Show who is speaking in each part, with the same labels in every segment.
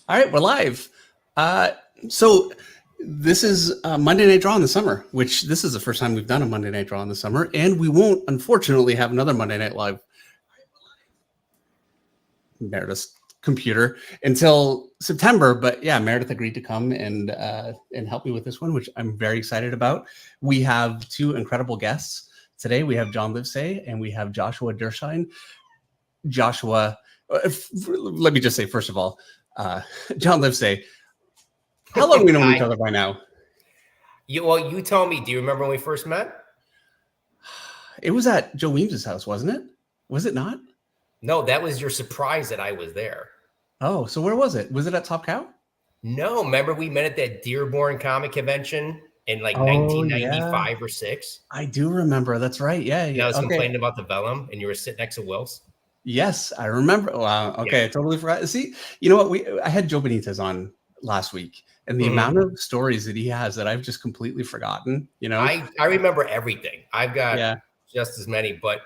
Speaker 1: All right, we're live. So this is Monday Night Draw in the summer, which this is the first time we've done a Monday Night Draw in the summer, and we won't, unfortunately, have another Monday Night Live Meredith's computer until September. But yeah, Meredith agreed to come and help me with this one, which I'm very excited about. We have two incredible guests today. We have John Livesay and we have Joshua Dershine. Joshua, let me just say, first of all, John Livesay, how long have we known each other by now?
Speaker 2: You told me. Do you remember when we first met?
Speaker 1: It was at Joe Weems' house, wasn't it? Was it not?
Speaker 2: No, that was your surprise that I was there.
Speaker 1: Oh, so where was it? Was it at Top Cow?
Speaker 2: No, remember we met at that Dearborn Comic Convention in like 1995 or 6?
Speaker 1: I do remember. That's right. Yeah.
Speaker 2: And I was complaining about the vellum, and you were sitting next to Wills.
Speaker 1: Yes, I remember. Wow. Okay, yeah. I totally forgot. See, you know what? I had Joe Benitez on last week, and the amount of stories that he has that I've just completely forgotten. You know,
Speaker 2: I remember everything. I've got just as many. But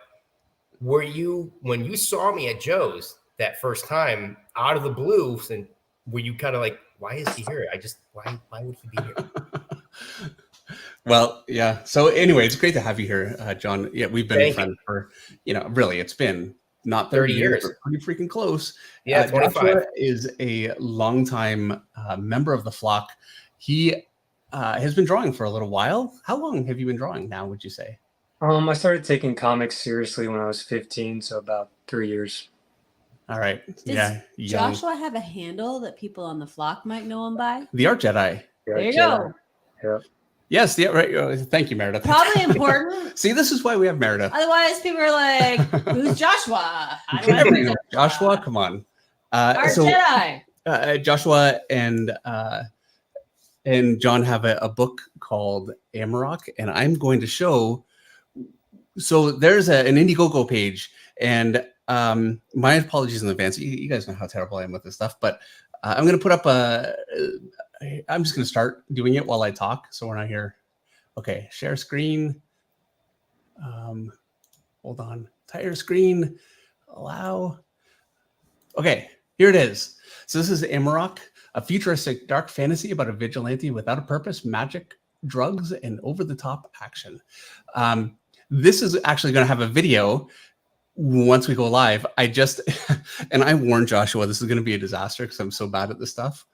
Speaker 2: when you saw me at Joe's that first time out of the blue, and were you kind of like, why is he here? Why would he be here?
Speaker 1: Well, yeah. So anyway, it's great to have you here, John. Yeah, we've been friends for, really, it's been not 30 years, but pretty freaking close.
Speaker 2: Yeah, 25.
Speaker 1: Joshua is a longtime member of the flock. He has been drawing for a little while. How long have you been drawing now, would you say?
Speaker 3: I started taking comics seriously when I was 15, so about 3 years.
Speaker 1: All right.
Speaker 4: Does Joshua have a handle that people on the flock might know him by?
Speaker 1: The Art Jedi.
Speaker 4: There you go.
Speaker 3: Yeah.
Speaker 1: Yes, yeah, right. Thank you, Meredith.
Speaker 4: Probably important.
Speaker 1: See, this is why we have Meredith.
Speaker 4: Otherwise, people are like, "Who's Joshua?"
Speaker 1: Joshua, come on.
Speaker 4: Art Jedi.
Speaker 1: Joshua and John have a book called Amarok, and I'm going to show. So there's an Indiegogo page, and my apologies in advance. You guys know how terrible I am with this stuff, but I'm going to put up I'm just going to start doing it while I talk, so we're not here. Okay, share screen. Hold on. Entire screen. Allow. Okay, here it is. So this is Amarok, a futuristic dark fantasy about a vigilante without a purpose, magic, drugs, and over-the-top action. This is actually going to have a video once we go live. And I warned Joshua this is going to be a disaster because I'm so bad at this stuff.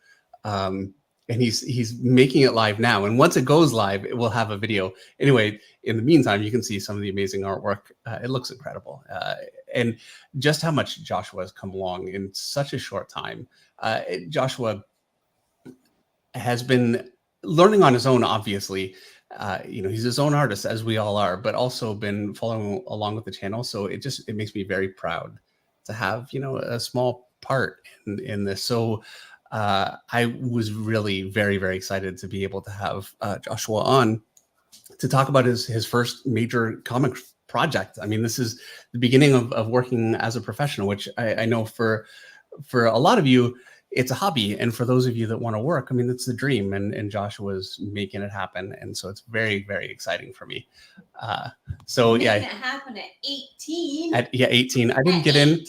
Speaker 1: And he's making it live now. And once it goes live, it will have a video. Anyway, in the meantime, you can see some of the amazing artwork. It looks incredible. And just how much Joshua has come along in such a short time. Joshua has been learning on his own, obviously. He's his own artist, as we all are, but also been following along with the channel. So it makes me very proud to have, a small part in this. So I was really very, very excited to be able to have Joshua on to talk about his first major comic project. I mean, this is the beginning of working as a professional, which I know for a lot of you, it's a hobby. And for those of you that want to work, I mean, it's the dream, and Joshua's making it happen. And so it's very, very exciting for me. Making it
Speaker 4: happen at 18.
Speaker 1: 18. I didn't get in.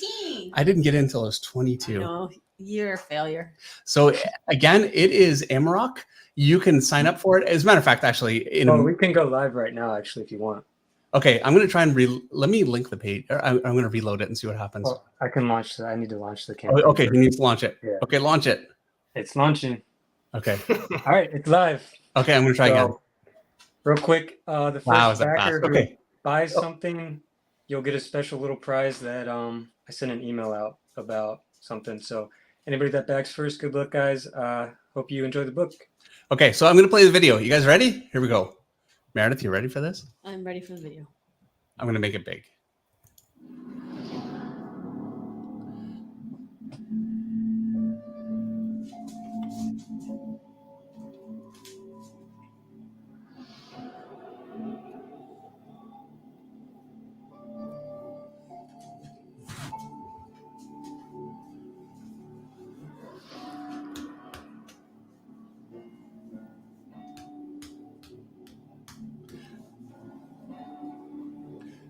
Speaker 1: I didn't get in until I was 22.
Speaker 4: No, you're a failure.
Speaker 1: So again, it is Amarok. You can sign up for it. As a matter of fact, actually,
Speaker 3: we can go live right now, actually, if you want.
Speaker 1: Okay, I'm going to try and let me link the page. I'm going to reload it and see what happens.
Speaker 3: Well, I can launch that. I need to launch the camera.
Speaker 1: Okay, you need to launch it. Yeah. Okay, launch it.
Speaker 3: It's launching.
Speaker 1: Okay.
Speaker 3: All right, it's live.
Speaker 1: Okay, I'm going to try again.
Speaker 3: Real quick, the first backer who buys something, you'll get a special little prize that I sent an email out about something. So anybody that backs first, good luck, guys. Hope you enjoy the book.
Speaker 1: Okay, so I'm going to play the video. You guys ready? Here we go. Meredith, you ready for this?
Speaker 4: I'm ready for the video.
Speaker 1: I'm going to make it big.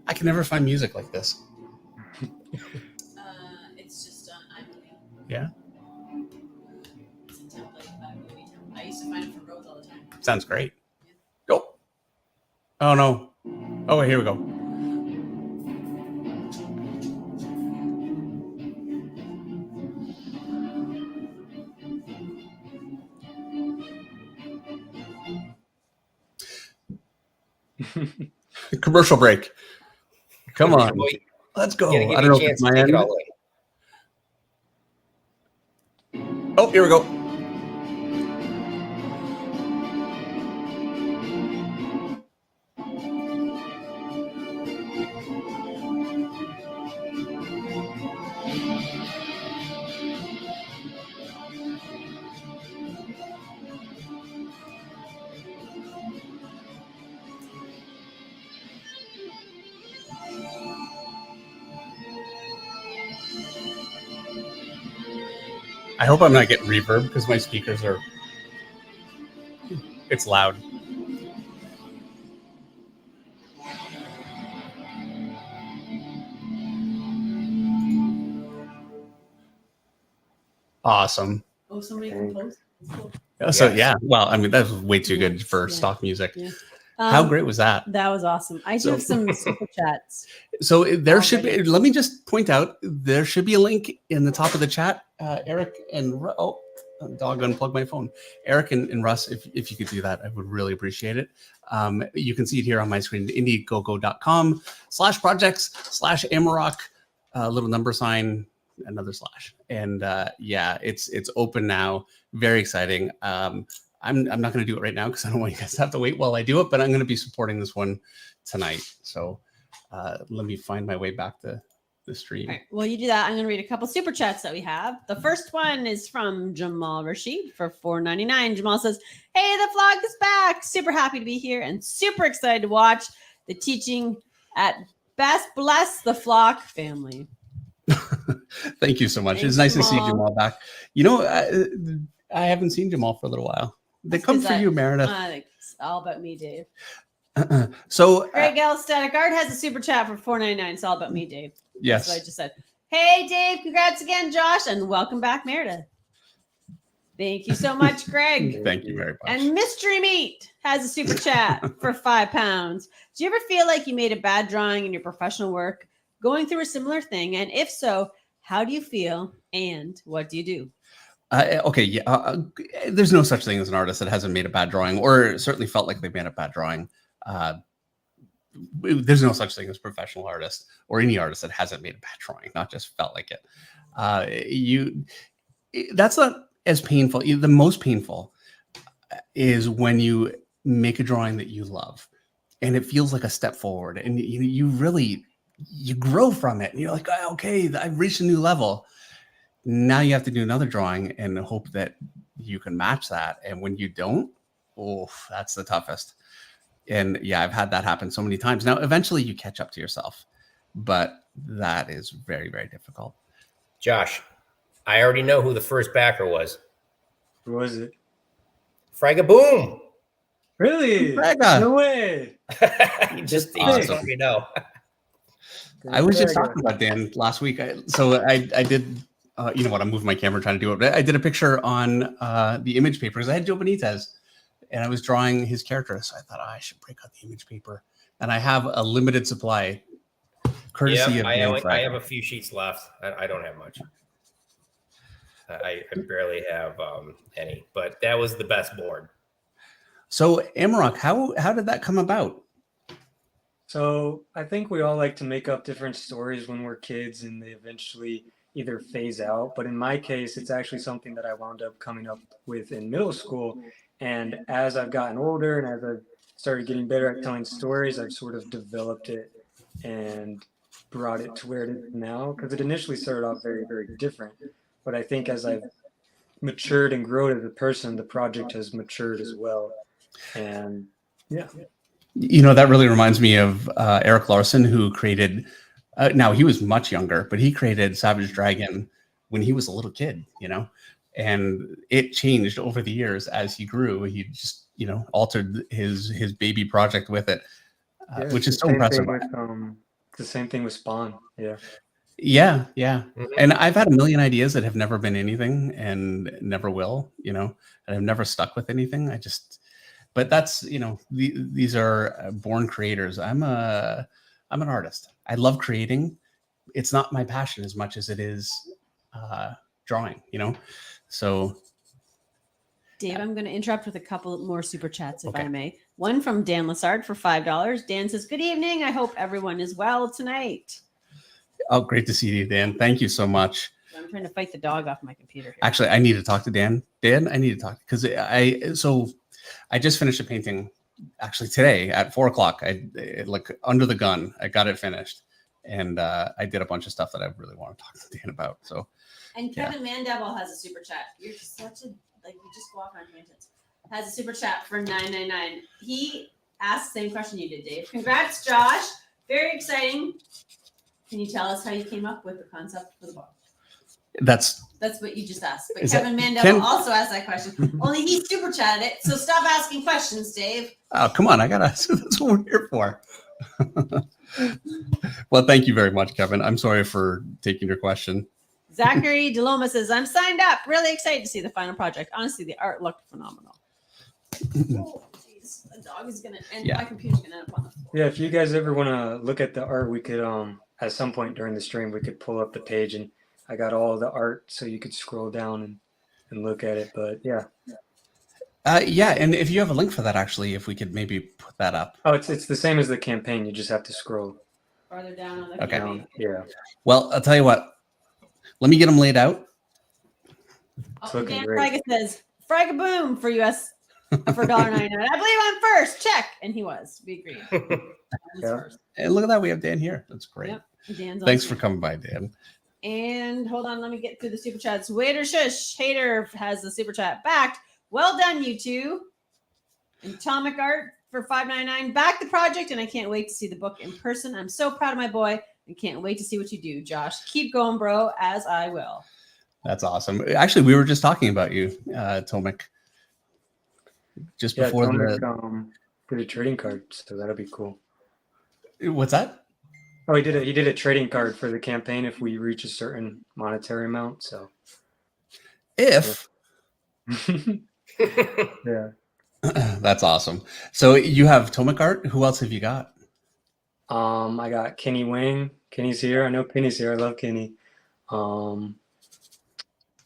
Speaker 1: I can never find music like this.
Speaker 4: It's just on iMovie.
Speaker 1: Yeah.
Speaker 4: I used to find them for roads all the time.
Speaker 1: Sounds great. Go. Oh no. Oh, here we go. Commercial break. Come on. Let's go.
Speaker 2: Give
Speaker 1: I don't know
Speaker 2: you a
Speaker 1: if it's
Speaker 2: chance to
Speaker 1: my
Speaker 2: take
Speaker 1: end.
Speaker 2: it all in.
Speaker 1: Oh, here we go. I hope I'm not getting reverb because my speakers are, it's loud. Awesome.
Speaker 4: Oh, somebody composed. Cool.
Speaker 1: So yeah, well, I mean, that was way too good for
Speaker 4: Yeah.
Speaker 1: stock music.
Speaker 4: Yeah.
Speaker 1: How great was that?
Speaker 4: That was awesome. I do have some super chats.
Speaker 1: So there should be, let me just point out, there should be a link in the top of the chat. Eric and, dog unplugged my phone. Eric and Russ, if you could do that, I would really appreciate it. You can see it here on my screen, indiegogo.com/projects/Amarok, little number sign, another slash. And yeah, it's open now. Very exciting. I'm not going to do it right now because I don't want you guys to have to wait while I do it, but I'm going to be supporting this one tonight. So let me find my way back to the stream.
Speaker 4: All right. Well, you do that. I'm going to read a couple super chats that we have. The first one is from Jamal Rashid for $4.99. Jamal says, "Hey, the vlog is back. Super happy to be here and super excited to watch the teaching at Best Bless the Flock family."
Speaker 1: Thank you so much.
Speaker 4: Thanks,
Speaker 1: it's nice
Speaker 4: Jamal.
Speaker 1: to see Jamal back. You know, I haven't seen Jamal for a little while. They come for you, Meredith.
Speaker 4: It's all about me, Dave.
Speaker 1: So
Speaker 4: Greg L. Static Art has a super chat for $4.99. It's all about me, Dave.
Speaker 1: yes.
Speaker 4: That's what I just said. Hey, Dave. Congrats again, Josh. And welcome back, Meredith. Thank you so much, Greg.
Speaker 1: Thank you very much.
Speaker 4: And Mystery Meat has a super chat for £5. Do you ever feel like you made a bad drawing in your professional work, going through a similar thing? And if so, how do you feel and what do you do?
Speaker 1: Okay, yeah. There's no such thing as an artist that hasn't made a bad drawing, or certainly felt like they made a bad drawing. There's no such thing as professional artist or any artist that hasn't made a bad drawing, not just felt like it. That's not as painful. The most painful is when you make a drawing that you love, and it feels like a step forward, and you grow from it, and you're like, oh, okay, I've reached a new level. Now you have to do another drawing and hope that you can match that. And when you don't, oh, that's the toughest. And yeah, I've had that happen so many times. Now, eventually you catch up to yourself, but that is very, very difficult.
Speaker 2: Josh, I already know who the first backer was.
Speaker 3: Who was it?
Speaker 2: Fragaboom.
Speaker 3: Really?
Speaker 1: Fraga.
Speaker 3: No way.
Speaker 2: You just
Speaker 1: awesome.
Speaker 2: let me know.
Speaker 1: I was just talking about Dan last week. I did. You know what? I'm moving my camera trying to do it. But I did a picture on the image paper because I had Joe Benitez and I was drawing his character. So I thought, I should break out the image paper. And I have a limited supply, courtesy of Dan Fraga.
Speaker 2: I have a few sheets left. I don't have much. I barely have any, but that was the best board.
Speaker 1: So Amarok, how did that come about?
Speaker 3: So I think we all like to make up different stories when we're kids and they eventually either phase out. But in my case, it's actually something that I wound up coming up with in middle school. And as I've gotten older and as I've started getting better at telling stories, I've sort of developed it and brought it to where it is now. Because it initially started off very, very different. But I think as I've matured and grown as a person, the project has matured as well. And yeah.
Speaker 1: You know, that really reminds me of Eric Larson, who created, now he was much younger, but he created Savage Dragon when he was a little kid, you know, and it changed over the years as he grew. He just, you know, altered his baby project with it, which is so impressive.
Speaker 3: The same thing with Spawn. Yeah.
Speaker 1: Yeah. And I've had a million ideas that have never been anything and never will, and I've never stuck with anything. But that's, these are born creators. I'm an artist. I love creating. It's not my passion as much as it is drawing, So
Speaker 4: Dave, I'm going to interrupt with a couple more super chats, if I may. One from Dan Lassard for $5. Dan says, "Good evening. I hope everyone is well tonight."
Speaker 1: Oh, great to see you, Dan. Thank you so much.
Speaker 4: I'm trying to fight the dog off my computer here.
Speaker 1: Actually, I need to talk to Dan. Dan, I need to talk because I just finished a painting actually today at 4:00. I like under the gun. I got it finished, and I did a bunch of stuff that I really want to talk to Dan about. So,
Speaker 4: and Kevin Mandeville has a super chat. You're just such a you just go off on tangents. Has a super chat for $9.99. He asked the same question you did, Dave. Congrats, Josh. Very exciting. Can you tell us how you came up with the concept for the book?
Speaker 1: That's
Speaker 4: what you just asked. But Kevin Mandeville also asked that question. Only he super chatted it. So stop asking questions, Dave.
Speaker 1: Oh, come on. That's what we're here for. Well, thank you very much, Kevin. I'm sorry for taking your question.
Speaker 4: Zachary DeLoma says, "I'm signed up. Really excited to see the final project. Honestly, the art looked phenomenal." Oh, geez. The dog is going to end. My computer's going to end up on the floor.
Speaker 3: Yeah, if you guys ever want to look at the art, we could, at some point during the stream, we could pull up the page, and I got all the art so you could scroll down and look at it. But yeah.
Speaker 1: And if you have a link for that, actually, if we could maybe put that up.
Speaker 3: Oh, it's the same as the campaign. You just have to scroll
Speaker 4: farther down on the campaign.
Speaker 3: Yeah.
Speaker 1: Well, I'll tell you what. Let me get them laid out.
Speaker 4: Dan Fraga says, "Fragaboom for US for $1.99. I believe I'm first. Check." And he was. We agreed.
Speaker 1: First. And look at that. We have Dan here. That's great.
Speaker 4: Yep.
Speaker 1: Thanks for coming by, Dan.
Speaker 4: And hold on. Let me get through the super chats. Waiter Shush Hater has the super chat backed. Well done, you two. Atomic Art for $5.99. Back the project, and I can't wait to see the book in person. I'm so proud of my boy. I can't wait to see what you do, Josh. Keep going, bro, as I will.
Speaker 1: That's awesome. Actually, we were just talking about you, Tomic. Just before
Speaker 3: Tomic, did a trading card, so that'll be cool.
Speaker 1: What's that?
Speaker 3: Oh, he did a trading card for the campaign if we reach a certain monetary amount. So
Speaker 1: if
Speaker 3: yeah.
Speaker 1: That's awesome. So you have Tomic Art. Who else have you got?
Speaker 3: I got Kenny Wang. Kenny's here. I know Kenny's here. I love Kenny.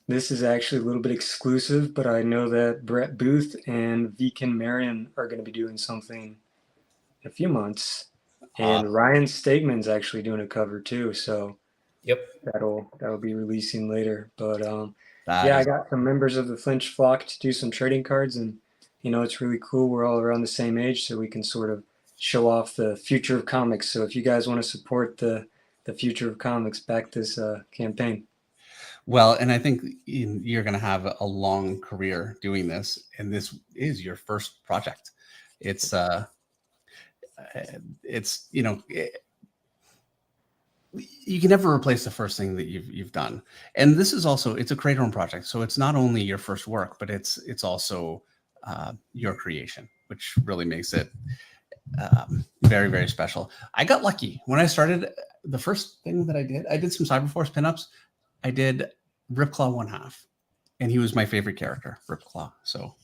Speaker 3: This is actually a little bit exclusive, but I know that Brett Booth and Viken Marion are going to be doing something in a few months. And Ryan Stegman's actually doing a cover too. So that'll be releasing later. But I got some members of the Flinch Flock to do some trading cards, and it's really cool. We're all around the same age, so we can sort of show off the future of comics. So if you guys want to support the future of comics, back this campaign.
Speaker 1: Well, and I think you're going to have a long career doing this, and this is your first project. It's you can never replace the first thing that you've done. And this is also, it's a creator-owned project, so it's not only your first work, but it's also your creation, which really makes it very, very special. I got lucky when I started. The first thing that I did some Cyberforce pinups. I did Ripclaw 1/2, and he was my favorite character, Ripclaw. So,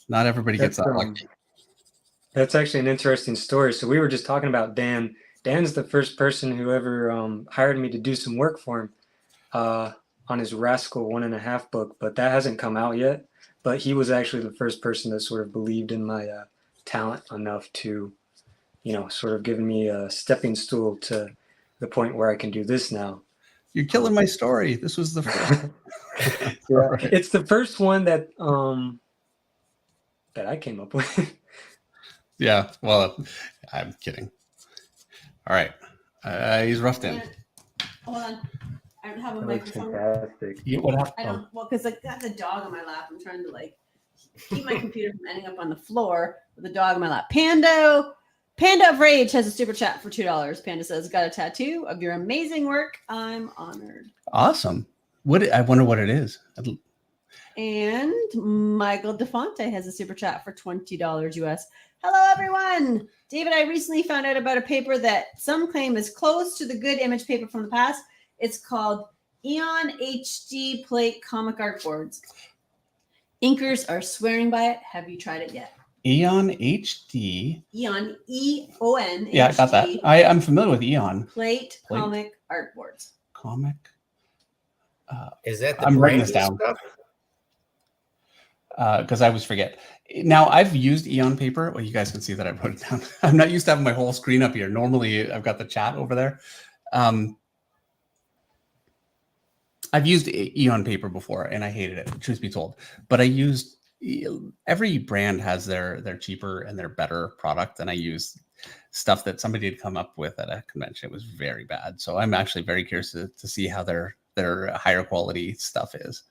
Speaker 1: not everybody gets that lucky.
Speaker 3: That's actually an interesting story. So we were just talking about Dan. Dan's the first person who ever hired me to do some work for him on his Rascal 1.5 book, but that hasn't come out yet. But he was actually the first person that sort of believed in my talent enough to, sort of giving me a stepping stool to the point where I can do this now.
Speaker 1: You're killing my story. This was the first.
Speaker 3: Right. It's the first one that I came up with.
Speaker 1: Yeah, well, I'm kidding. All right, he's roughed in.
Speaker 4: Hold on, I don't have a microphone.
Speaker 3: Fantastic.
Speaker 1: What happened?
Speaker 4: I don't. Well, because I got the dog on my lap. I'm trying to keep my computer from ending up on the floor with the dog on my lap. Panda of Rage has a super chat for $2. Panda says, "Got a tattoo of your amazing work. I'm honored."
Speaker 1: Awesome. I wonder what it is.
Speaker 4: And Michael DeFonte has a super chat for $20 US. Hello, everyone. David, I recently found out about a paper that some claim is close to the good image paper from the past. It's called Eon HD Plate Comic Art Boards. Inkers are swearing by it. Have you tried it yet?
Speaker 1: Eon HD.
Speaker 4: Eon, E-O-N.
Speaker 1: Yeah, I got that. I'm familiar with Eon.
Speaker 4: Plate Comic Art Boards.
Speaker 1: Comic.
Speaker 2: Is that the
Speaker 1: I'm writing this down because I always forget. Now, I've used Eon paper. Well, you guys can see that I wrote it down. I'm not used to having my whole screen up here. Normally, I've got the chat over there. I've used Eon paper before, and I hated it, truth be told. But I used every brand has their cheaper and their better product, and I used stuff that somebody had come up with at a convention. It was very bad. So I'm actually very curious to see how their higher quality stuff is.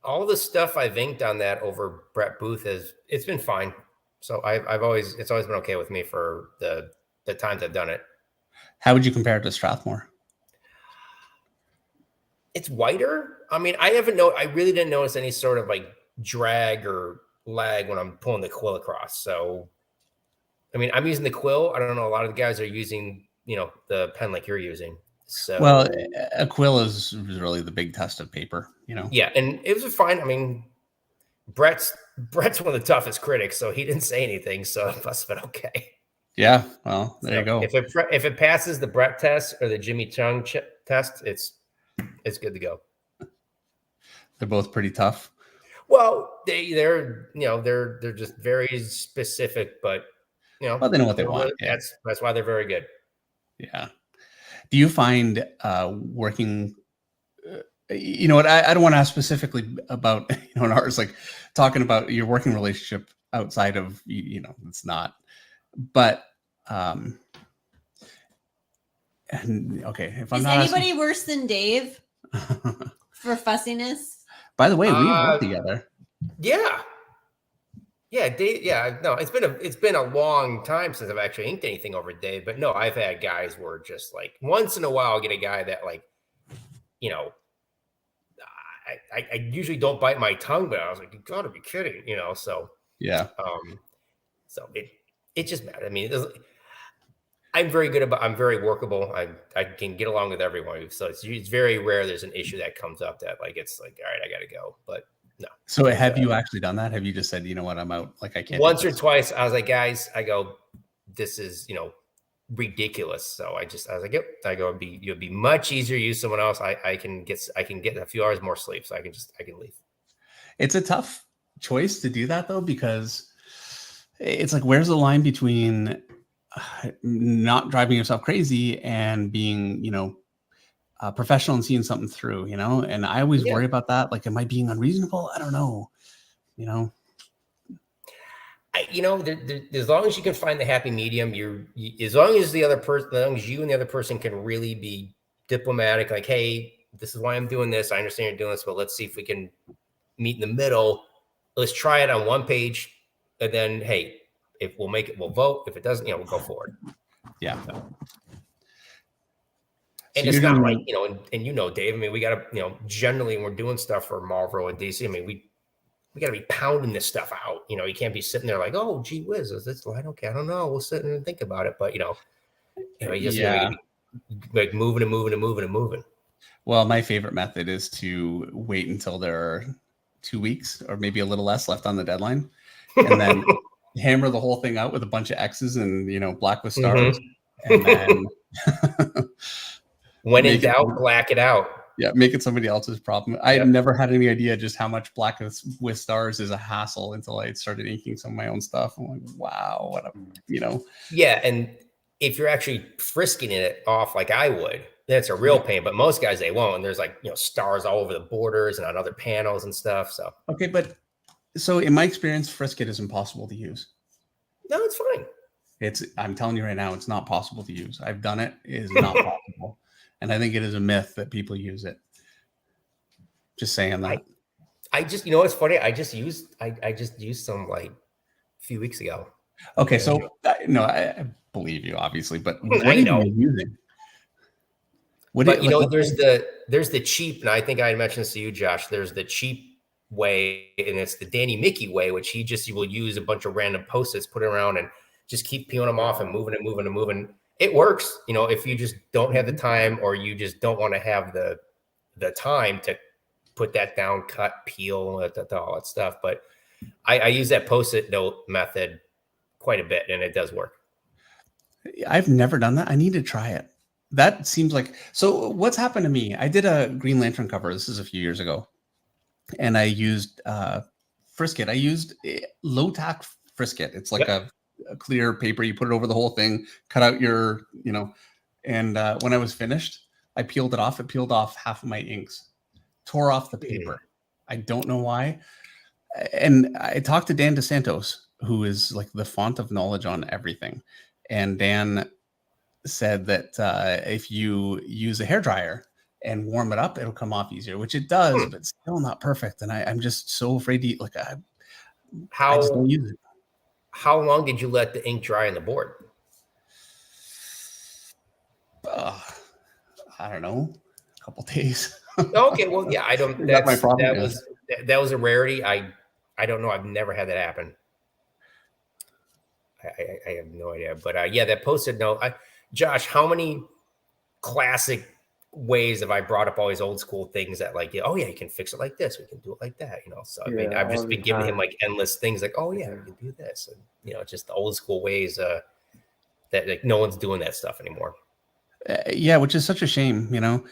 Speaker 2: All the stuff I've inked on that over Brett Booth it's been fine. So it's always been okay with me for the times I've done it.
Speaker 1: How would you compare it to Strathmore?
Speaker 2: It's whiter. I mean, I really didn't notice any sort of like drag or lag when I'm pulling the quill across. So, I mean, I'm using the quill. I don't know. A lot of the guys are using, the pen like you're using. So,
Speaker 1: well, a quill is really the big test of paper,
Speaker 2: Yeah, and it was fine. I mean, Brett's one of the toughest critics, so he didn't say anything, so it must have been okay.
Speaker 1: Yeah, well, there you go.
Speaker 2: If it passes the Brett test or the Jimmy Chung test, it's good to go.
Speaker 1: They're both pretty tough.
Speaker 2: Well, they're just very specific, but
Speaker 1: well, they know what they want.
Speaker 2: Yeah. That's why they're very good.
Speaker 1: Yeah. Do you find working? You know what? I don't want to ask specifically about an artist, like talking about your working relationship outside of it's not. But and okay, if I'm
Speaker 4: is
Speaker 1: not
Speaker 4: anybody worse than Dave for fussiness?
Speaker 1: By the way, we work together.
Speaker 2: Yeah. Yeah, Dave. Yeah, no, it's been a long time since I've actually inked anything over Dave. But no, I've had guys where just like once in a while I'll get a guy that like, I usually don't bite my tongue, but I was like, you gotta be kidding, So
Speaker 1: yeah.
Speaker 2: So it just matters. I mean, I'm very workable. I can get along with everyone. So it's very rare there's an issue that comes up that like it's like, all right, I gotta go. But no.
Speaker 1: So have you actually done that? Have you just said, you know what, I'm out? Like I can't.
Speaker 2: Once or twice, I was like, guys, this is ridiculous. So I was like, yep. I go, it'll be much easier to use someone else. I can get a few hours more sleep, so I can leave.
Speaker 1: It's a tough choice to do that though, because it's like, where's the line between not driving yourself crazy and being, professional and seeing something through, and I always worry about that. Like, am I being unreasonable? I don't know,
Speaker 2: as long as you can find the happy medium, as long as you and the other person can really be diplomatic, like, hey, this is why I'm doing this. I understand you're doing this, but let's see if we can meet in the middle. Let's try it on one page. And then, hey, if we'll make it, we'll vote. If it doesn't, we'll go forward.
Speaker 1: Yeah.
Speaker 2: And it's not like, and Dave, I mean, we got to, generally when we're doing stuff for Marvel and DC, I mean, we got to be pounding this stuff out. You can't be sitting there like, oh, gee whiz, is this line? Okay, I don't know. We'll sit and think about it. But, you just like moving and moving and moving and moving.
Speaker 1: Well, my favorite method is to wait until there are 2 weeks or maybe a little less left on the deadline, and then hammer the whole thing out with a bunch of X's and, black with stars. Mm-hmm. And then
Speaker 2: when in doubt, black it out.
Speaker 1: Yeah, make it somebody else's problem. I've never had any idea just how much black with stars is a hassle until I started inking some of my own stuff. I'm like, wow, what a,
Speaker 2: Yeah, and if you're actually frisking it off like I would, that's a real pain. But most guys, they won't. And there's like, stars all over the borders and on other panels and stuff. So
Speaker 1: okay, but so in my experience, frisket is impossible to use.
Speaker 2: No, it's fine.
Speaker 1: I'm telling you right now, it's not possible to use. I've done it. It is not possible. And I think it is a myth that people use it. Just saying that.
Speaker 2: I just, it's funny. I just used some like a few weeks ago.
Speaker 1: Okay, so no, I believe you obviously, but what are you using?
Speaker 2: There's the cheap, and I think I mentioned this to you, Josh. There's the cheap way, and it's the Danny Mickey way, which he will use a bunch of random Post-its, put it around, and just keep peeling them off and moving and moving and moving. It works, you know, if you just don't have the time, or you just don't want to have the time to put that down, cut, peel, all that stuff. But I use that Post-it note method quite a bit, and it does work.
Speaker 1: I've never done that. I need to try it. That seems like, so what's happened to me? I did a Green Lantern cover. This is a few years ago. And I used Frisket. I used low tack Frisket. It's like a clear paper. You put it over the whole thing, cut out your, you know, and when I was finished, I peeled it off. It peeled off half of my inks, tore off the paper. I don't know why. And I talked to Dan DeSantos, who is like the font of knowledge on everything. And Dan said that if you use a hairdryer and warm it up, it'll come off easier, which it does, but still not perfect. And I'm just so afraid to eat. Like, I just don't use it.
Speaker 2: How long did you let the ink dry on the board?
Speaker 1: I don't know, a couple days.
Speaker 2: Okay, well, yeah, I don't.
Speaker 1: That's my problem.
Speaker 2: That was a rarity. I don't know. I've never had that happen. I have no idea. But yeah, that Post-it note. Josh, how many classic ways have I brought up all these old school things that, like, oh yeah, you can fix it like this, we can do it like that, you know? So I mean, I've just been giving him like endless things, like, oh yeah, we can do this, and you know, just the old school ways that like no one's doing that stuff anymore.
Speaker 1: Yeah, which is such a shame, you know.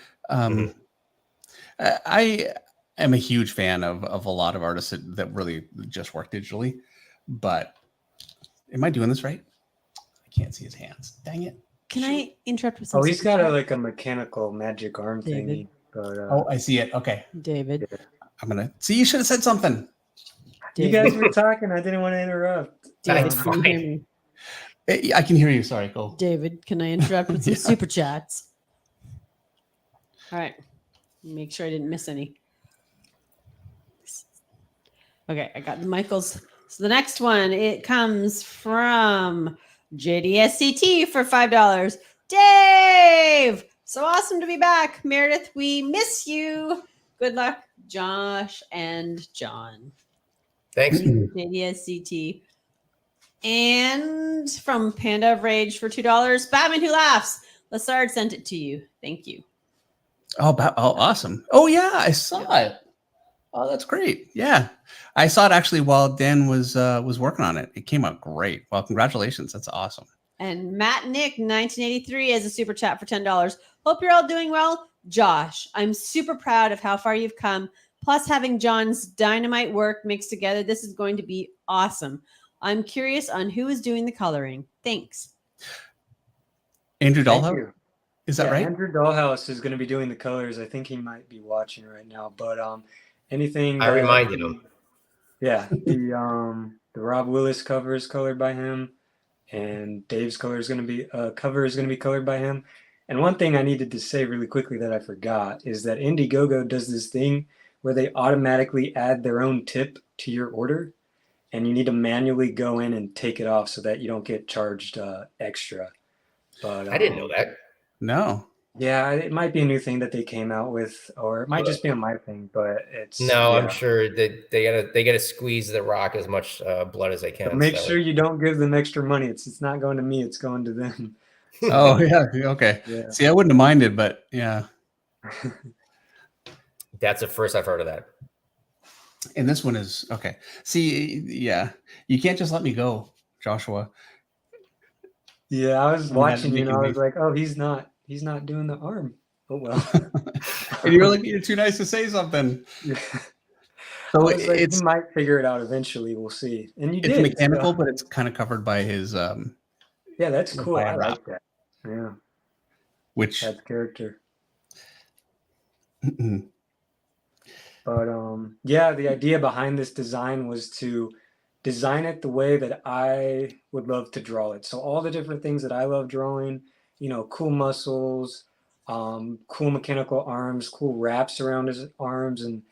Speaker 1: I am a huge fan of a lot of artists that really just work digitally, but am I doing this right? I can't see his hands. Dang it.
Speaker 4: Can I interrupt with something?
Speaker 3: Oh, he's got like a mechanical magic arm thingy. But,
Speaker 1: oh, I see it. Okay.
Speaker 4: David.
Speaker 1: I'm going to see. You should have said something.
Speaker 3: David. You guys were talking. I didn't want to interrupt.
Speaker 4: David, can you hear me?
Speaker 1: I can hear you. Sorry, go.
Speaker 4: David, can I interrupt with some super chats? All right. Make sure I didn't miss any. Okay, I got the Michaels. So the next one, it comes from JDSCT for $5. Dave! So awesome to be back. Meredith, we miss you. Good luck, Josh and John.
Speaker 2: Thanks.
Speaker 4: JDSCT. And from Panda of Rage for $2, Batman Who Laughs. Lassard sent it to you. Thank you.
Speaker 1: Oh, awesome. Oh, yeah, I saw it. Oh, that's great. Yeah. I saw it actually while Dan was working on it. It came out great. Well, congratulations. That's awesome.
Speaker 4: And Matt Nick, 1983, has a super chat for $10. Hope you're all doing well. Josh, I'm super proud of how far you've come. Plus, having John's dynamite work mixed together, this is going to be awesome. I'm curious on who is doing the coloring. Thanks.
Speaker 1: Andrew Dahlhouse? Is that right?
Speaker 3: Andrew Dahlhouse is going to be doing the colors. I think he might be watching right now. But anything.
Speaker 2: I reminded him.
Speaker 3: Yeah, the Rob Willis cover is colored by him, and Dave's cover is going to be colored by him. And one thing I needed to say really quickly that I forgot is that Indiegogo does this thing where they automatically add their own tip to your order, and you need to manually go in and take it off so that you don't get charged extra. But
Speaker 2: I didn't know that.
Speaker 1: No.
Speaker 3: Yeah, it might be a new thing that they came out with, or it might just be a my thing. But it's
Speaker 2: I'm sure that they gotta squeeze the Rock as much blood as they can.
Speaker 3: But make sure you don't give them extra money. It's not going to me; it's going to them.
Speaker 1: Oh yeah, okay. Yeah. See, I wouldn't have minded, but yeah.
Speaker 2: That's the first I've heard of that.
Speaker 1: And this one is okay. See, yeah, you can't just let me go, Joshua.
Speaker 3: Yeah, I was watching you, and I was like, "Oh, he's not doing the arm." Oh well.
Speaker 1: And you were like, "You're too nice to say something." Yeah. So
Speaker 3: he might figure it out eventually. We'll see. And you did.
Speaker 1: It's mechanical, but it's kind of covered by his.
Speaker 3: Yeah, that's cool. I like that. Yeah.
Speaker 1: Which
Speaker 3: adds character. But yeah, the idea behind this design was to design it the way that I would love to draw it. So all the different things that I love drawing, you know, cool muscles, cool mechanical arms, cool wraps around his arms, and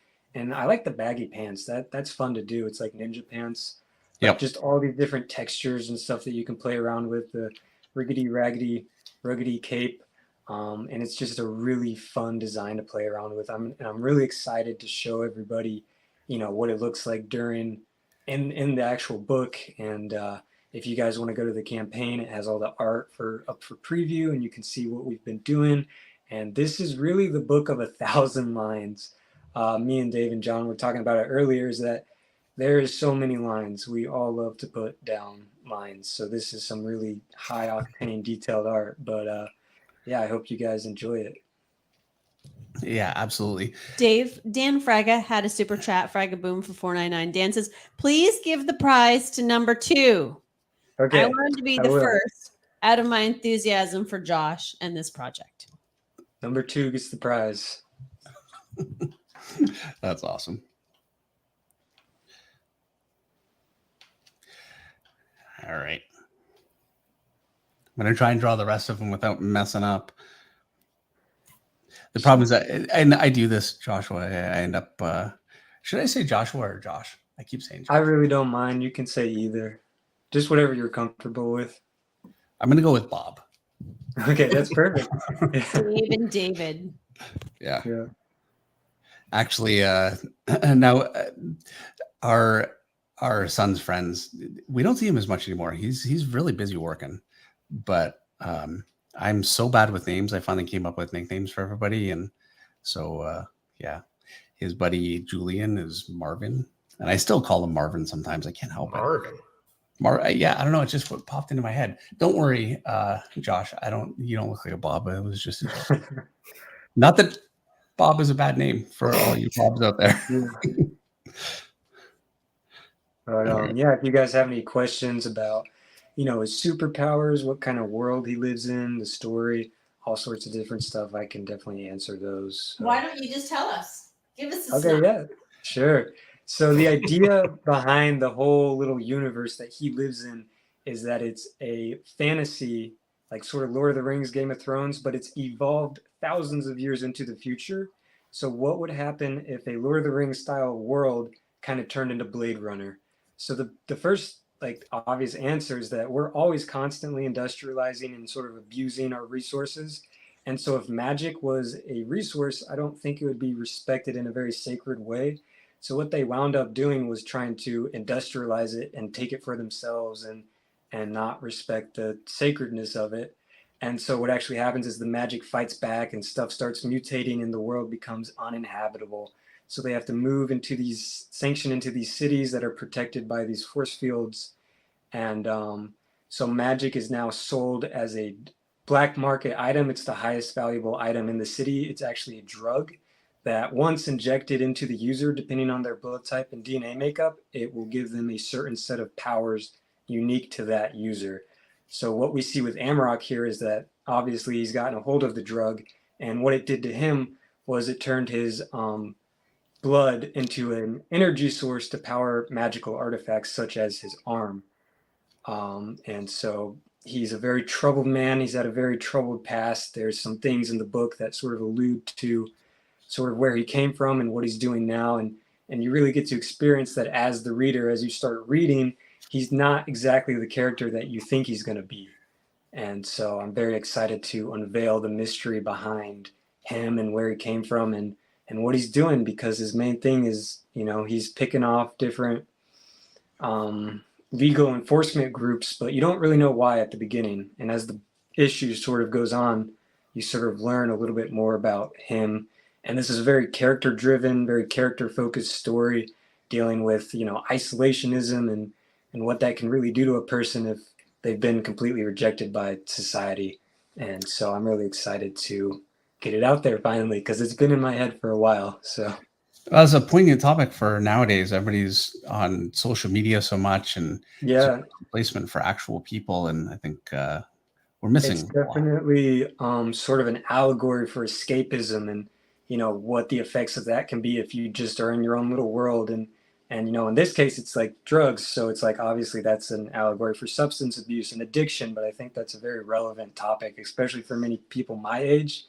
Speaker 3: I like the baggy pants. That's fun to do. It's like ninja pants.
Speaker 1: Yeah.
Speaker 3: Just all these different textures and stuff that you can play around with, the riggedy raggedy ruggedy cape. And it's just a really fun design to play around with. I'm really excited to show everybody what it looks like during in the actual book. And if you guys want to go to the campaign, it has all the art up for preview, and you can see what we've been doing. And this is really the book of 1,000 lines. Me and Dave and John were talking about it earlier, is that there is so many lines. We all love to put down lines. So this is some really high octane detailed art. But yeah, I hope you guys enjoy it.
Speaker 1: Yeah, absolutely.
Speaker 4: Dave, Dan Fraga had a super chat, Fraga Boom for $4.99. Dan says, please give the prize to number 2.
Speaker 3: Okay.
Speaker 4: I wanted to be the first out of my enthusiasm for Josh and this project.
Speaker 3: Number 2 gets the prize.
Speaker 1: That's awesome. All right. I'm going to try and draw the rest of them without messing up. The problem is that, and I do this, Joshua, I end up, should I say Joshua or Josh? I keep saying Joshua.
Speaker 3: I really don't mind. You can say either. Just whatever you're comfortable with.
Speaker 1: I'm going to go with Bob.
Speaker 3: Okay, that's perfect.
Speaker 4: Dave and David.
Speaker 1: Yeah.
Speaker 3: Yeah.
Speaker 1: Actually, now our son's friends, we don't see him as much anymore. He's really busy working, but I'm so bad with names. I finally came up with nicknames for everybody, and so yeah, his buddy Julian is Marvin, and I still call him Marvin sometimes. I can't help
Speaker 2: Marvin.
Speaker 1: it. Yeah, I don't know. It just what popped into my head. Don't worry, Josh. You don't look like a Bob. It was just not that Bob is a bad name for all you Bobs out there.
Speaker 3: But yeah, if you guys have any questions about, his superpowers, what kind of world he lives in, the story, all sorts of different stuff, I can definitely answer those. So.
Speaker 4: Why don't you just tell us? Give us a
Speaker 3: Okay, yeah, sure. So the idea behind the whole little universe that he lives in is that it's a fantasy, like sort of Lord of the Rings, Game of Thrones, but it's evolved thousands of years into the future. So what would happen if a Lord of the Rings style world kind of turned into Blade Runner? So the first obvious answer is that we're always constantly industrializing and sort of abusing our resources. And so if magic was a resource, I don't think it would be respected in a very sacred way. So what they wound up doing was trying to industrialize it and take it for themselves and not respect the sacredness of it. And so what actually happens is the magic fights back and stuff starts mutating and the world becomes uninhabitable. So they have to sanction into these cities that are protected by these force fields. And so magic is now sold as a black market item. It's the highest valuable item in the city. It's actually a drug that once injected into the user, depending on their blood type and DNA makeup, it will give them a certain set of powers unique to that user. So what we see with Amarok here is that obviously he's gotten a hold of the drug, and what it did to him was it turned his blood into an energy source to power magical artifacts such as his arm. And so he's a very troubled man. He's had a very troubled past. There's some things in the book that sort of allude to sort of where he came from and what he's doing now. And you really get to experience that as the reader, as you start reading, he's not exactly the character that you think he's going to be. And so I'm very excited to unveil the mystery behind him and where he came from and what he's doing, because his main thing is, he's picking off different legal enforcement groups, but you don't really know why at the beginning. And as the issue sort of goes on, you sort of learn a little bit more about him. And this is a very character-driven, very character-focused story dealing with, isolationism and what that can really do to a person if they've been completely rejected by society. And so I'm really excited to get it out there finally, because it's been in my head for a while. So
Speaker 1: it's a poignant topic for nowadays. Everybody's on social media so much, and placement for actual people. And I think we're missing.
Speaker 3: It's definitely sort of an allegory for escapism and, what the effects of that can be if you just are in your own little world. And in this case, it's like drugs. So it's like, obviously that's an allegory for substance abuse and addiction. But I think that's a very relevant topic, especially for many people my age.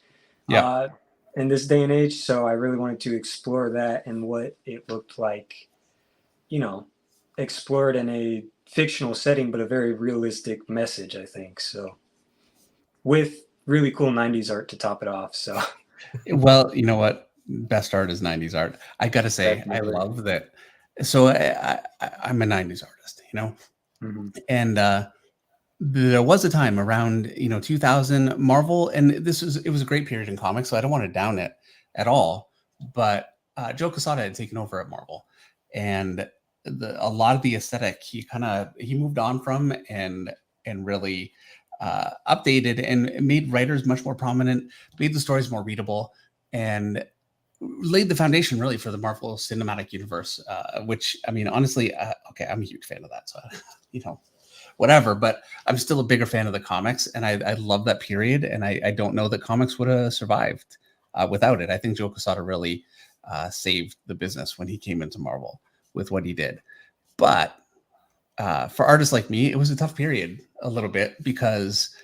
Speaker 1: Yeah.
Speaker 3: In this day and age. So I really wanted to explore that and what it looked like, explored in a fictional setting, but a very realistic message, I think. So with really cool 90s art to top it off. So,
Speaker 1: well, you know what? best art is 90s art. I gotta say,
Speaker 3: Definitely.
Speaker 1: I love that. So I'm a 90s artist, you know, and there was a time around 2000 Marvel, and it was a great period in comics, so I don't want to down it at all. But Joe Quesada had taken over at Marvel, and a lot of the aesthetic he moved on from and really updated and made writers much more prominent, made the stories more readable, and laid the foundation really for the Marvel Cinematic Universe, which, I mean, honestly, okay, I'm a huge fan of that, so whatever, but I'm still a bigger fan of the comics, and I love that period, and I don't know that comics would have survived without it. I think Joe Quesada really saved the business when he came into Marvel with what he did. But for artists like me, it was a tough period a little bit because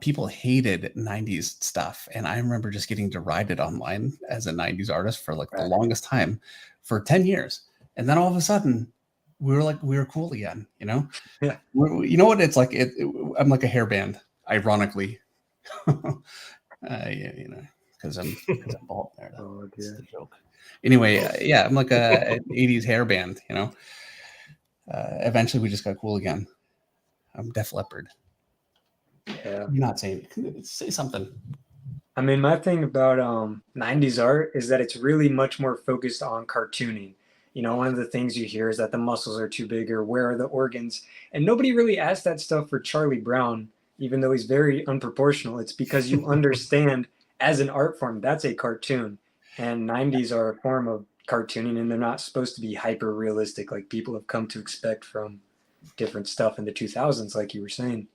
Speaker 1: people hated 90s stuff. And I remember just getting derided online as a 90s artist for like the longest time, for 10 years. And then all of a sudden, we were cool again, you know?
Speaker 3: Yeah.
Speaker 1: You know what it's like? I'm like a hairband, ironically. Because I'm bald there. That's the joke. Anyway, yeah, I'm like an 80s hairband, you know? Eventually, we just got cool again. I'm Def Leppard.
Speaker 3: Yeah.
Speaker 1: You're not saying, say something.
Speaker 3: I mean, my thing about 90s art is that it's really much more focused on cartooning. You know, one of the things you hear is that the muscles are too big, or where are the organs? And nobody really asked that stuff for Charlie Brown, even though he's very unproportional. It's because you understand as an art form, that's a cartoon. And 90s are a form of cartooning, and they're not supposed to be hyper realistic like people have come to expect from different stuff in the 2000s, like you were saying.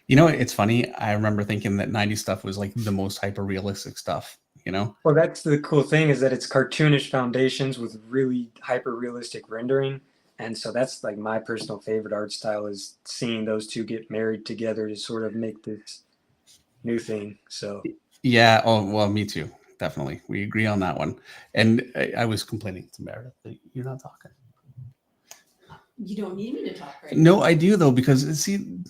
Speaker 1: You know, it's funny. I remember thinking that 90s stuff was like the most hyper realistic stuff, you know?
Speaker 3: Well, that's the cool thing, is that it's cartoonish foundations with really hyper realistic rendering. And so that's like my personal favorite art style, is seeing those two get married together to sort of make this new thing. So
Speaker 1: yeah. Oh, well, me too. Definitely. We agree on that one. And I was complaining to Meredith that you're not talking.
Speaker 4: You don't need me to talk right
Speaker 1: now. No, I do, though, because see,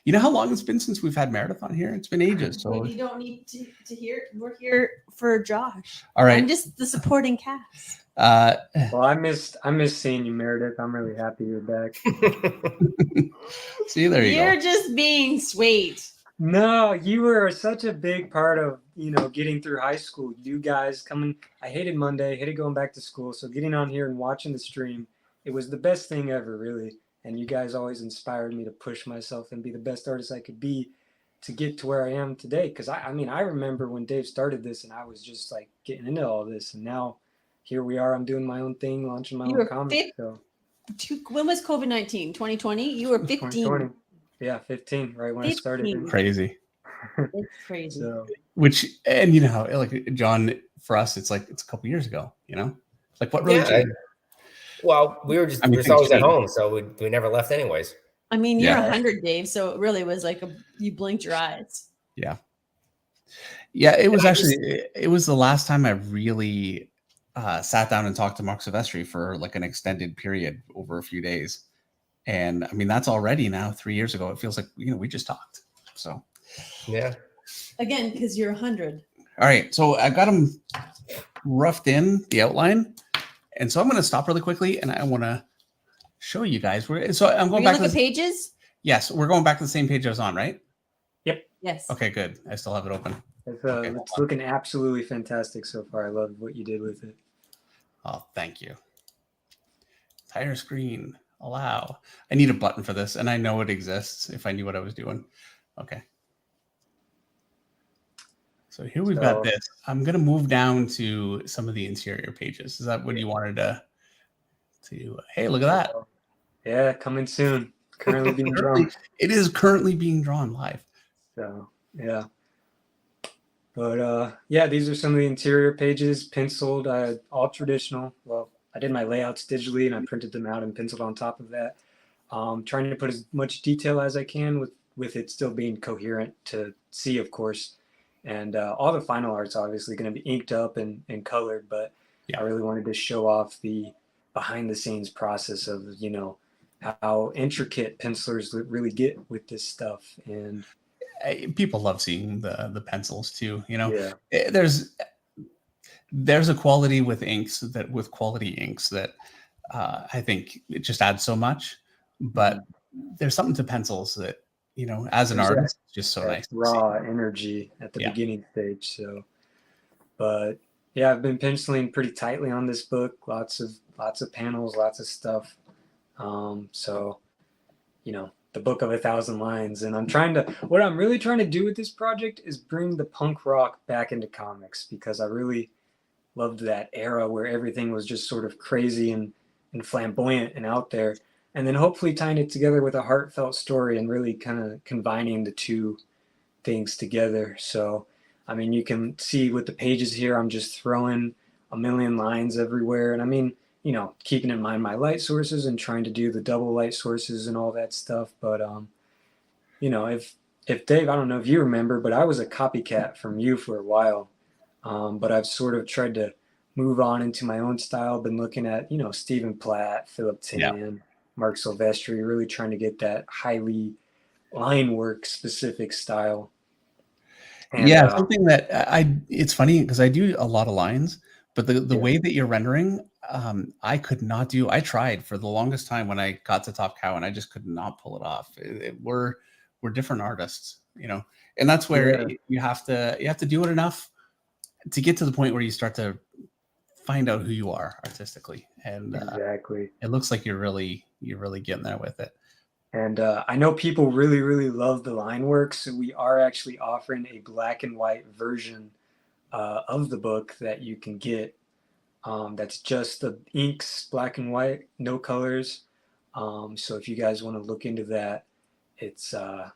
Speaker 1: you know how long it's been since we've had Meredith on here? It's been ages. So
Speaker 4: you don't need to hear. We're here for Josh.
Speaker 1: All right.
Speaker 4: I'm just the supporting cast.
Speaker 3: Well, I missed seeing you, Meredith. I'm really happy you're back.
Speaker 1: See, there you go.
Speaker 4: You're just being sweet.
Speaker 3: No, you were such a big part of, getting through high school. You guys coming. I hated Monday, hated going back to school. So getting on here and watching the stream, it was the best thing ever, really. And you guys always inspired me to push myself and be the best artist I could be to get to where I am today. Because I remember when Dave started this, and I was just like getting into all this, and now here we are. I'm doing my own thing, launching my own comic.
Speaker 4: When was COVID-19? 2020? You were 15.
Speaker 3: 2020. Yeah, 15, right when 15. I started.
Speaker 1: Crazy.
Speaker 4: It's crazy.
Speaker 3: So,
Speaker 1: and you know how, like, John, for us, it's like, it's a couple years ago, you know? Like, what really changed?
Speaker 2: Well, we were always at home, so we never left anyways.
Speaker 4: I mean, you're 100, Dave, so it really was like you blinked your eyes.
Speaker 1: Yeah. Yeah, it was it was the last time I really sat down and talked to Mark Silvestri for like an extended period over a few days. And I mean, that's already now 3 years ago. It feels like, we just talked. So,
Speaker 2: yeah.
Speaker 4: Again, because you're 100.
Speaker 1: All right. So I got them roughed in the outline. And so I'm going to stop really quickly, and I want to show you guys. So I'm going back to
Speaker 4: the pages.
Speaker 1: Yes, we're going back to the same page I was on, right?
Speaker 3: Yep.
Speaker 4: Yes.
Speaker 1: Okay, good. I still have it open.
Speaker 3: It's looking absolutely fantastic so far. I love what you did with it.
Speaker 1: Oh, thank you. Entire screen. Allow. I need a button for this, and I know it exists if I knew what I was doing. Okay. So here we've got this. I'm going to move down to some of the interior pages. Is that what you wanted to hey, look at that.
Speaker 3: Yeah, coming soon. Currently being drawn.
Speaker 1: It is currently being drawn live.
Speaker 3: So, yeah. But, yeah, these are some of the interior pages, penciled, all traditional. Well, I did my layouts digitally, and I printed them out and penciled on top of that. Trying to put as much detail as I can with it still being coherent to see, of course. And all the final art's obviously going to be inked up and colored, but I really wanted to show off the behind-the-scenes process of, how intricate pencilers really get with this stuff. And
Speaker 1: people love seeing the pencils too.
Speaker 3: Yeah.
Speaker 1: there's a quality with quality inks that I think it just adds so much. But there's something to pencils that, as an artist, it's just so nice.
Speaker 3: Raw energy at the beginning stage. So, but yeah, I've been penciling pretty tightly on this book. Lots of panels, lots of stuff. So, the book of 1,000 lines, and what I'm really trying to do with this project is bring the punk rock back into comics, because I really loved that era where everything was just sort of crazy and flamboyant and out there, and then hopefully tying it together with a heartfelt story and really kind of combining the two things together. So, I mean, you can see with the pages here, I'm just throwing a million lines everywhere, and I mean, keeping in mind my light sources and trying to do the double light sources and all that stuff. But, if Dave, I don't know if you remember, but I was a copycat from you for a while. But I've sort of tried to move on into my own style. Been looking at, Stephen Platt, Philip Tan, Mark Silvestri, really trying to get that highly line work specific style.
Speaker 1: And, something that it's funny because I do a lot of lines, but the way that you're rendering, I could not do. I tried for the longest time when I got to Top Cow, and I just could not pull it off. We're different artists, and that's where you have to do it enough to get to the point where you start to find out who you are artistically. And
Speaker 3: exactly,
Speaker 1: it looks like you're really getting there with it.
Speaker 3: And I know people really, really love the line work, so we are actually offering a black and white version of the book that you can get. That's just the inks, black and white, no colors. So if you guys want to look into that, it's I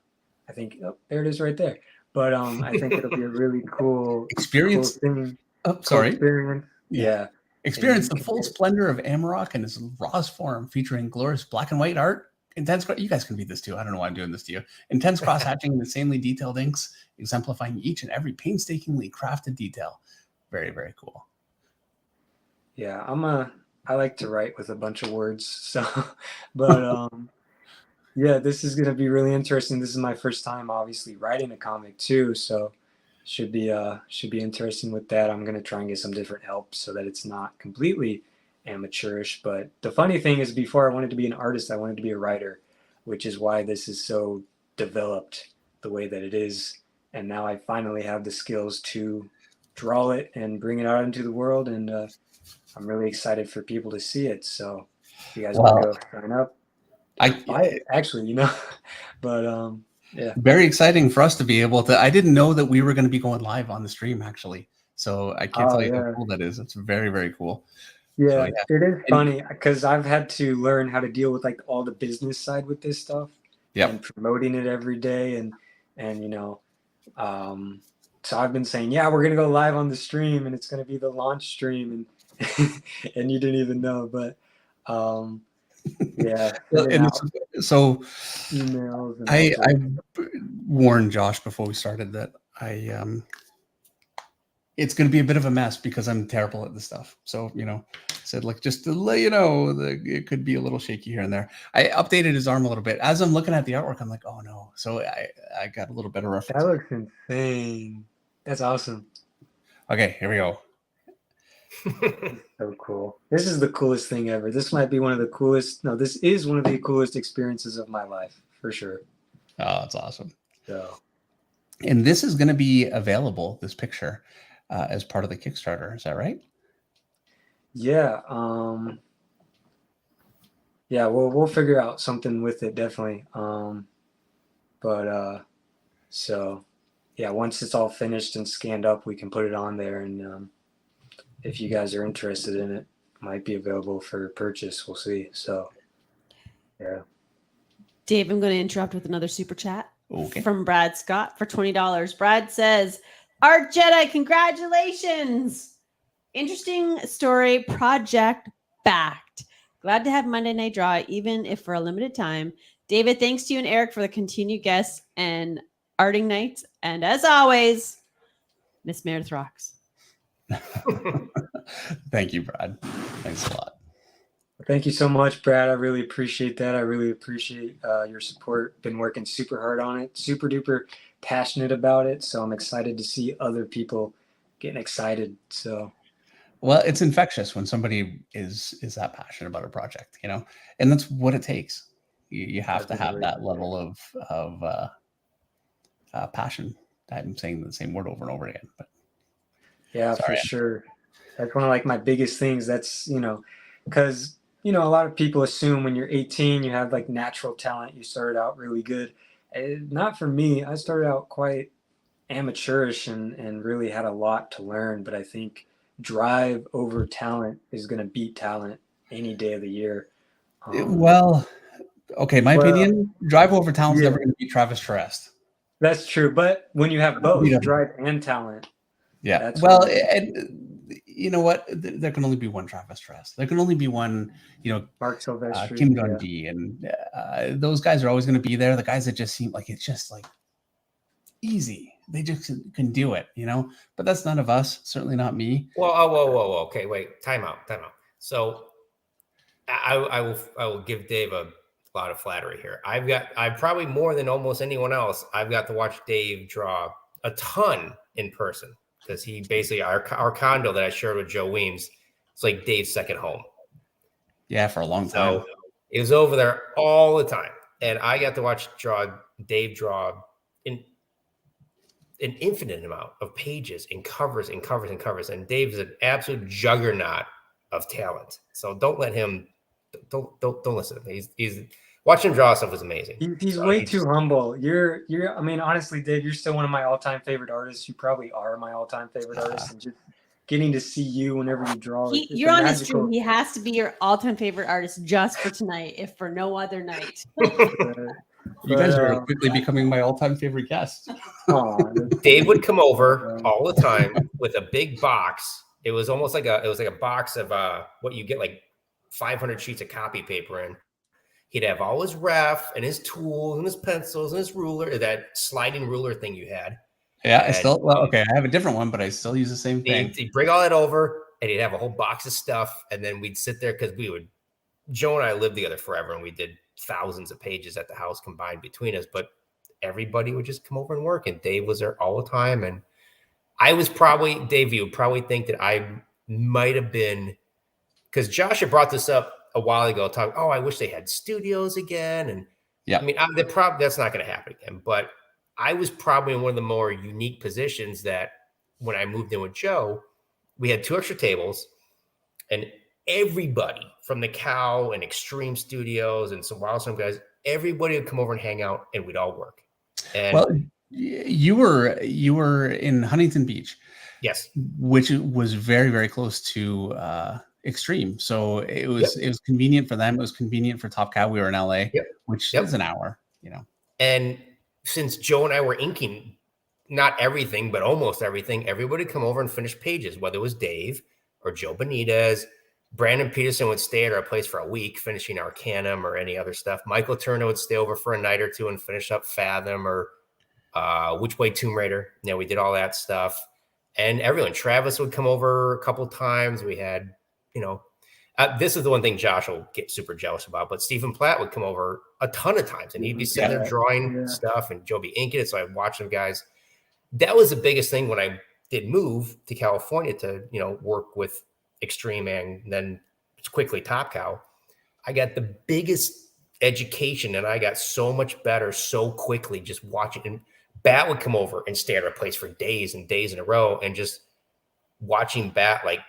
Speaker 3: think there it is right there. But I think it'll be a really cool
Speaker 1: experience.
Speaker 3: Cool thing.
Speaker 1: Experience.
Speaker 3: Yeah.
Speaker 1: Experience the full splendor of Amarok in its rawest form, featuring glorious black and white art. Intense. You guys can beat this too. I don't know why I'm doing this to you. Intense cross-hatching and insanely detailed inks, exemplifying each and every painstakingly crafted detail. Very, very cool.
Speaker 3: Yeah, I like to write with a bunch of words. So, but yeah, this is gonna be really interesting. This is my first time, obviously, writing a comic too. So, should be interesting with that. I'm gonna try and get some different help so that it's not completely amateurish. But the funny thing is, before I wanted to be an artist, I wanted to be a writer, which is why this is so developed the way that it is. And now I finally have the skills to draw it and bring it out into the world. And I'm really excited for people to see it. So if you guys want to go sign up, buy it, actually, but yeah.
Speaker 1: Very exciting for us to be able to. I didn't know that we were going to be going live on the stream, actually. So I can't tell you how cool that is. It's very, very cool.
Speaker 3: Yeah, so, it is funny because I've had to learn how to deal with like all the business side with this stuff and promoting it every day. And so I've been saying, yeah, we're going to go live on the stream and it's going to be the launch stream. And you didn't even know, but yeah.
Speaker 1: So I warned Josh before we started that it's going to be a bit of a mess because I'm terrible at this stuff. So, said, like, just to let you know, it could be a little shaky here and there. I updated his arm a little bit. As I'm looking at the artwork, I'm like, oh no. So I got a little better reference.
Speaker 3: That looks insane. That's awesome.
Speaker 1: Okay, here we go.
Speaker 3: So cool. This is the coolest thing ever. This might be one of the coolest. No, this is one of the coolest experiences of my life, for sure.
Speaker 1: Oh, that's awesome.
Speaker 3: So,
Speaker 1: and this is going to be available, this picture, as part of the Kickstarter. Is that right?
Speaker 3: Yeah. Yeah, we'll figure out something with it, definitely. So yeah, once it's all finished and scanned up, we can put it on there. And if you guys are interested in it, might be available for purchase. We'll see. So yeah.
Speaker 4: Dave, I'm going to interrupt with another super chat from Brad Scott for $20. Brad says, Art Jedi, congratulations. Interesting story, project backed. Glad to have Monday Night Draw, even if for a limited time. David, thanks to you and Eric for the continued guests and arting nights. And as always, Miss Meredith rocks.
Speaker 1: Thank you, Brad. Thanks a lot.
Speaker 3: Thank you so much, Brad. I really appreciate that. I really appreciate your support. Been working super hard on it, super duper passionate about it. So I'm excited to see other people getting excited. So
Speaker 1: Well, it's infectious when somebody is that passionate about a project, you know, and that's what it takes. You have to have that level of passion. I'm saying the same word over and over again, but
Speaker 3: yeah, for sure. That's one of like my biggest things. That's, you know, because, you know, a lot of people assume when you're 18, you have like natural talent. You started out really good. Not for me. I started out quite amateurish and really had a lot to learn. But I think drive over talent is going to beat talent any day of the year.
Speaker 1: Well, okay, my opinion, drive over talent's never going to beat Travis Charest.
Speaker 3: That's true. But when you have both drive and talent.
Speaker 1: Yeah. Well, and you know what? There can only be one Travis Charest. There can only be one, you know,
Speaker 3: Mark Silvestri,
Speaker 1: Kim Dundee, and those guys are always going to be there. The guys that just seem like it's just like easy. They just can do it, you know. But that's none of us. Certainly not me.
Speaker 2: Well, whoa. Okay, wait. Time out. So I will give Dave a lot of flattery here. I've probably more than almost anyone else. I've got to watch Dave draw a ton in person. Because he basically, our condo that I shared with Joe Weems, it's like Dave's second home.
Speaker 1: Yeah, for a long time.
Speaker 2: So it was over there all the time. And I got to watch Dave draw an infinite amount of pages and covers and covers and covers. And Dave's an absolute juggernaut of talent. So don't let him, don't listen to him. He's watching him draw stuff was amazing.
Speaker 3: He's way too humble. You're. I mean, honestly, Dave, you're still one of my all-time favorite artists. You probably are my all-time favorite artist, and just getting to see you whenever you draw.
Speaker 4: You're on his stream. He has to be your all-time favorite artist just for tonight, if for no other night.
Speaker 1: You guys are quickly becoming my all-time favorite guests.
Speaker 2: Dave would come over all the time with a big box. It was almost like a box of what you get like 500 sheets of copy paper in. He'd have all his ref and his tools and his pencils and his ruler, that sliding ruler thing you had.
Speaker 1: Yeah, I have a different one, but I still use the same thing.
Speaker 2: He'd bring all that over and he'd have a whole box of stuff. And then we'd sit there because Joe and I lived together forever and we did thousands of pages at the house combined between us. But everybody would just come over and work. And Dave was there all the time. And Dave, you would probably think that I might have been, because Josh had brought this up a while ago, I wish they had studios again. And yeah, I mean, that's not going to happen again. But I was probably in one of the more unique positions that when I moved in with Joe, we had 2 extra tables and everybody from the Cow and Extreme Studios and some Wildstorm guys, everybody would come over and hang out and we'd all work. And
Speaker 1: well, you were in Huntington Beach.
Speaker 2: Yes.
Speaker 1: Which was very, very close to Extreme. So it was convenient for them. It was convenient for Top Cow. We were in LA, which is an hour, you know.
Speaker 2: And since Joe and I were inking not everything, but almost everything, everybody would come over and finish pages, whether it was Dave or Joe Benitez. Brandon Peterson would stay at our place for a week, finishing Arcanum or any other stuff. Michael Turner would stay over for a night or two and finish up Fathom or Which Way Tomb Raider. You know, we did all that stuff. And everyone, Travis would come over a couple of times. We had, you know, this is the one thing Josh will get super jealous about, but Stephen Platt would come over a ton of times and he'd be sitting there drawing stuff and Joe be inking it. So I'd watch them guys. That was the biggest thing when I did move to California to, you know, work with Extreme and then quickly Top Cow. I got the biggest education and I got so much better so quickly just watching. And Bat would come over and stay at our place for days and days in a row and just watching Bat like,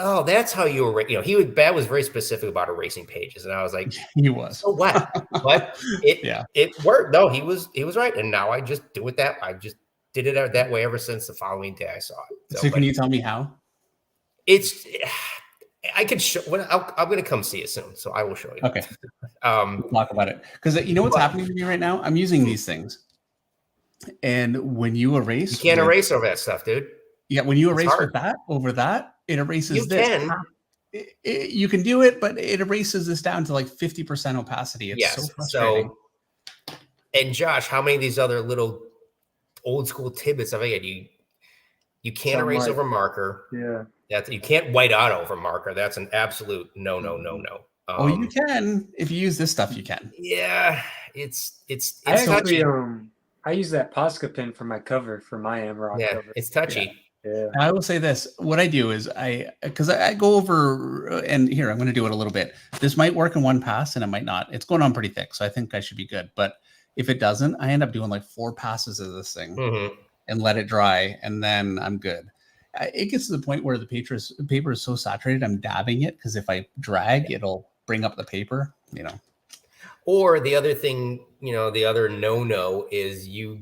Speaker 2: oh, that's how you were, you know, Bat was very specific about erasing pages. And I was like,
Speaker 1: he was
Speaker 2: so what? But it worked. No, he was right. And now I just do it I just did it that way ever since the following day I saw it.
Speaker 1: So can you tell me how?
Speaker 2: I could show. I'm going to come see it soon, so I will show you.
Speaker 1: Okay. We'll talk about it because you know what's happening to me right now. I'm using these things, and when you erase,
Speaker 2: you can't erase over that stuff, dude.
Speaker 1: Yeah, when you erase over that, it erases
Speaker 2: you
Speaker 1: this.
Speaker 2: Can.
Speaker 1: You can do it, but it erases this down to like 50% opacity. It's so frustrating.
Speaker 2: So, and Josh, how many of these other little old school tidbits have I had? You can't erase over marker.
Speaker 3: Yeah.
Speaker 2: You can't white out over marker. That's an absolute no.
Speaker 1: You can if you use this stuff. You can.
Speaker 2: Yeah, it's
Speaker 3: I actually I use that Posca pen for my cover for my Amarok cover.
Speaker 2: It's touchy.
Speaker 3: Yeah.
Speaker 1: I will say this. What I do is because I go over, and here, I'm going to do it a little bit. This might work in one pass and it might not. It's going on pretty thick, so I think I should be good. But if it doesn't, I end up doing like 4 passes of this thing and let it dry, and then I'm good. It gets to the point where the paper is so saturated, I'm dabbing it, because if I drag, it'll bring up the paper,
Speaker 2: Or the other thing, the other no is you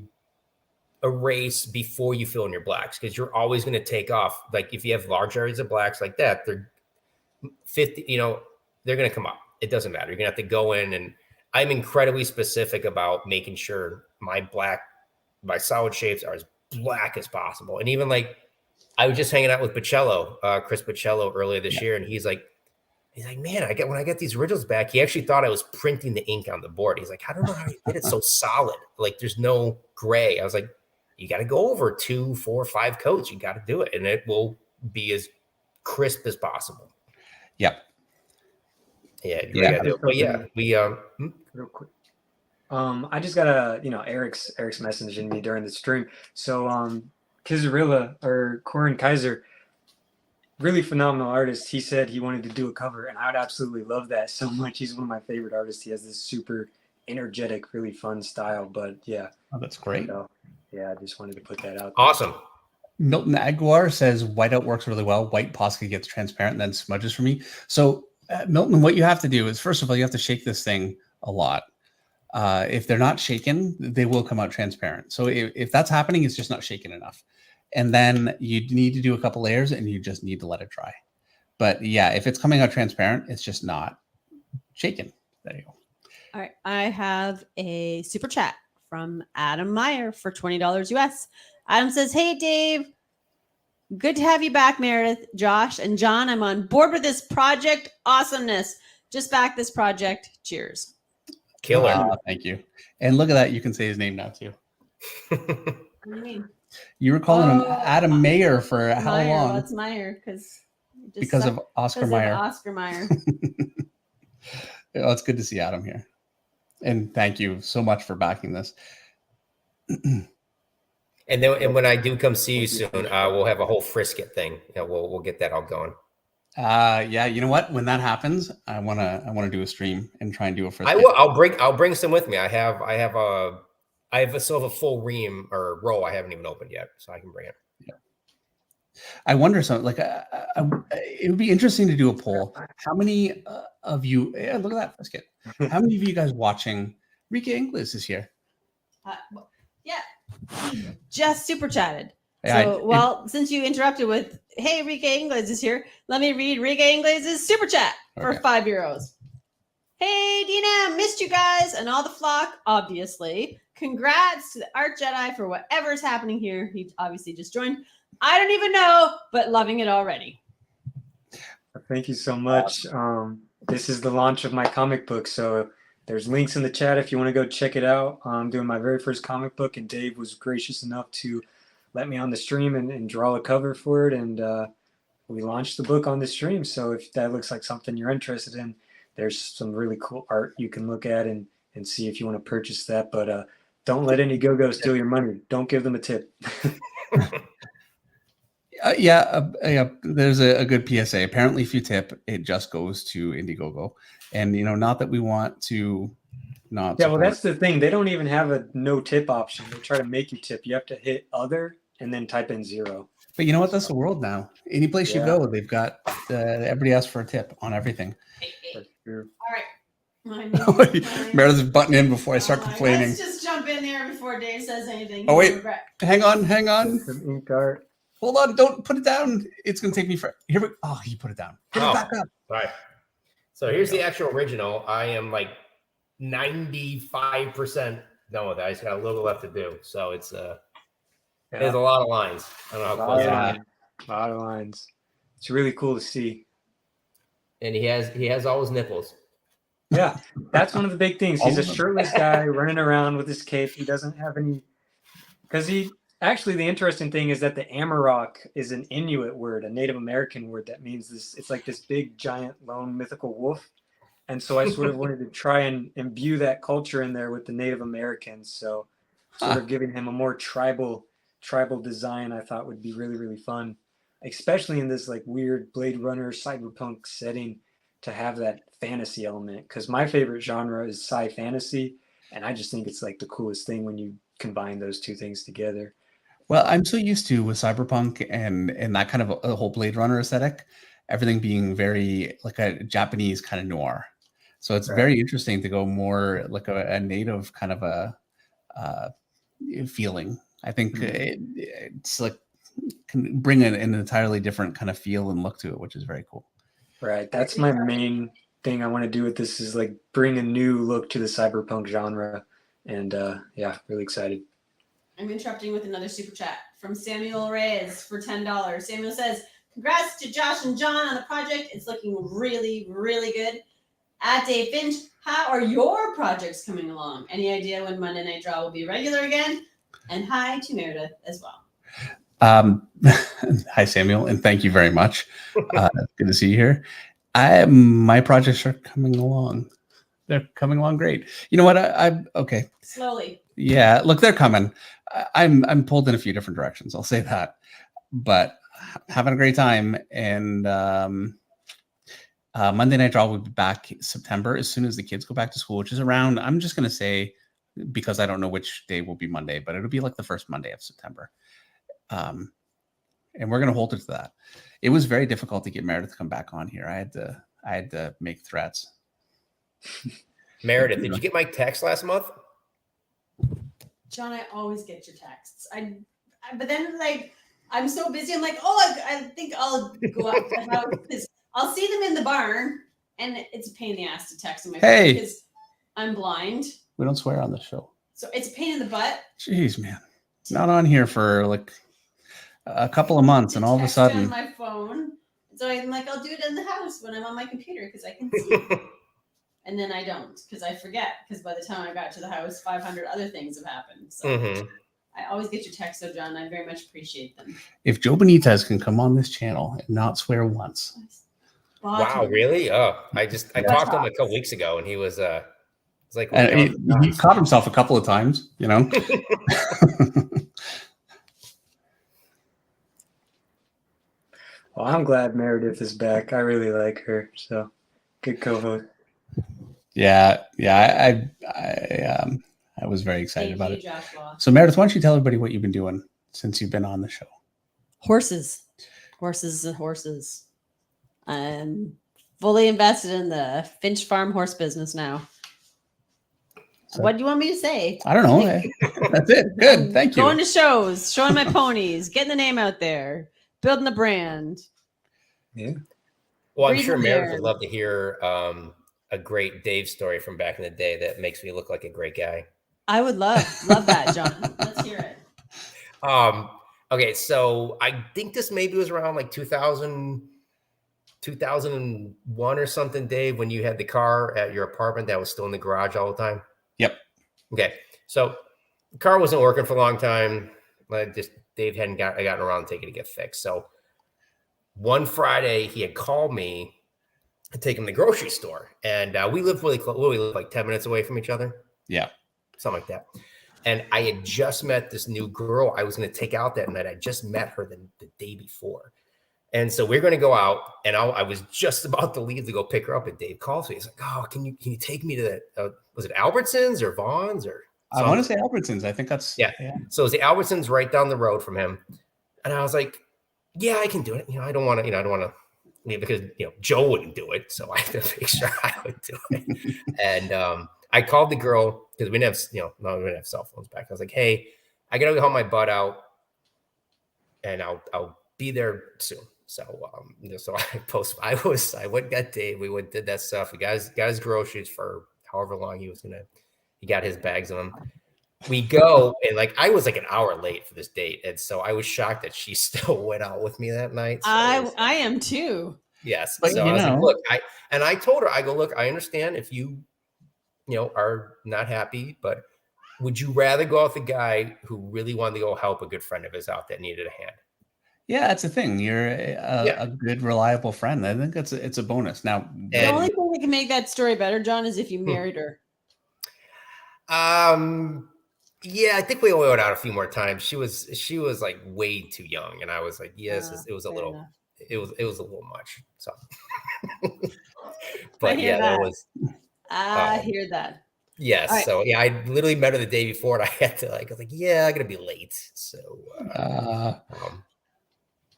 Speaker 2: erase before you fill in your blacks, because you're always going to take off. Like if you have large areas of blacks like that, they're 50, they're going to come up. It doesn't matter. You're going to have to go in, and I'm incredibly specific about making sure my solid shapes are as black as possible. And even like, I was just hanging out with Pacello, Chris Pacello earlier this year. And he's like, man, when I get these originals back, he actually thought I was printing the ink on the board. He's like, I don't know how you did it so solid. Like there's no gray. I was like, you got to go over 2, 4, 5 coats. You got to do it, and it will be as crisp as possible.
Speaker 1: Yep.
Speaker 2: Yeah. But yeah, we
Speaker 3: real quick. I just got Eric's messaging me during the stream. So Kizarilla or Corin Kaiser, really phenomenal artist. He said he wanted to do a cover, and I would absolutely love that so much. He's one of my favorite artists. He has this super energetic, really fun style. But yeah.
Speaker 1: Oh, that's great.
Speaker 3: So, yeah, I just wanted to put that out there.
Speaker 2: Awesome.
Speaker 1: Milton Aguilar says whiteout works really well. White Posca gets transparent and then smudges for me. So Milton, what you have to do is, first of all, you have to shake this thing a lot. If they're not shaken, they will come out transparent. So if that's happening, it's just not shaken enough. And then you need to do a couple layers, and you just need to let it dry. But yeah, if it's coming out transparent, it's just not shaken. There you go.
Speaker 4: All right. I have a super chat from Adam Meyer for $20 US. Adam says, hey, Dave, good to have you back, Meredith, Josh, and John. I'm on board with this project. Awesomeness. Just back this project. Cheers.
Speaker 2: Killer.
Speaker 1: Thank you. And look at that. You can say his name now, too.
Speaker 4: What do you mean?
Speaker 1: You were calling him Adam Mayer for how long?
Speaker 4: What's Meyer?
Speaker 1: Because of Oscar Mayer.
Speaker 4: Oscar Mayer.
Speaker 1: Oh, it's good to see Adam here. And thank you so much for backing this.
Speaker 2: And when I do come see you soon, we'll have a whole frisket thing. We'll get that all going.
Speaker 1: Yeah, you know what? When that happens, I wanna do a stream and try and do a frisket.
Speaker 2: I will. I'll bring some with me. I have a full ream or roll I haven't even opened yet, so I can bring it.
Speaker 1: Yeah. I wonder something like it would be interesting to do a poll. How many of you? Yeah, look at that frisket. How many of you guys watching? Rika Inglis is here.
Speaker 4: Yeah, just super chatted.
Speaker 1: Yeah,
Speaker 4: so, since you interrupted with, hey, Rika Ingles is here, let me read Rika Ingles' super chat for €5. Hey, Dina, missed you guys and all the flock, obviously. Congrats to the Art Jedi for whatever's happening here. He obviously just joined. I don't even know, but loving it already.
Speaker 3: Thank you so much. This is the launch of my comic book, so there's links in the chat if you want to go check it out. I'm doing my very first comic book, and Dave was gracious enough to let me on the stream and draw a cover for it, and we launched the book on the stream. So if that looks like something you're interested in, there's some really cool art you can look at and see if you want to purchase that. But don't let any go-go steal your money. Don't give them a tip.
Speaker 1: There's a good PSA. Apparently, if you tip, it just goes to Indiegogo. And, not that we want to not.
Speaker 3: Yeah, well, that's the thing. They don't even have a no tip option. They try to make you tip. You have to hit other and then type in 0.
Speaker 1: But you know what? That's the world now. Any place you go, they've got everybody asks for a tip on everything.
Speaker 3: That's true.
Speaker 4: All right.
Speaker 1: Meredith's butting in before I start complaining.
Speaker 4: Let's just jump in there before Dave says anything.
Speaker 1: Oh, wait. Hang on.
Speaker 3: Some ink art.
Speaker 1: Hold on. Don't put it down. It's going to take me for here. He put it down. Put it back up.
Speaker 2: All right. So here's the actual original. I am like 95% done with it. I just got a little left to do. So it's there's a lot of lines. I don't know how close I am.
Speaker 3: A lot of lines. It's really cool to see.
Speaker 2: And he has all his nipples.
Speaker 3: Yeah, that's one of the big things. He's a shirtless guy running around with his cape. He doesn't have any, because actually, the interesting thing is that the Amarok is an Inuit word, a Native American word that means this. It's like this big, giant, lone, mythical wolf. And so I sort of wanted to try and imbue that culture in there with the Native Americans. So sort of giving him a more tribal tribal design I thought would be really, really fun, especially in this like weird Blade Runner cyberpunk setting, to have that fantasy element. Because my favorite genre is sci fantasy, and I just think it's like the coolest thing when you combine those two things together.
Speaker 1: Well, I'm so used to with cyberpunk and that kind of a whole Blade Runner aesthetic, everything being very like a Japanese kind of noir. So it's very interesting to go more like a native kind of a feeling. I think it's like can bring an entirely different kind of feel and look to it, which is very cool.
Speaker 3: Right. That's my main thing I want to do with this, is like bring a new look to the cyberpunk genre. And yeah, really excited.
Speaker 4: I'm interrupting with another super chat from Samuel Reyes for $10. Samuel says, congrats to Josh and John on the project. It's looking really, really good. At Dave Finch, how are your projects coming along? Any idea when Monday Night Draw will be regular again? And hi to Meredith as well.
Speaker 1: Hi, Samuel, and thank you very much. Good to see you here. My projects are coming along. They're coming along great. You know what? I'm okay.
Speaker 4: Slowly.
Speaker 1: Yeah, look, they're coming. I'm pulled in a few different directions. I'll say that, but having a great time. And Monday Night Draw will be back September as soon as the kids go back to school, which is around. I'm just gonna say, because I don't know which day will be Monday, but it'll be like the first Monday of September. And we're gonna hold it to that. It was very difficult to get Meredith to come back on here. I had to make threats.
Speaker 2: Meredith, did you get my text last month?
Speaker 4: John, I always get your texts. But then like I'm so busy. I'm like, oh, I think I'll go out to the house because I'll see them in the barn, and it's a pain in the ass to text on my phone because I'm blind.
Speaker 1: We don't swear on the show,
Speaker 4: so it's a pain in the butt.
Speaker 1: Jeez, man, not on here for like a couple of months, and all of a sudden
Speaker 4: on my phone. So I'm like, I'll do it in the house when I'm on my computer because I can see. And then I don't because I forget, because by the time I got to the house, 500 other things have happened. So I always get your texts, so John, I very much appreciate them.
Speaker 1: If Joe Benitez can come on this channel and not swear once.
Speaker 2: Wow, really? Oh, I talked to him a couple weeks ago, and he was like,
Speaker 1: he caught himself a couple of times, you know.
Speaker 3: Well, I'm glad Meredith is back. I really like her. So good co-host.
Speaker 1: Yeah. I was very excited about it.
Speaker 4: Joshua.
Speaker 1: So Meredith, why don't you tell everybody what you've been doing since you've been on the show?
Speaker 4: Horses. I'm fully invested in the Finch Farm horse business now. So, what do you want me to say?
Speaker 1: I don't know. That's it. Good. Thank you.
Speaker 4: Going to shows, showing my ponies, getting the name out there, building the brand.
Speaker 3: Yeah.
Speaker 2: Well, I'm sure Meredith would love to hear a great Dave story from back in the day that makes me look like a great guy. I would love that, John. Let's hear it. Okay, so I think this maybe was around like 2001 or something, Dave, when you had the car at your apartment that was still in the garage all the time.
Speaker 1: Yep.
Speaker 2: Okay, so the car wasn't working for a long time. Dave hadn't gotten around to taking it to get fixed. So one Friday he had called me to take him to the grocery store, and we lived really close. We lived like 10 minutes away from each other.
Speaker 1: Yeah,
Speaker 2: something like that. And I had just met this new girl I was going to take out that night. I just met her the day before. And so we're going to go out, and I was just about to leave to go pick her up, and Dave calls me. He's like, oh, can you take me to that? Was it Albertsons or Vaughn's or something?
Speaker 1: I want to say Albertsons. I think that's
Speaker 2: yeah. So it was the Albertsons right down the road from him. And I was like, yeah, I can do it. I don't want to, because, Joe wouldn't do it. So I had to make sure I would do it. And, I called the girl because we didn't have, we didn't have cell phones back. I was like, hey, I got to help my butt out, and I'll be there soon. So, so I went and got Dave. We did that stuff. We got his groceries for however long he got his bags of them. We go, and I was like an hour late for this date. And so I was shocked that she still went out with me that night. So
Speaker 4: I am too.
Speaker 2: Yes. But so I was like, look, I told her, I go, look, I understand if you are not happy, but would you rather go with a guy who really wanted to go help a good friend of his out that needed a hand?
Speaker 1: Yeah, that's the thing. You're a good, reliable friend. I think it's a bonus. Now,
Speaker 4: the only thing that can make that story better, John, is if you married her.
Speaker 2: Yeah, I think we went out a few more times. She was like way too young, and I was like, yes, it was a little, it was a little much. So, but yeah, that was.
Speaker 4: I hear that.
Speaker 2: Yes. Right. So yeah, I literally met her the day before, and I had to I was like, yeah, I'm gonna be late. So.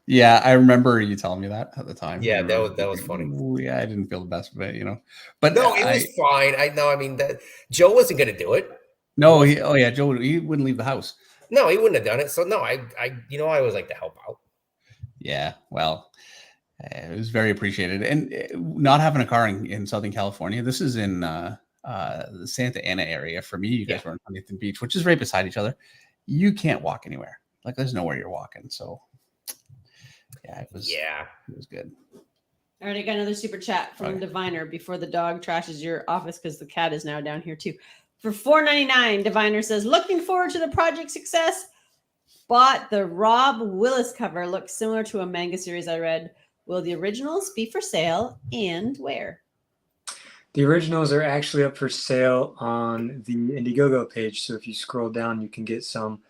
Speaker 1: Yeah, I remember you telling me that at the time.
Speaker 2: Yeah, that was funny.
Speaker 1: Yeah, I didn't feel the best of it, But
Speaker 2: no, it was fine. I know. I mean, that Joe wasn't gonna do it.
Speaker 1: No, Joe, he wouldn't leave the house.
Speaker 2: No, he wouldn't have done it. So no, I always like to help out.
Speaker 1: Yeah, well, it was very appreciated, and not having a car in Southern California. This is in the Santa Ana area. For me, you guys were in Huntington Beach, which is right beside each other. You can't walk anywhere. Like, there's nowhere you're walking. So, yeah, it was good.
Speaker 4: All right, I got another super chat from Diviner before the dog trashes your office because the cat is now down here too. For $4.99, Diviner says, looking forward to the project success. Bought the Rob Willis cover. Looks similar to a manga series I read. Will the originals be for sale and where?
Speaker 3: The originals are actually up for sale on the Indiegogo page. So if you scroll down, you can get some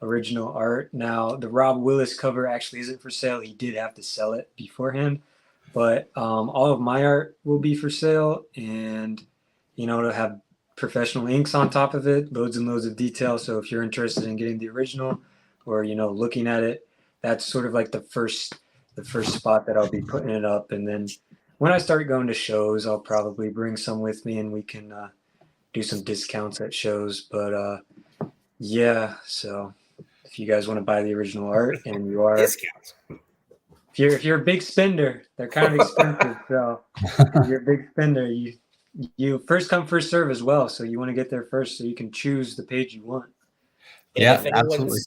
Speaker 3: original art. Now, the Rob Willis cover actually isn't for sale. He did have to sell it beforehand. But all of my art will be for sale. And, it'll have professional inks on top of it, loads and loads of detail. So if you're interested in getting the original or, looking at it, that's sort of like the first spot that I'll be putting it up. And then when I start going to shows, I'll probably bring some with me and we can do some discounts at shows. But yeah, so if you guys want to buy the original art and you are
Speaker 2: discounts.
Speaker 3: If you're a big spender, they're kind of expensive. So if you're a big spender, you first come, first serve as well. So you want to get there first so you can choose the page you want.
Speaker 1: Yeah, absolutely.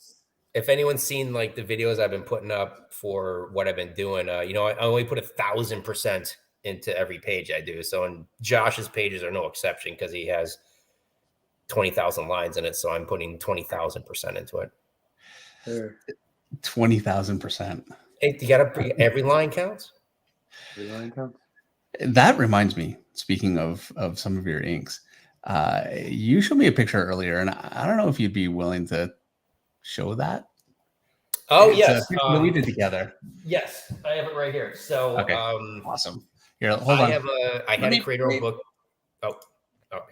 Speaker 2: If anyone's seen like the videos I've been putting up for what I've been doing, I only put 1,000% into every page I do. So, and Josh's pages are no exception because he has 20,000 lines in it. So I'm putting 20,000% into it.
Speaker 3: Sure.
Speaker 1: 20,000%.
Speaker 2: Hey, you gotta, every line counts.
Speaker 3: Every line counts.
Speaker 1: That reminds me, speaking of some of your inks, you showed me a picture earlier, and I don't know if you'd be willing to show that.
Speaker 2: Oh, yes.
Speaker 1: That we did together.
Speaker 2: Yes, I have it right here. So,
Speaker 1: okay. Awesome. Here, hold on.
Speaker 2: I had a creator book.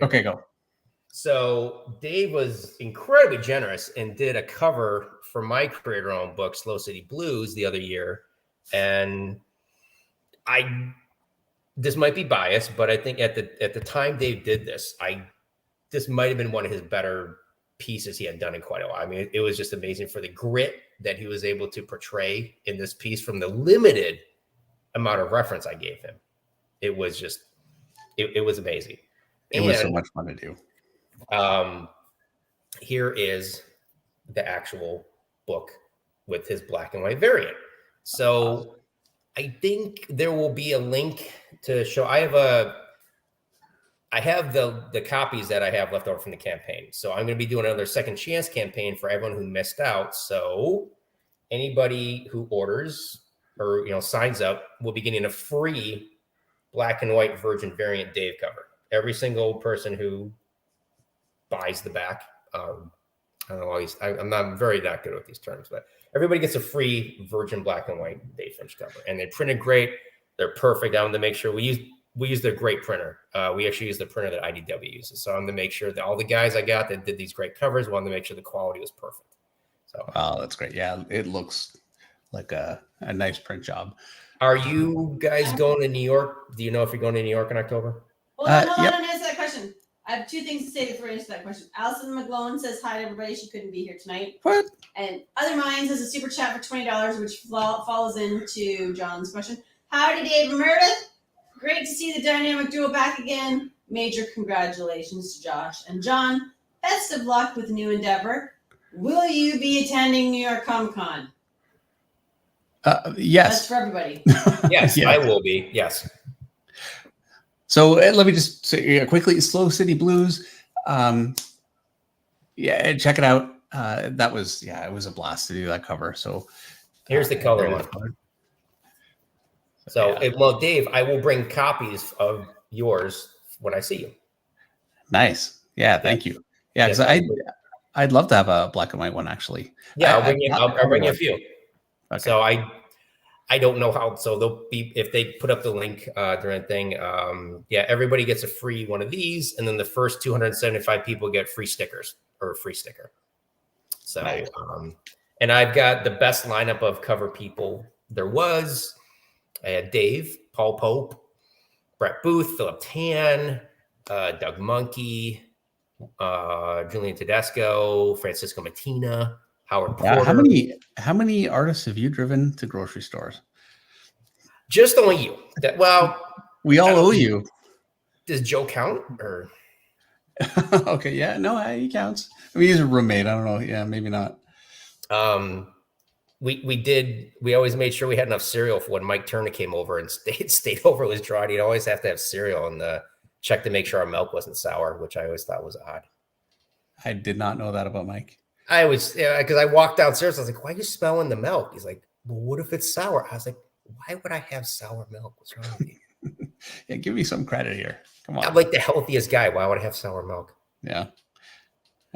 Speaker 1: Okay, go.
Speaker 2: So Dave was incredibly generous and did a cover for my creator-owned book, Slow City Blues, the other year. And this might be biased, but I think at the time Dave did this, this might have been one of his better pieces he had done in quite a while. I mean, it was just amazing for the grit that he was able to portray in this piece from the limited amount of reference I gave him. It was just, it was amazing.
Speaker 1: It was so much fun to do.
Speaker 2: Here is the actual book with his black and white variant. So I think there will be a link to show. I have the copies that I have left over from the campaign. So I'm going to be doing another second chance campaign for everyone who missed out. So anybody who orders or signs up will be getting a free black and white Virgin variant Dave cover. Every single person who buys the back. I don't know. I'm not very that good with these terms, but everybody gets a free Virgin black and white Dave Finch cover, and they printed great. They're perfect. I wanted to make sure we use their great printer. We actually use the printer that IDW uses. So I wanted to make sure that all the guys I got that did these great covers wanted to make sure the quality was perfect. So
Speaker 1: that's great. Yeah, it looks like a nice print job.
Speaker 2: Are you guys going to New York? Do you know if you're going to New York in October?
Speaker 4: Hold on, answer that question. I have two things to say before I answer that question. Allison McGlone says hi to everybody. She couldn't be here tonight.
Speaker 1: What?
Speaker 4: And Other Minds has a super chat for $20, which follows into John's question. Howdy, Dave and Meredith. Great to see the dynamic duo back again. Major congratulations to Josh and John. Best of luck with the new endeavor. Will you be attending New York Comic Con?
Speaker 1: Yes.
Speaker 4: That's for everybody.
Speaker 2: Yes, yeah. I will be. Yes.
Speaker 1: So let me just say quickly, Slow City Blues. Yeah, check it out. That was, it was a blast to do that cover. So
Speaker 2: here's the color one. So, well, Dave, I will bring copies of yours when I see you.
Speaker 1: Nice. Yeah, thank you. Yeah, because I'd love to have a black and white one, actually.
Speaker 2: Yeah, I'll bring you a few.
Speaker 1: Okay.
Speaker 2: So I don't know how. So they'll be, if they put up the link during the thing. Yeah, everybody gets a free one of these, and then the first 275 people get free stickers or a free sticker. So,
Speaker 1: nice.
Speaker 2: And I've got the best lineup of cover people there was. I had Dave, Paul Pope, Brett Booth, Philip Tan, Doug Monkey, Julian Tedesco, Francisco Matina, Howard Porter.
Speaker 1: How many artists have you driven to grocery stores?
Speaker 2: Just only you.
Speaker 1: We all owe you.
Speaker 2: Does Joe count? Or
Speaker 1: okay, yeah, no, he counts. I mean, he's a roommate. I don't know. Yeah, maybe not.
Speaker 2: We always made sure we had enough cereal for when Mike Turner came over and stayed over was dry. He'd always have to have cereal and check to make sure our milk wasn't sour, which I always thought was odd.
Speaker 1: I did not know that about Mike.
Speaker 2: I was, because I walked downstairs. I was like, "Why are you smelling the milk?" He's like, "Well, what if it's sour?" I was like, "Why would I have sour milk? What's wrong with you?"
Speaker 1: Yeah, give me some credit here. Come on.
Speaker 2: I'm like the healthiest guy. Why would I have sour milk?
Speaker 1: Yeah.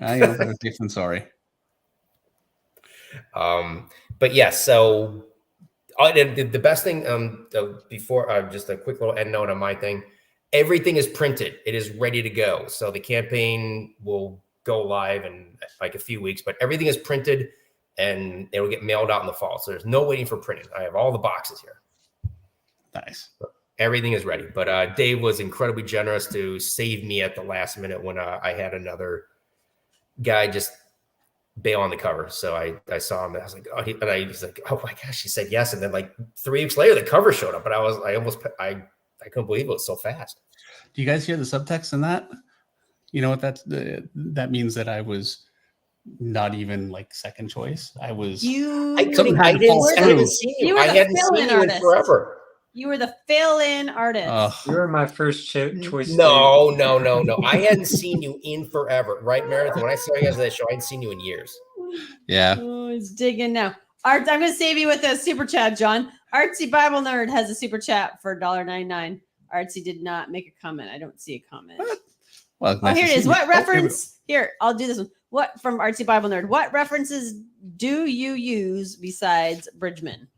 Speaker 1: I know. I'm safe than sorry.
Speaker 2: But yeah, so the best thing, before just a quick little end note on my thing, everything is printed. It is ready to go. So the campaign will go live in like a few weeks, but everything is printed and it will get mailed out in the fall. So there's no waiting for printing. I have all the boxes here.
Speaker 1: Nice.
Speaker 2: So everything is ready. But Dave was incredibly generous to save me at the last minute when I had another guy just bail on the cover. So I saw him and I was like, he's like, "Oh my gosh," he said yes. And then like 3 weeks later, the cover showed up, and I couldn't believe it was so fast.
Speaker 1: Do you guys hear the subtext in that? You know what that means? That I was not even like second choice. I was.
Speaker 2: I hadn't seen you in forever.
Speaker 4: You were the fill-in artist.
Speaker 3: You were my first choice.
Speaker 2: No. I hadn't seen you in forever, right, Meredith? When I saw you guys at that show, I hadn't seen you in years.
Speaker 1: Yeah.
Speaker 4: Oh, he's digging now. Art, I'm going to save you with a super chat, John. Artsy Bible Nerd has a super chat for $1.99. Artsy did not make a comment. I don't see a comment.
Speaker 1: Well,
Speaker 4: here it is. What reference? Here, I'll do this one. What from Artsy Bible Nerd? What references do you use besides Bridgman?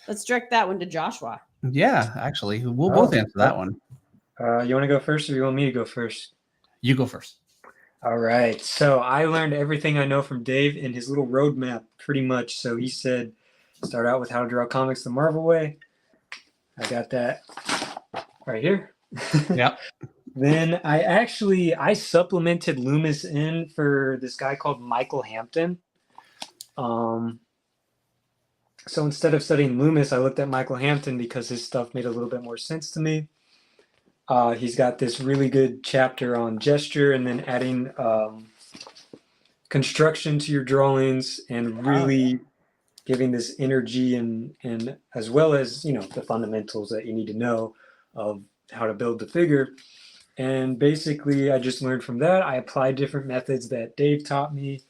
Speaker 4: Let's direct that one to Joshua.
Speaker 1: Yeah, actually, we'll both answer that one.
Speaker 3: You want to go first, or you want me to go first?
Speaker 1: You go first.
Speaker 3: All right. So I learned everything I know from Dave in his little roadmap, pretty much. So he said, start out with how to draw comics the Marvel way. I got that right here.
Speaker 1: Yeah.
Speaker 3: Then I supplemented Loomis in for this guy called Michael Hampton. So instead of studying Loomis, I looked at Michael Hampton because his stuff made a little bit more sense to me. He's got this really good chapter on gesture and then adding construction to your drawings and really giving this energy and as well as, the fundamentals that you need to know of how to build the figure. And basically, I just learned from that. I applied different methods that Dave taught me.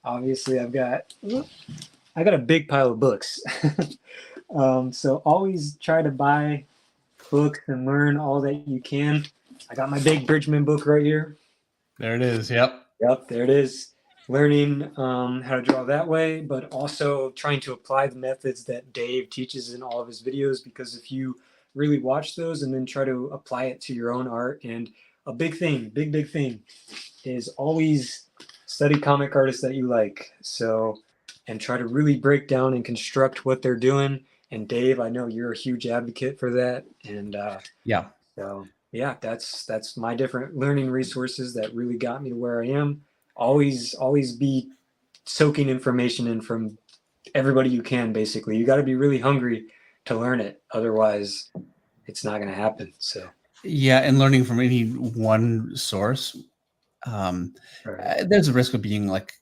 Speaker 3: Obviously, I got a big pile of books. So always try to buy books and learn all that you can. I got my big Bridgman book right here.
Speaker 1: There it is. Yep,
Speaker 3: there it is. Learning how to draw that way, but also trying to apply the methods that Dave teaches in all of his videos, because if you really watch those and then try to apply it to your own art, and a big thing is always study comic artists that you like. So, and try to really break down and construct what they're doing. And Dave, I know you're a huge advocate for that. And so that's my different learning resources that really got me to where I am. Always be soaking information in from everybody you can. Basically, you got to be really hungry to learn it. Otherwise, it's not going to happen. So
Speaker 1: yeah, and learning from any one source. There's a risk of being like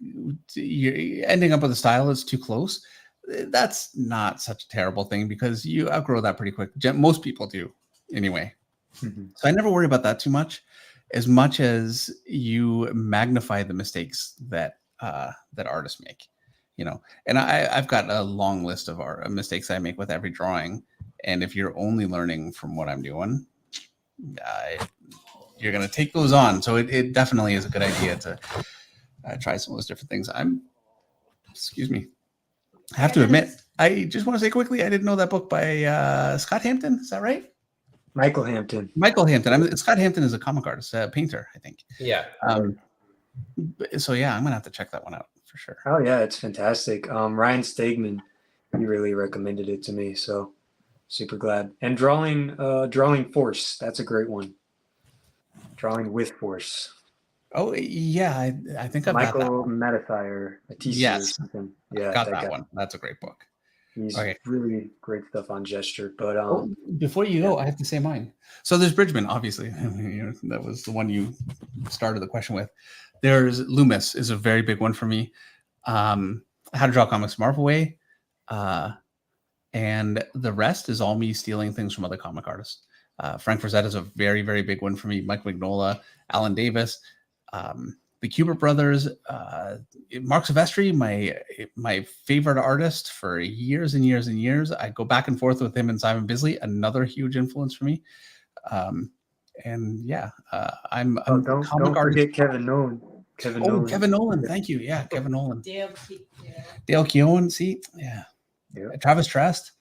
Speaker 1: you're ending up with a style that's too close. That's not such a terrible thing because you outgrow that pretty quick. Most people do anyway. Mm-hmm. So I never worry about that too much as you magnify the mistakes that artists make, and I've got a long list of mistakes I make with every drawing. And if you're only learning from what I'm doing, you're going to take those on. So it definitely is a good idea try some of those different things. Excuse me. I have to admit, I just want to say quickly, I didn't know that book by Scott Hampton. Is that right?
Speaker 3: Michael Hampton.
Speaker 1: Michael Hampton. Scott Hampton is a comic artist, a painter, I think.
Speaker 2: Yeah.
Speaker 1: So yeah, I'm gonna have to check that one out for sure.
Speaker 3: Oh yeah, it's fantastic. Ryan Stegman, he really recommended it to me, so super glad. And drawing Force, that's a great one. Drawing with Force.
Speaker 1: Oh yeah, I think I've got that
Speaker 3: Michael
Speaker 1: one.
Speaker 3: Mathieu,
Speaker 1: Yes,
Speaker 3: or something. Yeah,
Speaker 1: got that one. That's a great book.
Speaker 3: He's really great stuff on gesture. But
Speaker 1: before you go, I have to say mine. So there's Bridgman, obviously. That was the one you started the question with. There's Loomis is a very big one for me. How to Draw Comics Marvel Way. And the rest is all me stealing things from other comic artists. Frank Frazetta is a very, very big one for me. Mike Mignola, Alan Davis, the Kubert brothers, Mark Silvestri, my favorite artist for years and years and years. I go back and forth with him and Simon Bisley, another huge influence for me. And yeah, I'm
Speaker 3: don't forget Kevin Nolan.
Speaker 1: Kevin Nolan. Thank you. Yeah, Kevin Nolan. Dale Keown. See, yeah. Travis Trest.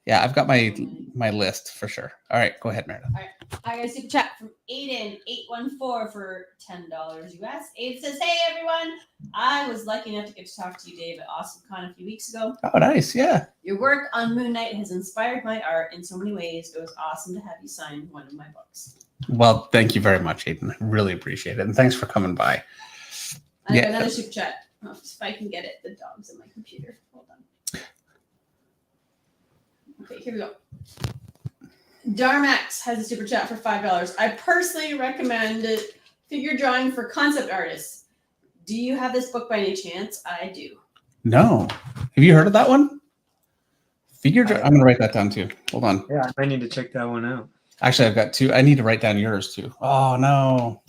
Speaker 1: Yeah, I've got my list for sure. All right, go ahead, Meredith.
Speaker 4: All right, I got a super chat from Aiden814 for $10 US. Aiden says, "Hey everyone, I was lucky enough to get to talk to you, Dave, at AwesomeCon a few weeks ago.
Speaker 1: Oh, nice. Yeah.
Speaker 4: Your work on Moon Knight has inspired my art in so many ways. It was awesome to have you sign one of my books."
Speaker 1: Well, thank you very much, Aiden. I really appreciate it, and thanks for coming by.
Speaker 4: I got another super chat. Oh, if I can get it, the dog's in my computer. Hold on. Okay, here we go. Darmax has a super chat for $5. I personally recommend figure drawing for concept artists. Do you have this book by any chance? I do.
Speaker 1: No. Have you heard of that one? I'm going to write that down too. Hold on.
Speaker 3: Yeah, I need to check that one out.
Speaker 1: Actually, I've got two. I need to write down yours too. Oh, no.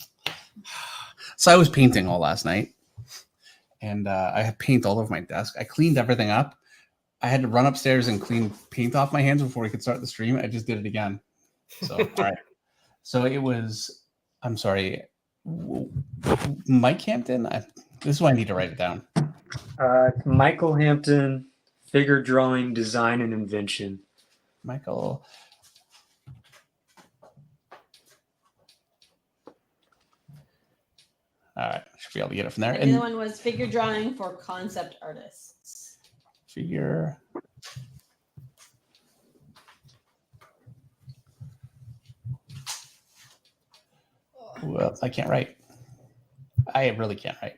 Speaker 1: So I was painting all last night, and I had paint all over my desk. I cleaned everything up. I had to run upstairs and clean paint off my hands before we could start the stream. I just did it again. So, all right. So it was, I'm sorry, Mike Hampton. This is why I need to write it down.
Speaker 3: Michael Hampton, figure drawing, design, and invention.
Speaker 1: Michael. All right. Should be able to get it from there.
Speaker 4: And the other one was figure drawing for concept artists.
Speaker 1: Figure. Well, I can't write. I really can't write.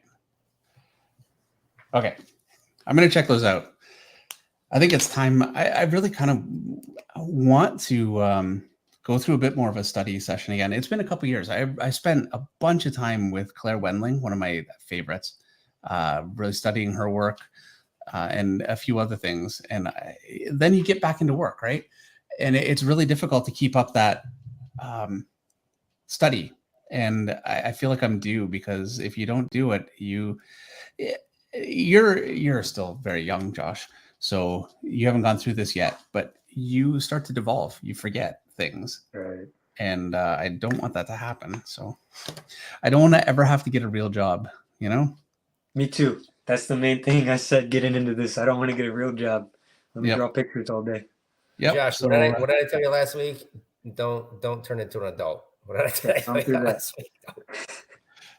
Speaker 1: Okay. I'm going to check those out. I think it's time. I really kind of want to go through a bit more of a study session again. It's been a couple years. I spent a bunch of time with Claire Wendling, one of my favorites, really studying her work. And a few other things. And then you get back into work, right? And it's really difficult to keep up that study. And I feel like I'm due, because if you don't do it, you're still very young, Josh. So you haven't gone through this yet, but you start to devolve. You forget things.
Speaker 3: Right.
Speaker 1: And I don't want that to happen. So I don't want to ever have to get a real job, you know?
Speaker 3: Me too. That's the main thing I said getting into this. I don't want to get a real job. Let me draw pictures all day.
Speaker 1: Yeah.
Speaker 2: Josh,
Speaker 1: so,
Speaker 2: what did I tell you last week? Don't turn into an adult. What did I tell you last week?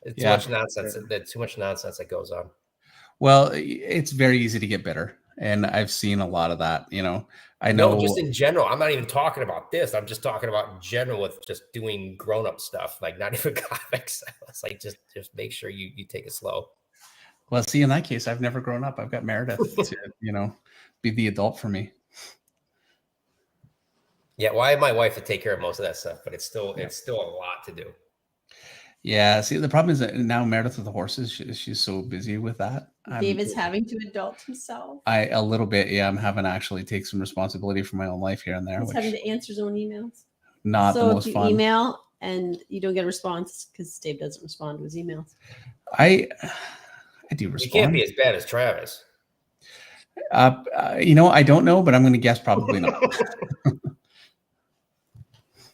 Speaker 2: It's too much nonsense. There's too much nonsense that goes on.
Speaker 1: Well, it's very easy to get bitter. And I've seen a lot of that, you know. I know.
Speaker 2: No, just in general. I'm not even talking about this. I'm just talking about in general with just doing grown-up stuff, like not even comics. It's like just make sure you take it slow.
Speaker 1: Well, see, in that case, I've never grown up. I've got Meredith to, you know, be the adult for me.
Speaker 2: Yeah, well, I have my wife to take care of most of that stuff, but it's still a lot to do.
Speaker 1: Yeah, see, the problem is that now Meredith with the horses, she's so busy with that.
Speaker 4: David's having to adult himself.
Speaker 1: A little bit, yeah. I'm having to actually take some responsibility for my own life here and there.
Speaker 4: He's having to answer his own emails.
Speaker 1: Not the most fun.
Speaker 4: So if you email and you don't get a response because Dave doesn't respond to his emails.
Speaker 1: I do respond.
Speaker 2: You can't be as bad as Travis.
Speaker 1: You know, I don't know, but I'm going to guess probably not.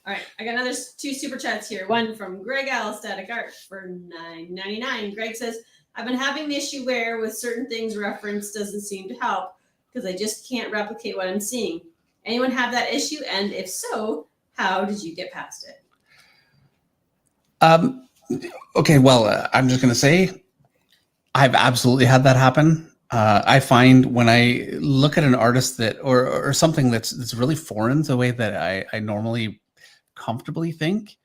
Speaker 4: All right, I got another 2 super chats here. One from Greg L. Static Art for $9.99. Greg says, I've been having the issue where with certain things reference doesn't seem to help because I just can't replicate what I'm seeing. Anyone have that issue? And if so, how did you get past it?
Speaker 1: Okay, well, I'm just going to say I've absolutely had that happen. I find when I look at an artist that or something that's really foreign to the way that I normally comfortably think,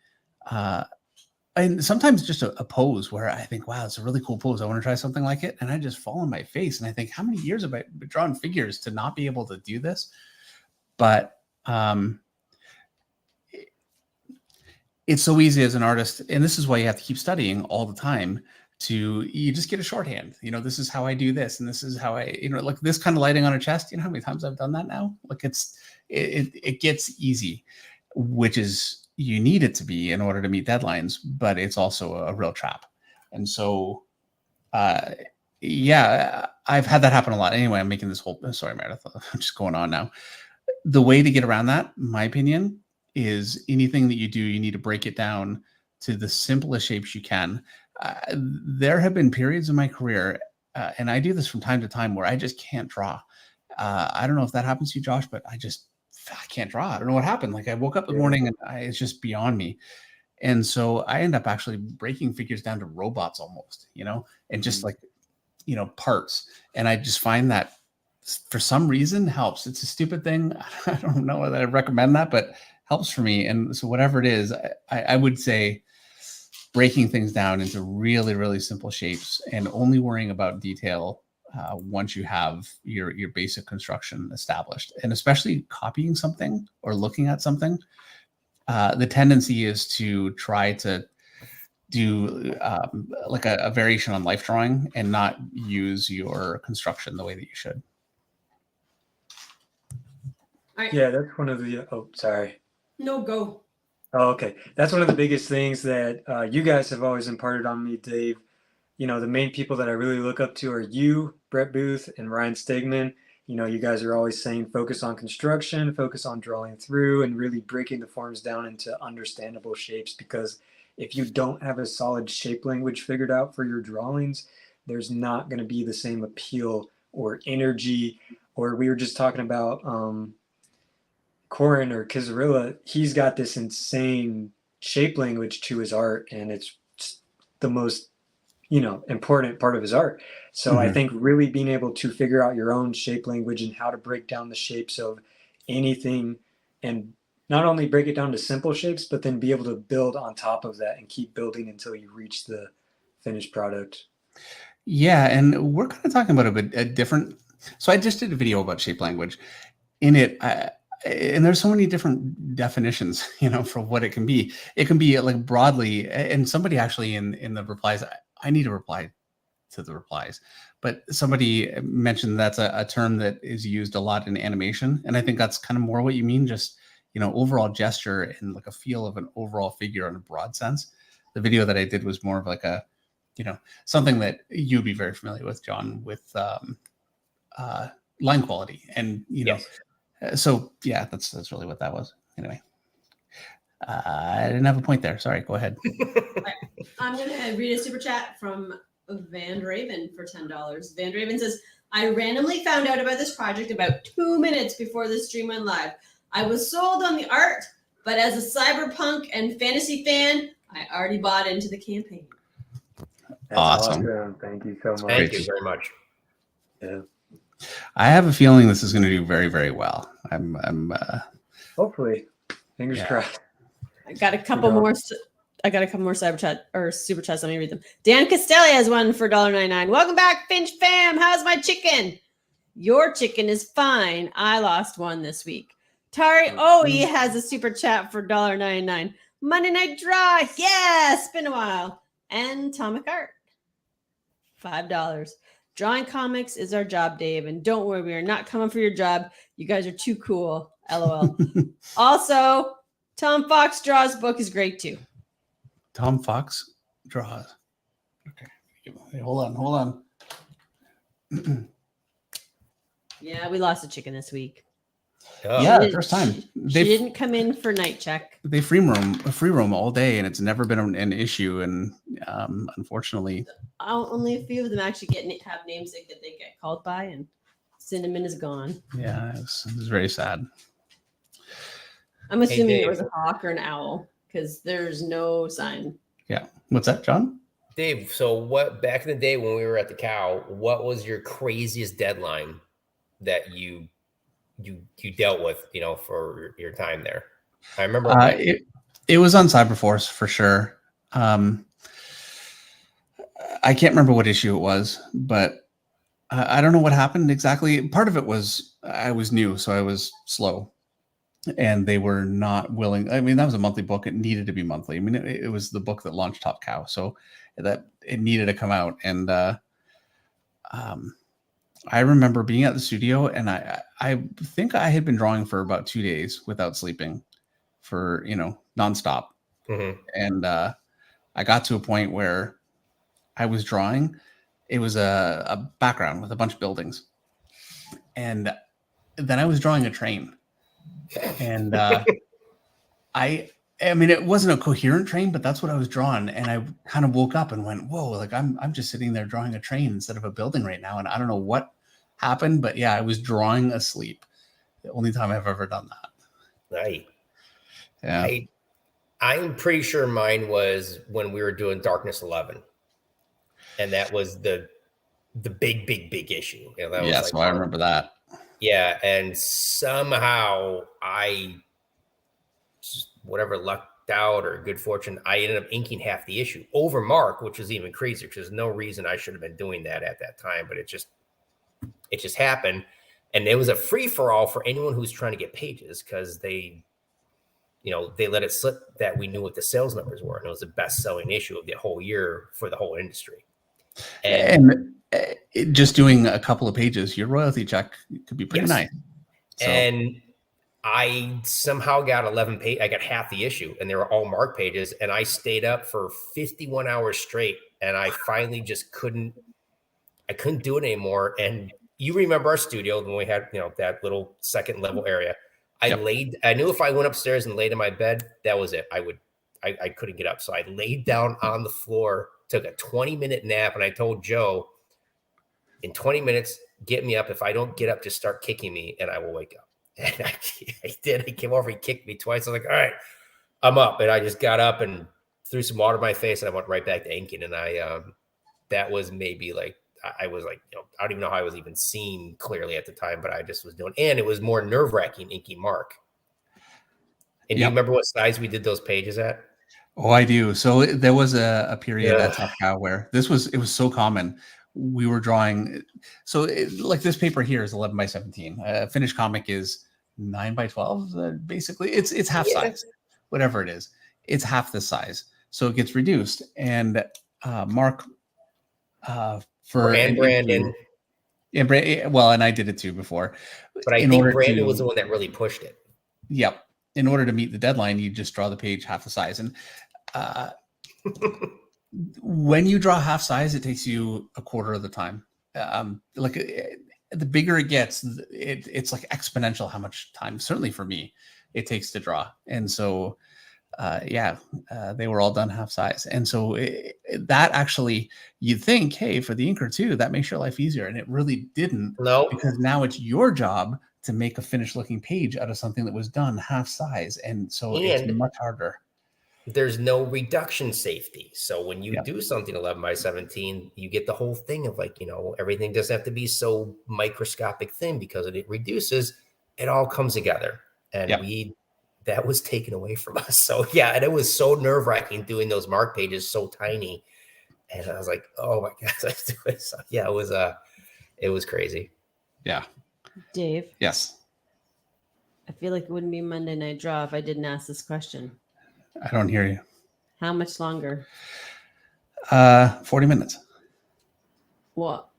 Speaker 1: and sometimes just a pose where I think, wow, it's a really cool pose. I want to try something like it. And I just fall on my face. And I think, how many years have I been drawing figures to not be able to do this? But it's so easy as an artist. And this is why you have to keep studying all the time you just get a shorthand. This is how I do this. And this is how like this kind of lighting on a chest. You know how many times I've done that now? Like it gets easy, which is, you need it to be in order to meet deadlines, but it's also a real trap. And so, yeah, I've had that happen a lot. Anyway, I'm making this whole, sorry, Meredith, I'm just going on now. The way to get around that, in my opinion, is anything that you do, you need to break it down to the simplest shapes you can. There have been periods in my career, and I do this from time to time, where I just can't draw. I don't know if that happens to you, Josh, but I can't draw. I don't know what happened. Like I woke up in the morning and it's just beyond me. And so I end up actually breaking figures down to robots almost, and just like, parts. And I just find that for some reason helps. It's a stupid thing. I don't know whether I recommend that, but helps for me. And so whatever it is, I would say breaking things down into really, really simple shapes and only worrying about detail once you have your basic construction established. And especially copying something or looking at something, the tendency is to try to do like a variation on life drawing and not use your construction the way that you should.
Speaker 3: Yeah, that's one of the, sorry.
Speaker 4: No, go.
Speaker 3: Oh, okay. That's one of the biggest things that you guys have always imparted on me, Dave. The main people that I really look up to are you, Brett Booth, and Ryan Stegman. You guys are always saying focus on construction, focus on drawing through, and really breaking the forms down into understandable shapes. Because if you don't have a solid shape language figured out for your drawings, there's not going to be the same appeal or energy. Or we were just talking about Corin or Kizarilla. He's got this insane shape language to his art, and it's the most important part of his art. So I think really being able to figure out your own shape language and how to break down the shapes of anything, and not only break it down to simple shapes, but then be able to build on top of that and keep building until you reach the finished product.
Speaker 1: Yeah. And we're kind of talking about a different, so I just did a video about shape language in it. And there's so many different definitions, for what it can be. It can be like broadly, and somebody actually in the replies, I need to reply to the replies, but somebody mentioned that's a term that is used a lot in animation. And I think that's kind of more what you mean, just, overall gesture and like a feel of an overall figure in a broad sense. The video that I did was more of like a, something that you'd be very familiar with, John, with line quality. And,
Speaker 2: yes.
Speaker 1: So yeah, that's really what that was. Anyway, I didn't have a point there. Sorry, go ahead.
Speaker 4: Right. I'm going to read a super chat from Van Raven for $10. Van Raven says, I randomly found out about this project about 2 minutes before the stream went live. I was sold on the art, but as a cyberpunk and fantasy fan, I already bought into the campaign.
Speaker 3: That's awesome. Thank you so much.
Speaker 2: Thank you very much.
Speaker 3: Yeah.
Speaker 1: I have a feeling this is going to do very, very well. I'm
Speaker 3: hopefully, fingers crossed.
Speaker 4: I got a couple more cyber chat or super chats. Let me read them. Dan Castelli has one for $1.99. Welcome back, Finch fam. How's my chicken? Your chicken is fine. I lost one this week. Tari Oe has a super chat for $1.99. Monday Night Draw. Yeah, it's been a while. And Atomic Art. $5. Drawing comics is our job, Dave. And don't worry, we are not coming for your job. You guys are too cool. LOL. Also, Tom Fox Draws book is great too.
Speaker 1: Tom Fox Draws. Okay. Hey, hold on.
Speaker 4: Yeah, we lost a chicken this week.
Speaker 1: Yeah, first time.
Speaker 4: She didn't come in for night check.
Speaker 1: They free roam all day, and it's never been an issue. And Unfortunately,
Speaker 4: only a few of them actually have names that they get called by, and Cinnamon is gone.
Speaker 1: Yeah, it was very sad.
Speaker 4: I'm assuming it was a hawk or an owl because there's no sign.
Speaker 1: Yeah. What's that, John?
Speaker 2: Dave, so what back in the day when we were at the Cow, what was your craziest deadline that you dealt with, for your time there? I remember
Speaker 1: it was on Cyberforce for sure. I can't remember what issue it was, but I don't know what happened exactly. Part of it was I was new, so I was slow, and they were not willing. I mean, that was a monthly book. It needed to be monthly. I mean, it was the book that launched Top Cow, so that it needed to come out. And I remember being at the studio, and I think I had been drawing for about 2 days without sleeping, for nonstop.
Speaker 2: Mm-hmm.
Speaker 1: And I got to a point where I was drawing. It was a background with a bunch of buildings, and then I was drawing a train, and I mean, it wasn't a coherent train, but that's what I was drawing. And I kind of woke up and went, "Whoa!" Like I'm just sitting there drawing a train instead of a building right now, and I don't know what happened, but yeah, I was drawing asleep. The only time I've ever done that.
Speaker 2: Right.
Speaker 1: Yeah.
Speaker 2: I'm pretty sure mine was when we were doing Darkness 11. And that was the big issue. That was
Speaker 1: yeah, so I remember that.
Speaker 2: Yeah, and somehow I just whatever lucked out or good fortune, I ended up inking half the issue over Mark, which is even crazier because there's no reason I should have been doing that at that time, but it just happened. And it was a free for all for anyone who's trying to get pages because they let it slip that we knew what the sales numbers were, and it was the best selling issue of the whole year for the whole industry.
Speaker 1: And just doing a couple of pages, your royalty check could be pretty nice.
Speaker 2: So. And I somehow got 11 pages. I got half the issue, and they were all Mark pages. And I stayed up for 51 hours straight, and I finally just couldn't do it anymore. And you remember our studio when we had that little second level area. I knew if I went upstairs and laid in my bed, that was it. I couldn't get up. So I laid down on the floor, took a 20-minute nap, and I told Joe, in 20 minutes, get me up. If I don't get up, just start kicking me and I will wake up. And I did. He came over, he kicked me twice. I was like, all right, I'm up. And I just got up and threw some water in my face, and I went right back to inking. And that was maybe like, I was like, I don't even know how I was even seeing clearly at the time, but I just was doing, and it was more nerve-wracking inking Mark. And do you remember what size we did those pages at?
Speaker 1: Oh, I do. So there was a period at Top Cow where it was so common. We were drawing. So like this paper here is 11 by 17. Finished comic is 9 by 12. Basically, it's half size, whatever it is. It's half the size. So it gets reduced. And Mark,
Speaker 2: Brandon.
Speaker 1: Well, and I did it too before.
Speaker 2: But I think Brandon was the one that really pushed it.
Speaker 1: Yep. In order to meet the deadline, you just draw the page half the size. And when you draw half size, it takes you a quarter of the time. The bigger it gets, it's like exponential how much time, certainly for me, it takes to draw. And so, they were all done half size. And so that actually, you'd think, hey, for the inker too, that makes your life easier. And it really didn't.
Speaker 2: No,
Speaker 1: because now it's your job to make a finished looking page out of something that was done half size. And so it's much harder.
Speaker 2: There's no reduction safety. So when you do something 11 by 17, you get the whole thing of like, everything doesn't have to be so microscopic thin because it reduces, it all comes together. And that was taken away from us. So and it was so nerve wracking doing those Mark pages so tiny. And I was like, oh my God, let's do it. So, it was crazy.
Speaker 1: Yeah.
Speaker 4: Dave.
Speaker 1: Yes.
Speaker 4: I feel like it wouldn't be Monday Night Draw if I didn't ask this question.
Speaker 1: I don't hear you.
Speaker 4: How much longer?
Speaker 1: 40 minutes.
Speaker 4: Well,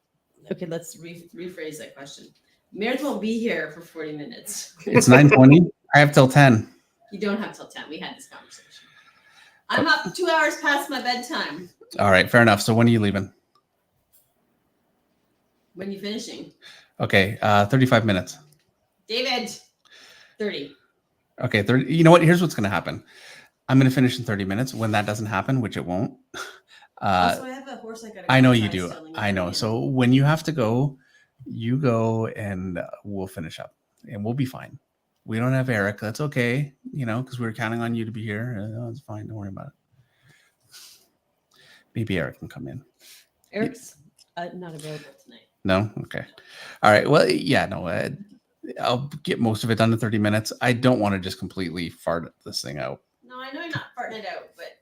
Speaker 4: okay, let's rephrase that question. Meredith won't be here for 40 minutes.
Speaker 1: It's 9:20. I have till 10.
Speaker 4: You don't have till 10. We had this conversation. I'm up 2 hours past my bedtime.
Speaker 1: All right, fair enough. So when are you leaving?
Speaker 4: When are you finishing?
Speaker 1: Okay, 35 minutes.
Speaker 4: David, 30.
Speaker 1: Okay, 30. You know what? Here's what's going to happen. I'm going to finish in 30 minutes. When that doesn't happen, which it won't,
Speaker 4: Also, I have a horse I gotta go.
Speaker 1: I know you do. I know. So when you have to go, you go and we'll finish up and we'll be fine. We don't have Eric. That's okay. You know, because we were counting on you to be here. It's fine. Don't worry about it. Maybe Eric can come in.
Speaker 4: Eric's not available tonight.
Speaker 1: No? Okay. All right. Well, yeah, no, I'll get most of it done in 30 minutes. I don't want to just completely fart this thing out.
Speaker 4: No, I know you're not farting it out, but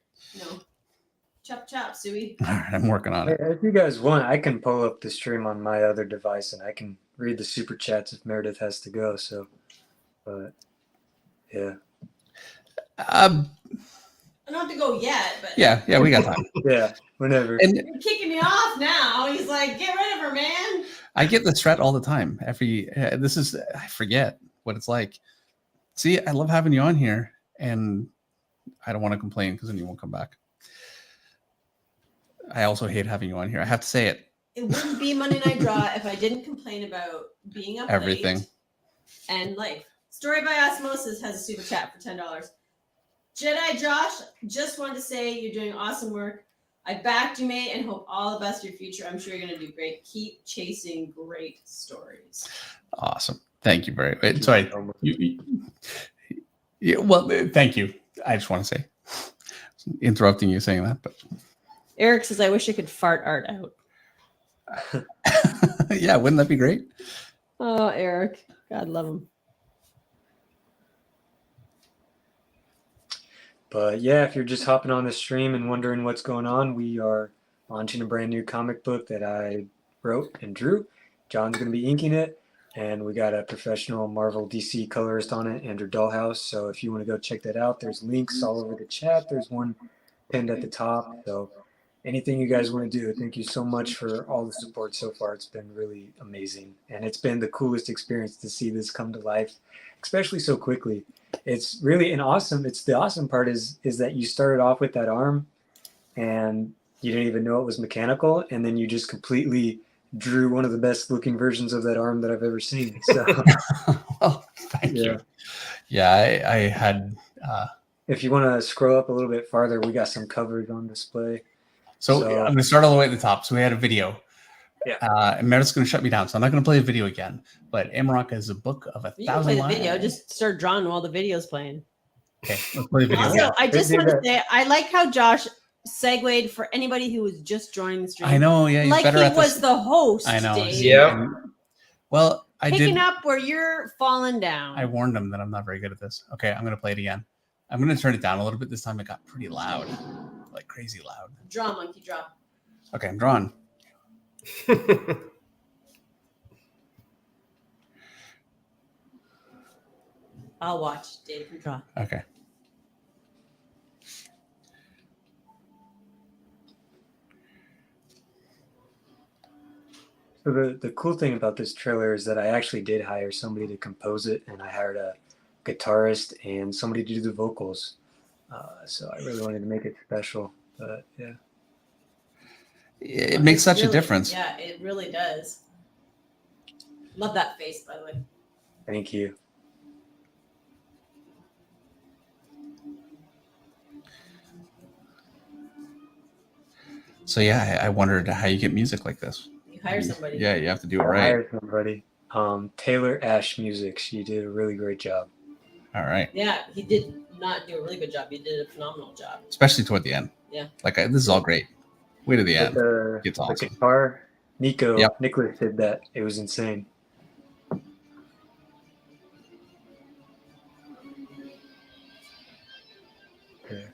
Speaker 4: chop, Suey.
Speaker 1: All right, I'm working on it.
Speaker 3: If you guys want, I can pull up the stream on my other device and I can read the super chats if Meredith has to go. So, but yeah.
Speaker 4: I don't have to go yet, but
Speaker 1: yeah, we got time.
Speaker 3: Yeah, whenever.
Speaker 1: And
Speaker 4: you're kicking me off now. He's like, get rid of her, man.
Speaker 1: I get this threat all the time. I forget what it's like. See, I love having you on here, and I don't want to complain because then you won't come back. I also hate having you on here. I have to say it.
Speaker 4: It wouldn't be Monday Night Draw if I didn't complain about being up
Speaker 1: Everything.
Speaker 4: late and life. Story by Osmosis has a super chat for $10. Jedi Josh, just wanted to say you're doing awesome work. I backed you, mate, and hope all the best for your future. I'm sure you're going to do great. Keep chasing great stories.
Speaker 1: Awesome. Thank you very much. Sorry. Well, thank you. I just want to say, interrupting you saying that, but
Speaker 4: Eric says, I wish I could fart Art out.
Speaker 1: Yeah, wouldn't that be great?
Speaker 4: Oh, Eric. God love him.
Speaker 3: But yeah, if you're just hopping on the stream and wondering what's going on, we are launching a brand new comic book that I wrote and drew. John's going to be inking it, and we got a professional Marvel DC colorist on it, Andrew Dollhouse. So if you want to go check that out, there's links all over the chat. There's one pinned at the top. So anything you guys want to do, thank you so much for all the support so far. It's been really amazing, and it's been the coolest experience to see this come to life, especially so quickly. It's really the awesome part is that you started off with that arm and you didn't even know it was mechanical, and then you just completely drew one of the best looking versions of that arm that I've ever seen. So
Speaker 1: well, thank you. Yeah, I had
Speaker 3: if you want to scroll up a little bit farther, we got some covers on display.
Speaker 1: So I'm going to start all the way at the top. So we had a video.
Speaker 3: Yeah.
Speaker 1: And Meredith's going to shut me down, so I'm not going to play the video again. But Amarok is a book of 1,000 lines.
Speaker 4: Video. Just start drawing while the video's playing.
Speaker 1: Okay, let's play the video.
Speaker 4: Also, I just want to say, I like how Josh segued for anybody who was just joining the stream.
Speaker 1: I know, yeah, he's
Speaker 4: like
Speaker 1: better
Speaker 4: he
Speaker 1: at
Speaker 4: was
Speaker 1: this.
Speaker 4: the host.
Speaker 1: I know.
Speaker 4: Dave.
Speaker 2: Yeah.
Speaker 1: Well, I
Speaker 4: Picking
Speaker 1: did.
Speaker 4: up where you're falling down.
Speaker 1: I warned him that I'm not very good at this. Okay, I'm going to play it again. I'm going to turn it down a little bit. This time it got pretty loud, like crazy loud.
Speaker 4: Draw, monkey, draw.
Speaker 1: Okay, I'm drawing.
Speaker 4: I'll watch. Dave can draw.
Speaker 1: Okay.
Speaker 3: So the cool thing about this trailer is that I actually did hire somebody to compose it, and I hired a guitarist and somebody to do the vocals. So I really wanted to make it special, but yeah.
Speaker 1: It makes such a difference.
Speaker 4: Yeah, it really does. Love that face, by the way.
Speaker 3: Thank you.
Speaker 1: So yeah, I wondered how you get music like this.
Speaker 4: You hire somebody.
Speaker 1: Yeah, you have to do it
Speaker 3: I
Speaker 1: right.
Speaker 3: hired somebody. Taylor Ash Music. She did a really great job.
Speaker 1: All right.
Speaker 4: Yeah, he did not do a really good job. He did a phenomenal job.
Speaker 1: Especially toward the end.
Speaker 4: Yeah.
Speaker 1: Like this is all great. Wait to the end. It's awesome.
Speaker 3: The guitar, Nico,
Speaker 1: Yep.
Speaker 3: Nicholas did that. It was insane. Okay.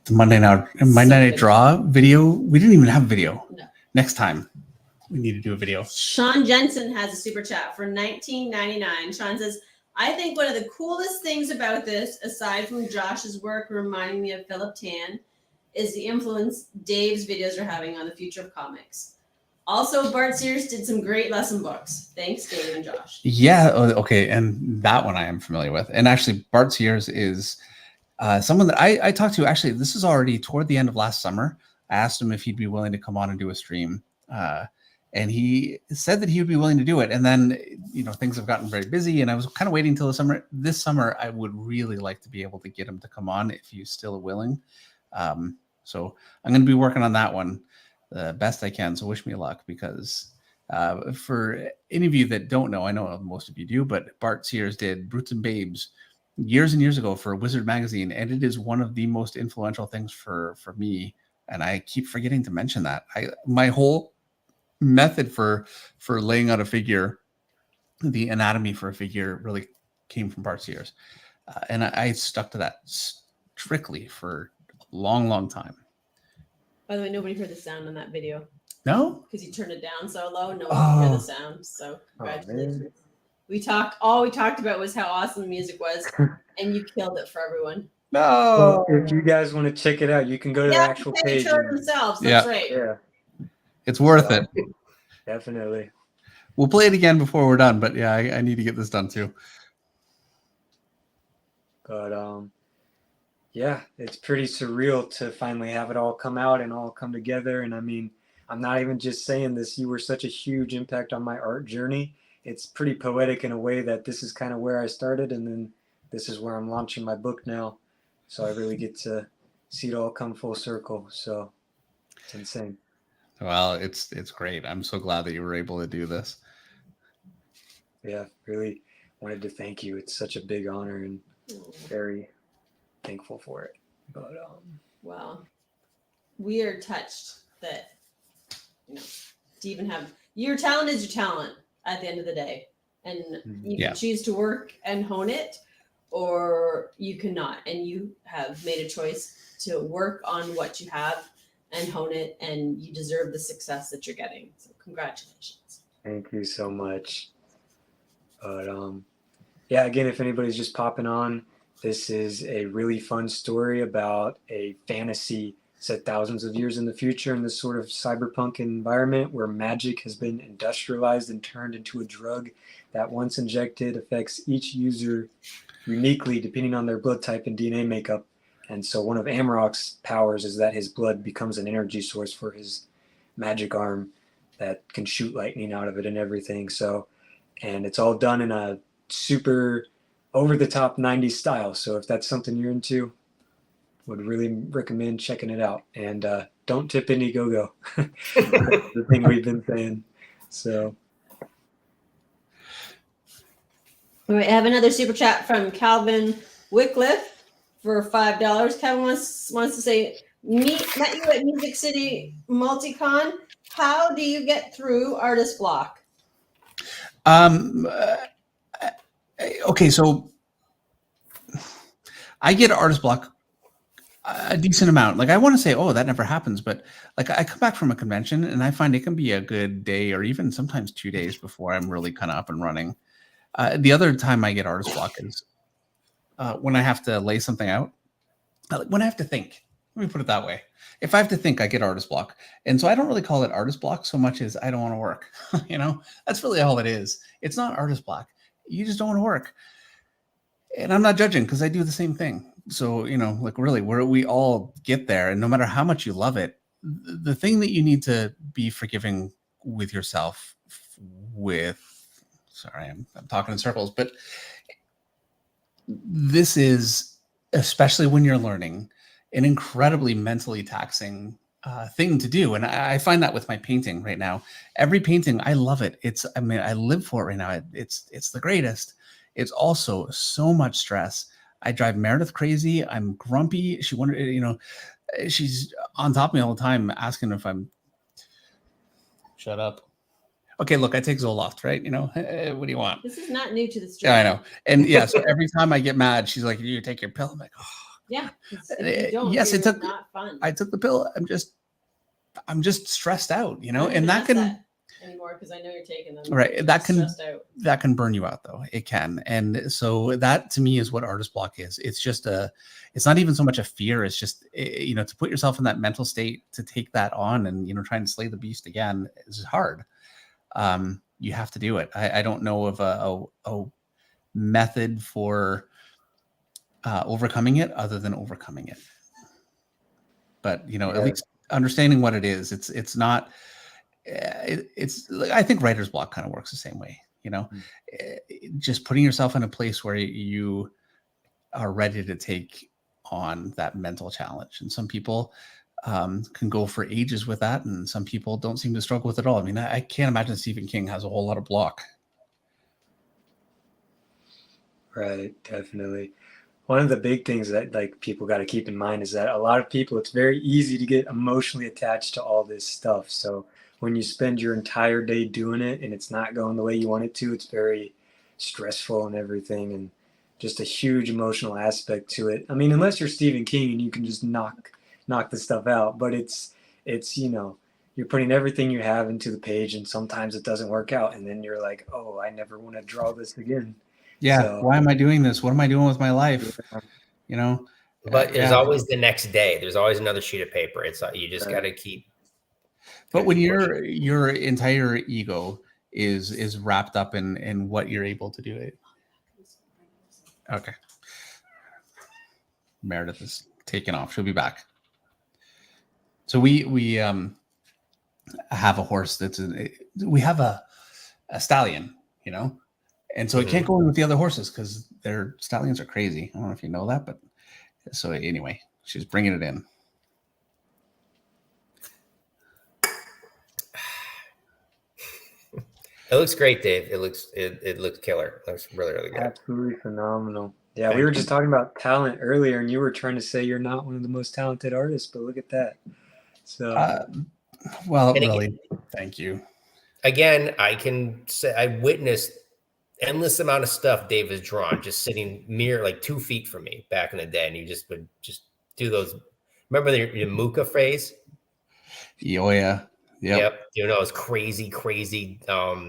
Speaker 1: The Monday Night Draw video. We didn't even have a video.
Speaker 4: No.
Speaker 1: Next time, we need to do a video.
Speaker 4: Sean Jensen has a super chat for $19.99. Sean says, I think one of the coolest things about this, aside from Josh's work reminding me of Philip Tan, is the influence Dave's videos are having on the future of comics. Also, Bart Sears did some great lesson books. Thanks, Dave and Josh.
Speaker 1: Yeah. Okay. And that one I am familiar with. And actually, Bart Sears is someone that I talked to, actually, this is already toward the end of last summer. I asked him if he'd be willing to come on and do a stream. And he said that he would be willing to do it. And then, things have gotten very busy, and I was kind of waiting till the summer. This summer, I would really like to be able to get him to come on if he's still willing. So I'm going to be working on that one the best I can. So wish me luck, because for any of you that don't know, I know most of you do, but Bart Sears did Brutes and Babes years and years ago for Wizard Magazine, and it is one of the most influential things for me. And I keep forgetting to mention that. My whole method for laying out a figure, the anatomy for a figure, really came from Bart Sears, and I stuck to that strictly for a long time.
Speaker 4: By the way, nobody heard the sound on that video.
Speaker 1: No,
Speaker 4: because you turned it down so low, no one could hear the sound. So congratulations. We talked about was how awesome the music was, and you killed it for everyone.
Speaker 3: No, well, if you guys want to check it out, you can go to the actual page.
Speaker 4: Themselves. That's right.
Speaker 3: Yeah,
Speaker 1: it's worth it.
Speaker 3: Definitely.
Speaker 1: We'll play it again before we're done, but yeah, I need to get this done too.
Speaker 3: But yeah, it's pretty surreal to finally have it all come out and all come together. And I mean, I'm not even just saying this. You were such a huge impact on my art journey. It's pretty poetic in a way that this is kind of where I started, and then this is where I'm launching my book now. So I really get to see it all come full circle. So it's insane.
Speaker 1: Well, it's great. I'm so glad that you were able to do this.
Speaker 3: Yeah, really wanted to thank you. It's such a big honor, and very thankful for it. But
Speaker 4: well, we are touched that to even have your talent is your talent at the end of the day, and you can choose to work and hone it, or you cannot, and you have made a choice to work on what you have and hone it, and you deserve the success that you're getting. So congratulations.
Speaker 3: Thank you so much. But yeah, again, if anybody's just popping on, this is a really fun story about a fantasy set thousands of years in the future in this sort of cyberpunk environment where magic has been industrialized and turned into a drug that, once injected, affects each user uniquely depending on their blood type and DNA makeup. And so one of Amarok's powers is that his blood becomes an energy source for his magic arm that can shoot lightning out of it and everything. So, and it's all done in a super over-the-top 90s style. So if that's something you're into, would really recommend checking it out. And don't tip Indiegogo. That's the thing we've been saying. So.
Speaker 4: All right, I have another super chat from Calvin Wycliffe for $5. Calvin wants to say, met you at Music City Multicon. How do you get through artist block?
Speaker 1: Okay, so I get artist block a decent amount. Like, I want to say, oh, that never happens, but like I come back from a convention and I find it can be a good day or even sometimes 2 days before I'm really kind of up and running. The other time I get artist block is when I have to lay something out. When I have to think. Let me put it that way. If I have to think, I get artist block. And so I don't really call it artist block so much as I don't want to work. That's really all it is. It's not artist block. You just don't want to work. And I'm not judging because I do the same thing. So, like really, we all get there. And no matter how much you love it, the thing that you need to be forgiving with yourself sorry, I'm talking in circles, but this is, especially when you're learning, an incredibly mentally taxing thing to do. And I find that with my painting right now. Every painting, I love it. I live for it right now. It's the greatest. It's also so much stress. I drive Meredith crazy. I'm grumpy. She wondered, she's on top of me all the time, asking if I'm shut up. Okay, look, I take Zoloft, right? What do you want?
Speaker 4: This is not new to the story.
Speaker 1: Yeah, I know. And yeah, so every time I get mad, she's like, you take your pill. I'm like, oh.
Speaker 4: Yeah. If you don't,
Speaker 1: yes, it took.
Speaker 4: Not fun.
Speaker 1: I took the pill. I'm just stressed out, and that can
Speaker 4: anymore because I know you're taking them.
Speaker 1: Right. That can burn you out though. It can. And so that to me is what artist block is. It's just it's not even so much a fear. It's just, to put yourself in that mental state to take that on and, try and slay the beast again is hard. You have to do it. I don't know of a method for overcoming it other than overcoming it. But, you know,
Speaker 3: Yeah.
Speaker 1: at least understanding what it is, it's not, it's, I think writer's block kind of works the same way, you know, just putting yourself in a place where you are ready to take on that mental challenge. And some people can go for ages with that, and some people don't seem to struggle with it at all. I mean, I can't imagine Stephen King has a whole lot of block.
Speaker 3: Right, definitely. One of the big things that like people got to keep in mind is that a lot of people, it's very easy to get emotionally attached to all this stuff. So when you spend your entire day doing it and it's not going the way you want it to, it's very stressful and everything, and just a huge emotional aspect to it. I mean, unless you're Stephen King and you can just knock the stuff out, but it's you know, you're putting everything you have into the page, and sometimes it doesn't work out, and then you're like, oh, I never want to draw this again.
Speaker 1: Yeah.
Speaker 3: So,
Speaker 1: why am I doing this? What am I doing with my life?
Speaker 3: Yeah.
Speaker 1: You know,
Speaker 2: but there's always the next day. There's always another sheet of paper. It's you just got to keep.
Speaker 1: But when your entire ego is wrapped up in what you're able to do, okay. Meredith is taking off. She'll be back. So we have a horse we have a stallion, you know, and so it can't go in with the other horses because their stallions are crazy. I don't know if you know that, but so anyway, she's bringing it in.
Speaker 2: It looks great, Dave. It looks killer. It looks really, really good.
Speaker 3: Absolutely phenomenal. Yeah, we were just talking about talent earlier, and you were trying to say you're not one of the most talented artists, but look at that. So,
Speaker 1: well, really, thank you.
Speaker 2: Again, I can say I witnessed endless amount of stuff Dave has drawn, just sitting near like 2 feet from me back in the day, and you just would just do those. Remember the Muka phase?
Speaker 1: Oh yeah.
Speaker 2: Yep. You know, those crazy covers. Oh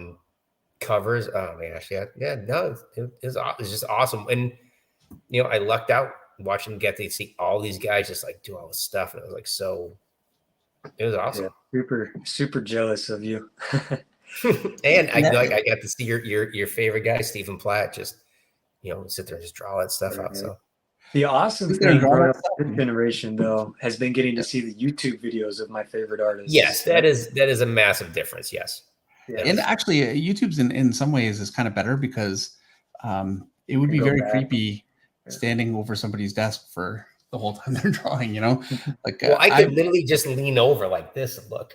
Speaker 2: my gosh, yeah. No, it's just awesome. And you know, I lucked out watching him get to see all these guys just like do all this stuff, and it was like it was awesome.
Speaker 3: Yeah, super jealous of you.
Speaker 2: And I got to see your favorite guy, Stephen Platt, just sit there and just draw all that stuff out. So
Speaker 3: the awesome thing growing up this generation, though, has been getting to see the YouTube videos of my favorite artists.
Speaker 2: Yes, that is a massive difference. Yes.
Speaker 3: Yeah.
Speaker 1: And actually, YouTube's in some ways is kind of better because it would be very creepy standing over somebody's desk for the whole time they're drawing, you know? Like,
Speaker 2: well, I could literally just lean over like this and look.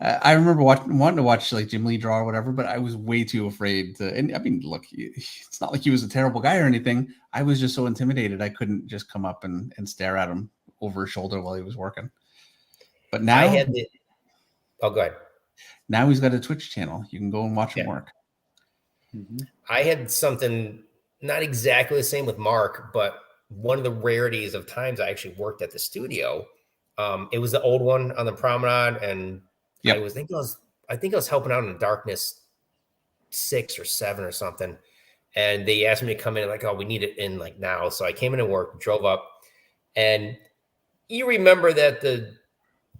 Speaker 1: I remember wanting to watch like Jim Lee draw or whatever, but I was way too afraid to. And I mean, look, it's not like he was a terrible guy or anything. I was just so intimidated I couldn't just come up and stare at him over his shoulder while he was working. But now,
Speaker 2: go ahead.
Speaker 1: Now he's got a Twitch channel. You can go and watch him work.
Speaker 3: Mm-hmm.
Speaker 2: I had something not exactly the same with Mark, but one of the rarities of times I actually worked at the studio. It was the old one on the promenade, and I think I was helping out in Darkness 6 or 7 or something. And they asked me to come in like, oh, we need it in like now. So I came in to work, drove up, and you remember that the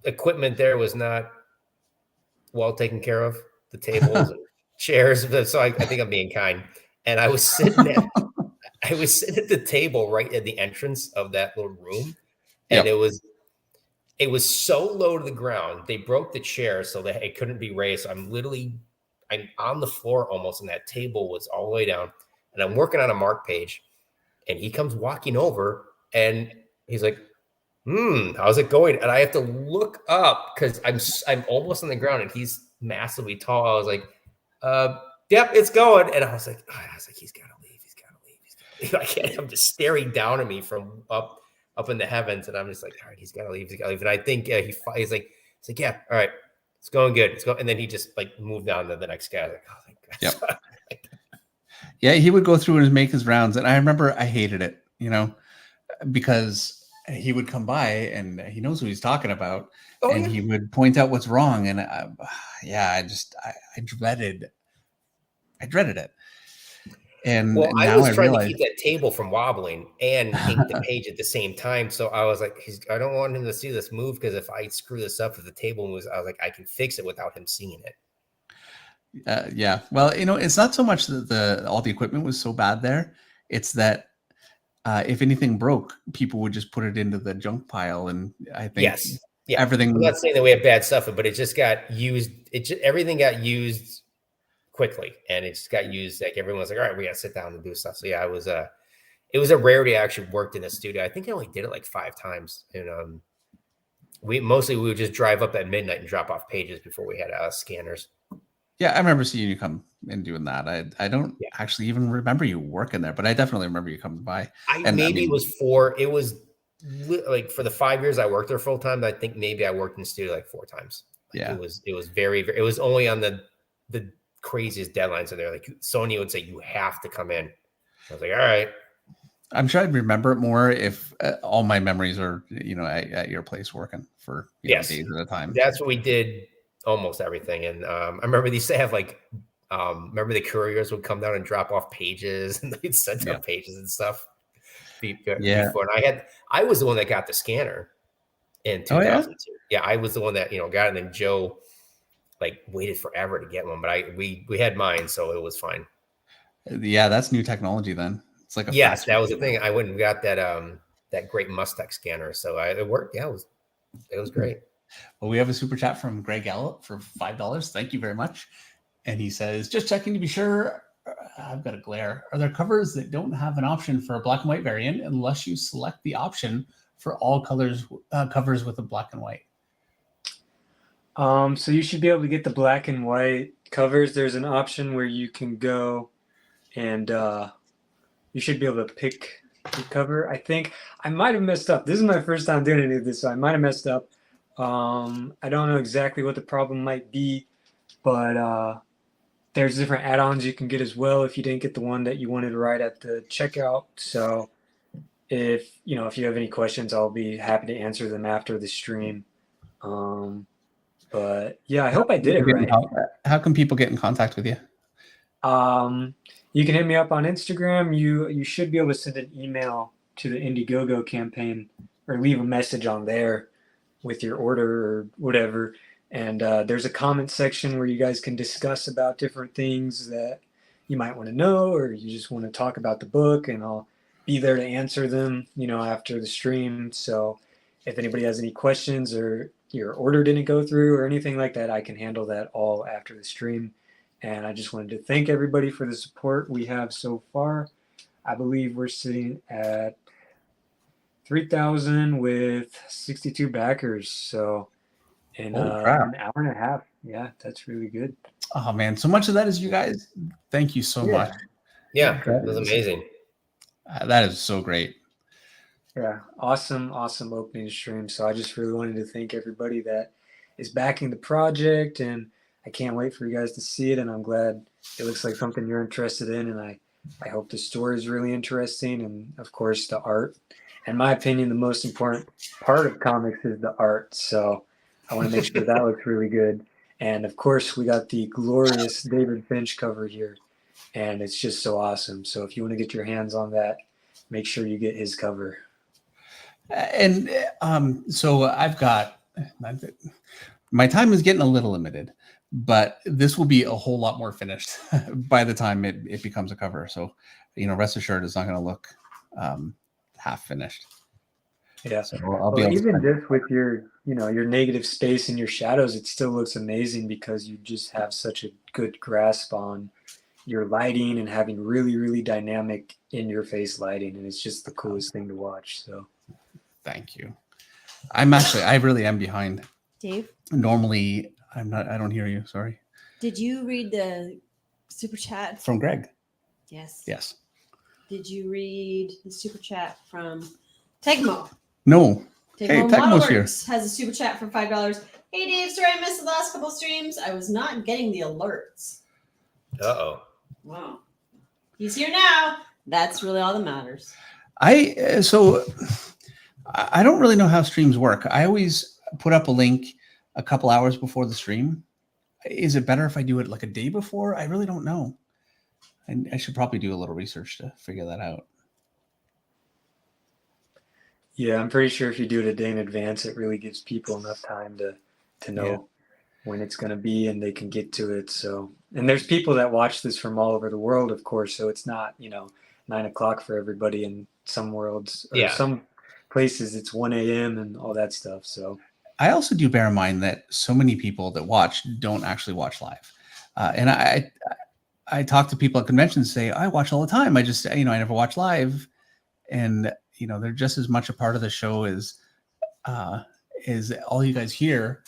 Speaker 2: equipment there was not well taken care of, the tables and chairs. So I think I'm being kind. And I was sitting at the table right at the entrance of that little room. And it was so low to the ground. They broke the chair so that it couldn't be raised. So I'm on the floor almost, and that table was all the way down. And I'm working on a Mark page, and he comes walking over, and he's like, how's it going? And I have to look up because I'm almost on the ground, and he's massively tall. I was like, yep, it's going. And I was like, he's got to leave. He's got to leave. I can't. I'm just staring down at me from up in the heavens, and I'm just like, all right, he's got to leave. And I think he's like, yeah, all right, it's going good. It's going. And then he just like moved on to the next guy. Like, oh, thank God.
Speaker 1: Yep. Yeah, he would go through and make his rounds, and I remember I hated it, because he would come by and he knows who he's talking about, he would point out what's wrong, and I dreaded it. And
Speaker 2: well,
Speaker 1: now
Speaker 2: I was trying
Speaker 1: realize,
Speaker 2: to keep that table from wobbling and ink the page at the same time. So I was like, I don't want him to see this move, because if I screw this up with the table moves, I was like, I can fix it without him seeing it.
Speaker 1: yeah. Well, it's not so much that all the equipment was so bad there. It's that if anything broke, people would just put it into the junk pile. And I think everything.
Speaker 2: I'm not saying that we have bad stuff, but it just got used. Everything got used quickly, and it just got used. Like everyone was like, all right, we got to sit down and do stuff. So yeah, it was a rarity. I actually worked in a studio. I think I only did it like 5 times, and we would just drive up at midnight and drop off pages before we had scanners.
Speaker 1: Yeah, I remember seeing you come and doing that. I don't actually even remember you working there, but I definitely remember you coming by.
Speaker 2: It was like for the 5 years I worked there full time. I think maybe I worked in the studio like 4 times. Like it was very, very. It was only on the craziest deadlines, and they're like Sony would say you have to come in. I was like, all right.
Speaker 1: I'm sure I'd remember it more if all my memories are, at your place working for days at a time.
Speaker 2: That's what we did, almost everything. And I remember they used to have like, remember the couriers would come down and drop off pages, and they'd send down pages and stuff. Before. And I was the one that got the scanner in 2002. I was the one that got it, and then Joe like waited forever to get one, but we had mine, so it was fine.
Speaker 1: Yeah, that's new technology then. It's like
Speaker 2: that was the thing. I wouldn't have got that great Mustang scanner, so it worked. Yeah, it was great.
Speaker 1: Well, we have a super chat from Greg Allop for $5. Thank you very much. And he says, just checking to be sure. I've got a glare. Are there covers that don't have an option for a black and white variant unless you select the option for all colors covers with a black and white?
Speaker 3: So you should be able to get the black and white covers. There's an option where you can go and you should be able to pick the cover. I think I might have messed up. This is my first time doing any of this, so I might have messed up. I don't know exactly what the problem might be, but there's different add-ons you can get as well if you didn't get the one that you wanted right at the checkout. So if you have any questions, I'll be happy to answer them after the stream. But yeah, I hope I did it right.
Speaker 1: How can people get in contact with you?
Speaker 3: You can hit me up on Instagram. You should be able to send an email to the Indiegogo campaign or leave a message on there with your order or whatever. And there's a comment section where you guys can discuss about different things that you might want to know, or you just want to talk about the book, and I'll be there to answer them, after the stream. So if anybody has any questions or your order didn't go through or anything like that, I can handle that all after the stream. And I just wanted to thank everybody for the support we have so far. I believe we're sitting at 3,000 with 62 backers. So in an hour and a half. Yeah, that's really good.
Speaker 1: Oh, man. So much of that is you guys. Thank you so much.
Speaker 2: Yeah, that was amazing.
Speaker 1: That is so great.
Speaker 3: Yeah, awesome opening stream. So I just really wanted to thank everybody that is backing the project, and I can't wait for you guys to see it, and I'm glad it looks like something you're interested in, and I hope the story is really interesting, and of course the art. In my opinion, the most important part of comics is the art, so I want to make sure that looks really good. And of course, we got the glorious David Finch cover here, and it's just so awesome. So if you want to get your hands on that, make sure you get his cover.
Speaker 1: And so I've got my time is getting a little limited, but this will be a whole lot more finished by the time it becomes a cover. So, rest assured it's not going to look half finished.
Speaker 3: Yeah. So I'll be even just with your negative space and your shadows, it still looks amazing because you just have such a good grasp on your lighting and having really, really dynamic in your face lighting. And it's just the coolest thing to watch. So
Speaker 1: thank you. I really am behind.
Speaker 4: Dave?
Speaker 1: Normally I don't hear you. Sorry.
Speaker 4: Did you read the super chat
Speaker 1: from Greg?
Speaker 4: Yes.
Speaker 1: Yes.
Speaker 4: Did you read the super chat from Tegmo?
Speaker 1: No.
Speaker 4: Tegmo's here. Has a super chat for $5. Hey Dave, sorry I missed the last couple of streams. I was not getting the alerts.
Speaker 2: Uh-oh.
Speaker 4: Wow. He's here now. That's really all that matters.
Speaker 1: I don't really know how streams work. I always put up a link a couple hours before the stream. Is it better if I do it like a day before? I really don't know. And I should probably do a little research to figure that out.
Speaker 3: Yeah, I'm pretty sure if you do it a day in advance, it really gives people enough time to know when it's going to be and they can get to it. So, and there's people that watch this from all over the world, of course. So it's not, 9 o'clock for everybody in some worlds or some places it's 1 a.m. and all that stuff. So
Speaker 1: I also do bear in mind that so many people that watch don't actually watch live. And I talk to people at conventions, say, I watch all the time. I just, I never watch live. And, they're just as much a part of the show as all you guys here,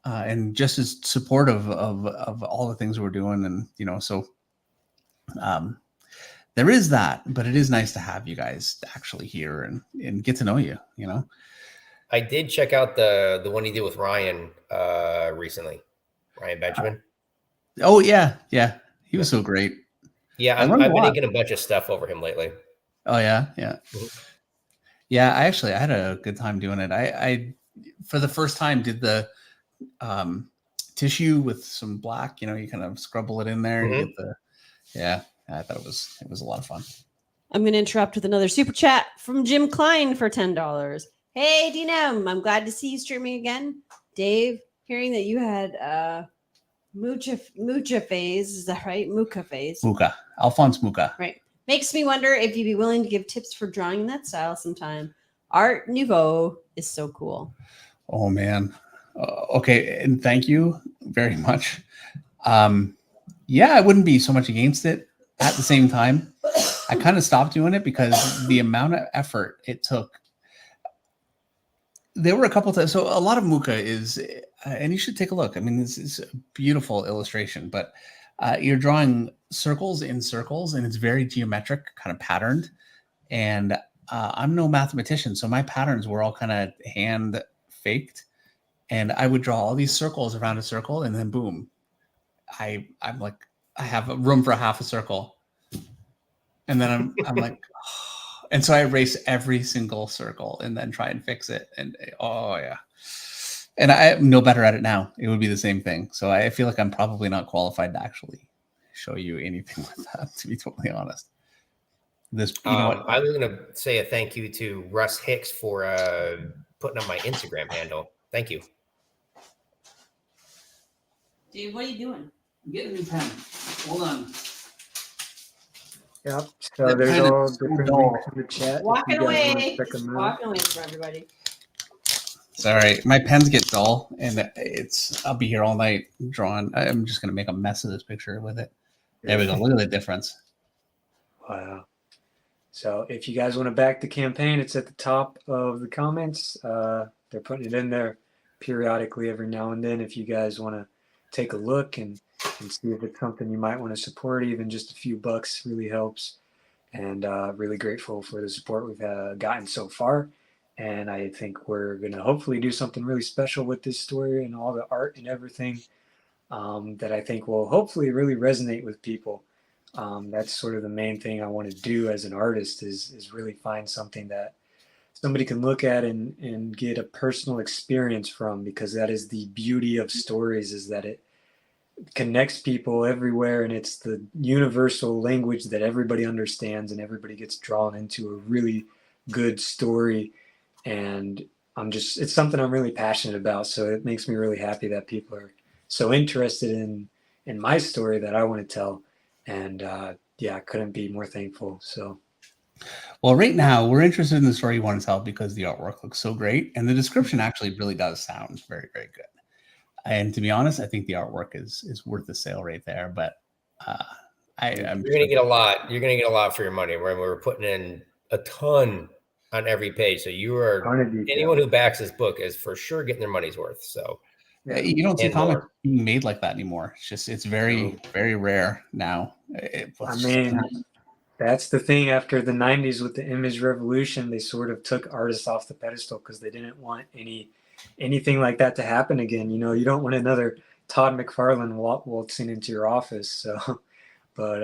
Speaker 1: and just as supportive of all the things we're doing. And, so there is that, but it is nice to have you guys actually here and get to know you,
Speaker 2: I did check out the one he did with Ryan recently, Ryan Benjamin.
Speaker 1: Oh yeah. He was so great.
Speaker 2: Yeah, I've been making a bunch of stuff over him lately.
Speaker 1: Oh yeah. Yeah, I had a good time doing it. I for the first time did the tissue with some black. You kind of scrubble it in there and get the. Yeah, I thought it was a lot of fun.
Speaker 4: I'm going to interrupt with another super chat from Jim Klein for $10. Hey, DNM, I'm glad to see you streaming again. Dave, hearing that you had Mucha phase, is that right? Mucha phase.
Speaker 1: Mucha. Alphonse Mucha.
Speaker 4: Right. Makes me wonder if you'd be willing to give tips for drawing that style sometime. Art Nouveau is so cool.
Speaker 1: Oh, man. Okay, and thank you very much. Yeah, I wouldn't be so much against it. At the same time, I kind of stopped doing it because the amount of effort it took. There were a couple times. So a lot of Mucha is, and you should take a look. I mean, this is a beautiful illustration, but you're drawing circles in circles, and it's very geometric, kind of patterned. And I'm no mathematician, so my patterns were all kind of hand faked. And I would draw all these circles around a circle, and then boom, I'm like, I have a room for half a circle. And then I'm like, oh. And so I erase every single circle and then try and fix it. And oh yeah. And I'm no better at it now. It would be the same thing. So I feel like I'm probably not qualified to actually show you anything like that, to be totally honest. This, you know what?
Speaker 2: I was going to say a thank you to Russ Hicks for putting up my Instagram handle. Thank you.
Speaker 4: Dude, what are you doing?
Speaker 1: I'm getting a new pen. Hold on.
Speaker 3: Yep. So there's all different links in the chat.
Speaker 4: Walking away. Walking away for everybody.
Speaker 1: Sorry, my pens get dull, and I'll be here all night drawing. I'm just gonna make a mess of this picture with it. There we go. Look at the difference.
Speaker 3: Wow. So if you guys want to back the campaign, it's at the top of the comments. They're putting it in there periodically every now and then. If you guys want to take a look and see if it's something you might want to support, even just a few bucks really helps. And really grateful for the support we've gotten so far. And I think we're going to hopefully do something really special with this story and all the art and everything that I think will hopefully really resonate with people. That's sort of the main thing I want to do as an artist is really find something that somebody can look at and get a personal experience from, because that is the beauty of stories, is that it connects people everywhere, and it's the universal language that everybody understands and everybody gets drawn into a really good story. And it's something I'm really passionate about. So it makes me really happy that people are so interested in my story that I want to tell. And I couldn't be more thankful. So.
Speaker 1: Well, right now we're interested in the story you want to tell because the artwork looks so great. And the description actually really does sound very, very good. And to be honest, I think the artwork is worth the sale right there. But I'm
Speaker 2: you're gonna get a lot. You're gonna get a lot for your money. We're putting in a ton on every page. So anyone who backs this book is for sure getting their money's worth. So
Speaker 1: you don't see comics being made like that anymore. It's very, very rare now.
Speaker 3: That's the thing. After the 90s with the image revolution, they sort of took artists off the pedestal because they didn't want anything like that to happen again. You don't want another Todd McFarlane waltzing into your office. So, but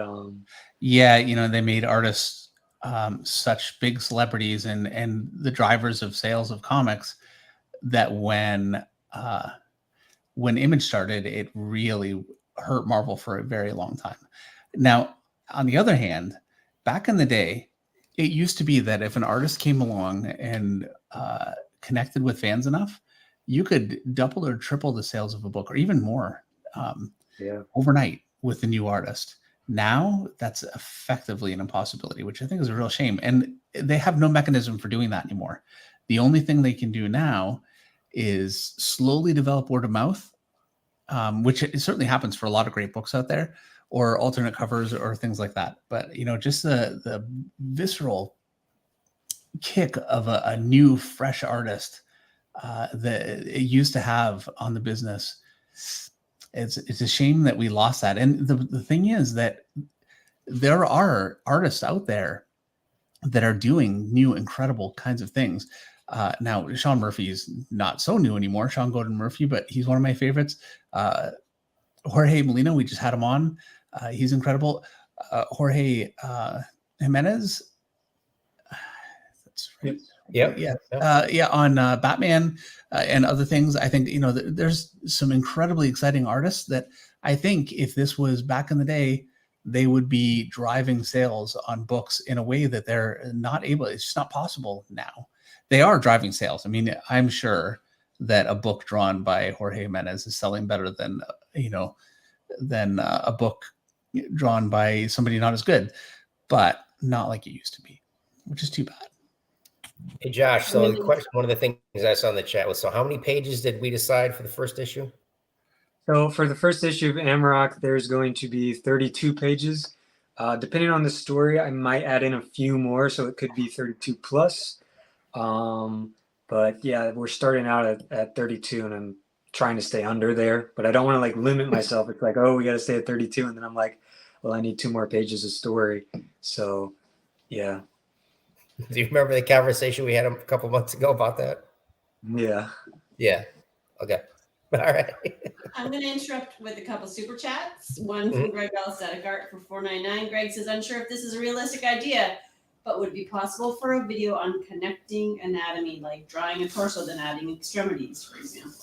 Speaker 1: they made artists such big celebrities and the drivers of sales of comics that when Image started, it really hurt Marvel for a very long time. Now, on the other hand, back in the day, it used to be that if an artist came along and connected with fans enough, you could double or triple the sales of a book, or even more overnight with the new artist. Now that's effectively an impossibility, which I think is a real shame. And they have no mechanism for doing that anymore. The only thing they can do now is slowly develop word of mouth, which it certainly happens for a lot of great books out there, or alternate covers or things like that. But, just the visceral kick of a new, fresh artist that it used to have on the business. It's a shame that we lost that. And the thing is that there are artists out there that are doing new, incredible kinds of things. Now, Sean Murphy is not so new anymore, Sean Gordon Murphy, but he's one of my favorites. Jorge Molina, we just had him on. He's incredible. Jorge Jimenez. That's right. Yeah. On Batman and other things. I think, there's some incredibly exciting artists that I think if this was back in the day, they would be driving sales on books in a way that they're not able. It's just not possible now. They are driving sales. I mean, I'm sure that a book drawn by Jorge Jimenez is selling better than a book drawn by somebody not as good, but not like it used to be, which is too bad.
Speaker 2: Hey, Josh, so the question, one of the things I saw in the chat was, so how many pages did we decide for the first issue?
Speaker 3: So for the first issue of Amarok, there's going to be 32 pages. Depending on the story, I might add in a few more, so it could be 32 plus. But yeah, we're starting out at 32, and I'm trying to stay under there. But I don't want to limit myself. It's like, oh, we got to stay at 32, and then I'm like, well, I need 2 more pages of story. So yeah.
Speaker 2: Do you remember the conversation we had a couple months ago about that?
Speaker 3: Yeah.
Speaker 2: Yeah. Okay. All right.
Speaker 4: I'm going to interrupt with a couple super chats. One from Greg Alstadegart for $4.99. Greg says, unsure if this is a realistic idea, but would it be possible for a video on connecting anatomy, like drawing a torso, then adding extremities, for example?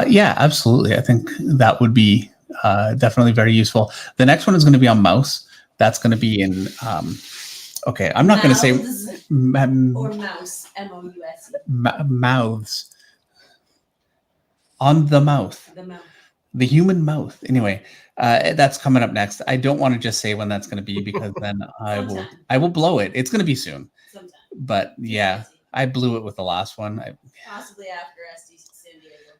Speaker 1: Yeah, absolutely. I think that would be definitely very useful. The next one is going to be on mouse. That's going to be in... okay, I'm not going to say...
Speaker 4: or mouse, M-O-U-S-E.
Speaker 1: Mouths. On the mouth.
Speaker 4: The mouth.
Speaker 1: The human mouth. Anyway, that's coming up next. I don't want to just say when that's going to be, because then I will blow it. It's going to be soon. Sometime. But yeah, I blew it with the last one.
Speaker 4: Possibly after SD San Diego.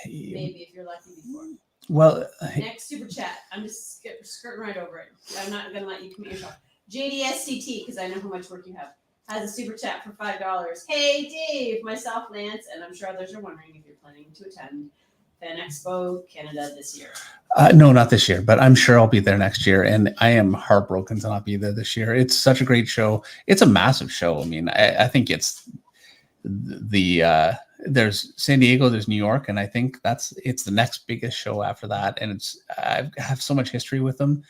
Speaker 4: Maybe if you're lucky before.
Speaker 1: Well,
Speaker 4: next super chat. I'm just skirting right over it. I'm not going to let you commit yourself. JDSCT, because I know how much work you have, has a super chat for $5. Hey, Dave, myself, Lance, and I'm sure others are wondering if you're planning to attend Fan Expo Canada this year.
Speaker 1: No, not this year, but I'm sure I'll be there next year, and I am heartbroken to not be there this year. It's such a great show. It's a massive show. I mean, I think it's there's San Diego, there's New York, and I think it's the next biggest show after that, and I have so much history with them.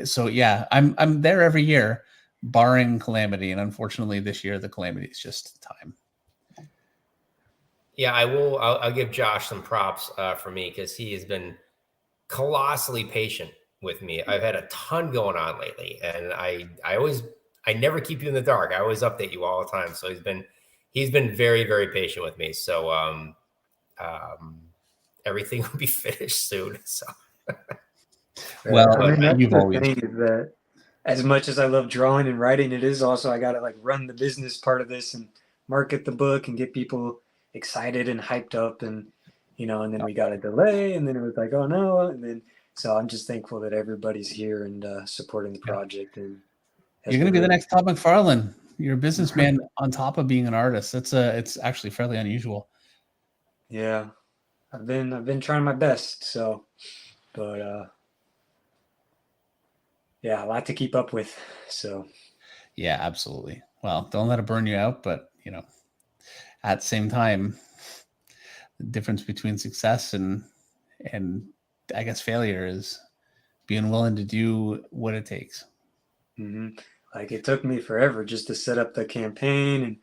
Speaker 1: So yeah, I'm there every year, barring calamity, and unfortunately this year the calamity is just time.
Speaker 2: Yeah, I will. I'll give Josh some props for me, because he has been colossally patient with me. I've had a ton going on lately, and I never keep you in the dark. I always update you all the time. So he's been very, very patient with me. So everything will be finished soon. So.
Speaker 1: Well,
Speaker 3: I mean, that's the thing is that as much as I love drawing and writing, it is also I got to run the business part of this and market the book and get people excited and hyped up, and and then we got a delay, and then it was like, oh no, and then so I'm just thankful that everybody's here and supporting the project. And
Speaker 1: you're going to be the next Todd McFarlane. You're a businessman on top of being an artist. It's actually fairly unusual.
Speaker 3: Yeah, I've been trying my best. So, but yeah, a lot to keep up with. So,
Speaker 1: yeah, absolutely. Well, don't let it burn you out, but at the same time, the difference between success and I guess failure is being willing to do what it takes.
Speaker 3: Mm-hmm. It took me forever just to set up the campaign and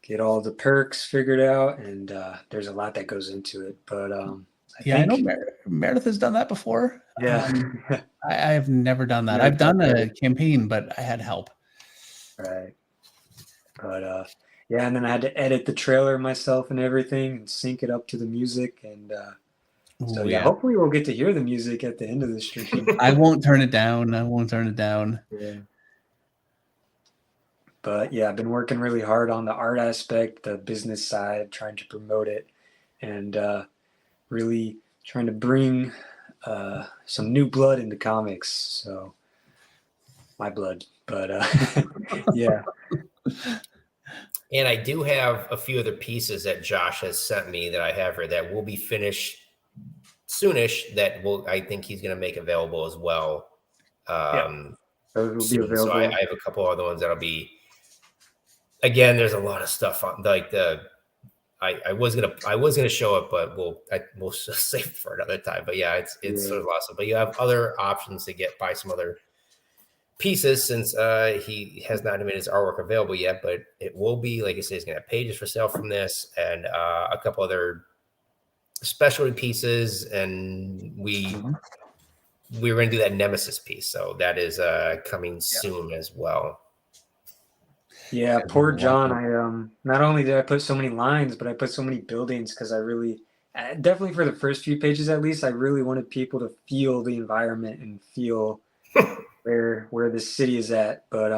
Speaker 3: get all the perks figured out, and there's a lot that goes into it. But
Speaker 1: I know Meredith has done that before.
Speaker 3: Yeah,
Speaker 1: I have never done that. I've done a campaign, but I had help.
Speaker 3: Right. But yeah, and then I had to edit the trailer myself and everything and sync it up to the music, and So yeah, hopefully we'll get to hear the music at the end of the stream.
Speaker 1: I won't turn it down.
Speaker 3: Yeah. But yeah, I've been working really hard on the art aspect, the business side, trying to promote it, and really trying to bring some new blood into comics. So my blood, but yeah.
Speaker 2: And I do have a few other pieces that Josh has sent me that I have here that will be finished soonish. That I think he's going to make available as well.
Speaker 3: Those will be available.
Speaker 2: So I have a couple other ones that'll be. Again, there's a lot of stuff on like I was gonna show it, but we'll save it for another time. But yeah, it's sort of awesome. But you have other options to buy some other pieces since he has not made his artwork available yet. But it will be, like I say, he's gonna have pages for sale from this and a couple other specialty pieces, and we're gonna do that Nemesis piece. So that is coming soon as well.
Speaker 3: Yeah, poor John. I not only did I put so many lines, but I put so many buildings because I really, definitely for the first few pages at least, I really wanted people to feel the environment and feel where the city is at. But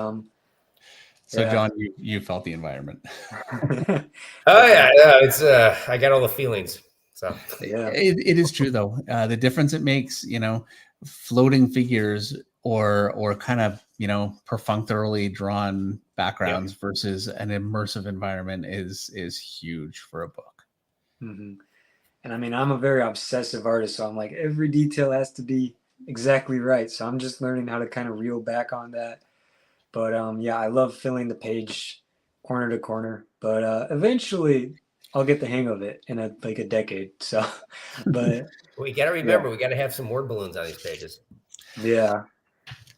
Speaker 1: so John, you felt the environment.
Speaker 2: Oh yeah, it's I got all the feelings. So
Speaker 3: yeah,
Speaker 1: it is true though. The difference it makes, floating figures or kind of perfunctorily drawn backgrounds versus an immersive environment is huge for a book.
Speaker 3: And I mean, I'm a very obsessive artist, so I'm like every detail has to be exactly right. So I'm just learning how to kind of reel back on that. But I love filling the page corner to corner. But eventually I'll get the hang of it in a decade. So, but
Speaker 2: we got to remember we got to have some word balloons on these pages.
Speaker 3: Yeah.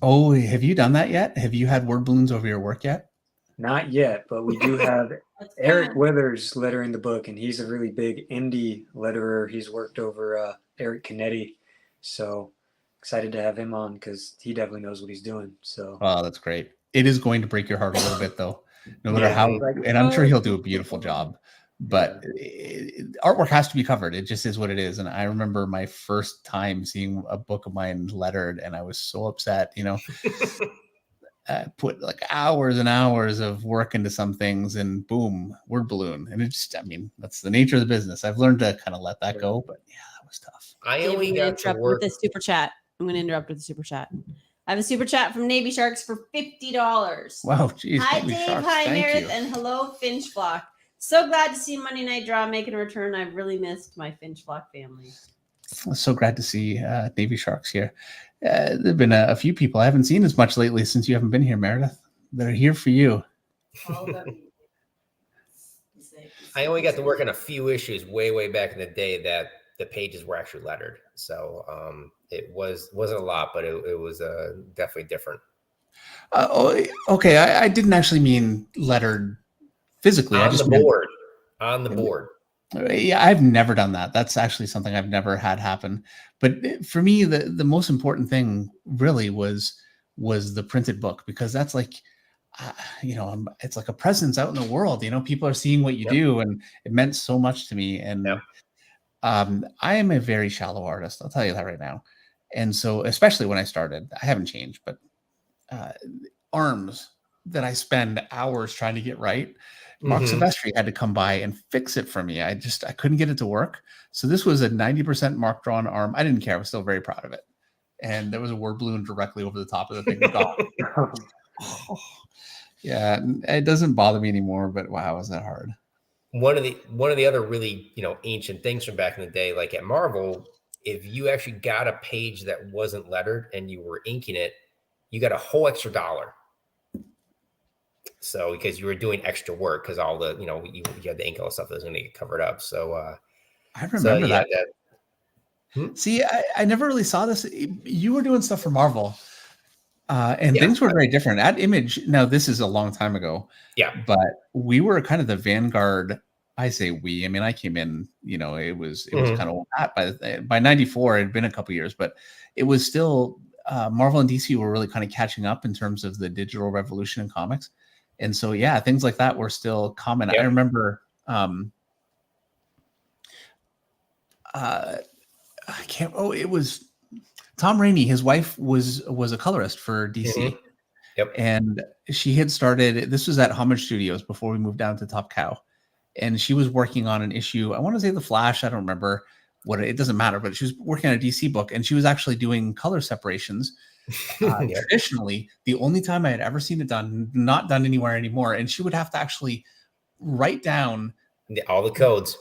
Speaker 1: Oh, have you done that yet? Have you had word balloons over your work yet?
Speaker 3: Not yet, but we do have Eric Withers lettering the book, and he's a really big indie letterer. He's worked over Eric Canetti, so excited to have him on because he definitely knows what he's doing. So,
Speaker 1: oh, that's great. It is going to break your heart a little bit, though, no matter how. And I'm sure he'll do a beautiful job. But artwork has to be covered. It just is what it is. And I remember my first time seeing a book of mine lettered, and I was so upset. I put like hours and hours of work into some things, and boom, word balloon. And it just, that's the nature of the business. I've learned to kind of let that go. But yeah, that was tough.
Speaker 2: I only got to work
Speaker 4: with the super chat. I'm going to interrupt with the super chat. I have a super chat from Navy Sharks for $50.
Speaker 1: Wow, geez.
Speaker 4: Hi,
Speaker 1: Navy
Speaker 4: Dave.
Speaker 1: Sharks,
Speaker 4: hi,
Speaker 1: thank
Speaker 4: Meredith.
Speaker 1: you.
Speaker 4: And hello, Finch Flock. So glad to see Monday Night Draw making a return. I've really missed my Finch Flock family.
Speaker 1: So glad to see Navy Sharks here. There have been a few people I haven't seen as much lately since you haven't been here, Meredith, that are here for you.
Speaker 2: I only got to work on a few issues way back in the day that the pages were actually lettered. So it wasn't a lot, but it was definitely different.
Speaker 1: Okay. I didn't actually mean lettered physically.
Speaker 2: On
Speaker 1: I just
Speaker 2: on the board.
Speaker 1: Yeah, I've never done that. That's actually something I've never had happen. But for me, the most important thing really was the printed book, because that's like, it's like a presence out in the world. People are seeing what you do, and it meant so much to me. And I am a very shallow artist. I'll tell you that right now. And so, especially when I started, I haven't changed, but arms that I spend hours trying to get right. Mark Silvestri had to come by and fix it for me. I couldn't get it to work. So this was a 90% Mark drawn arm. I didn't care. I was still very proud of it. And there was a word balloon directly over the top of the thing. Yeah, it doesn't bother me anymore, but wow, was that hard.
Speaker 2: One of the other really, ancient things from back in the day, like at Marvel, if you actually got a page that wasn't lettered and you were inking it, you got a whole extra $1. So because you were doing extra work, because all the you had the ink and all the stuff that was going to get covered up. So
Speaker 1: I remember that. See, I never really saw this. You were doing stuff for Marvel, and things were very different. At Image, now this is a long time ago.
Speaker 2: Yeah,
Speaker 1: but we were kind of the vanguard. I say we. I mean, I came in. It was kind of old hat by '94. It had been a couple years, but it was still Marvel and DC were really kind of catching up in terms of the digital revolution in comics. And so, things like that were still common. I remember I can't. Oh, it was Tom Rainey. His wife was a colorist for DC.
Speaker 2: Mm-hmm. Yep.
Speaker 1: And she had started. This was at Homage Studios before we moved down to Top Cow, and she was working on an issue. I want to say The Flash. I don't remember what it doesn't matter, but she was working on a DC book, and she was actually doing color separations.
Speaker 2: Yep.
Speaker 1: Traditionally, the only time I had ever seen it done, not done anywhere anymore, and she would have to actually write down
Speaker 2: all the codes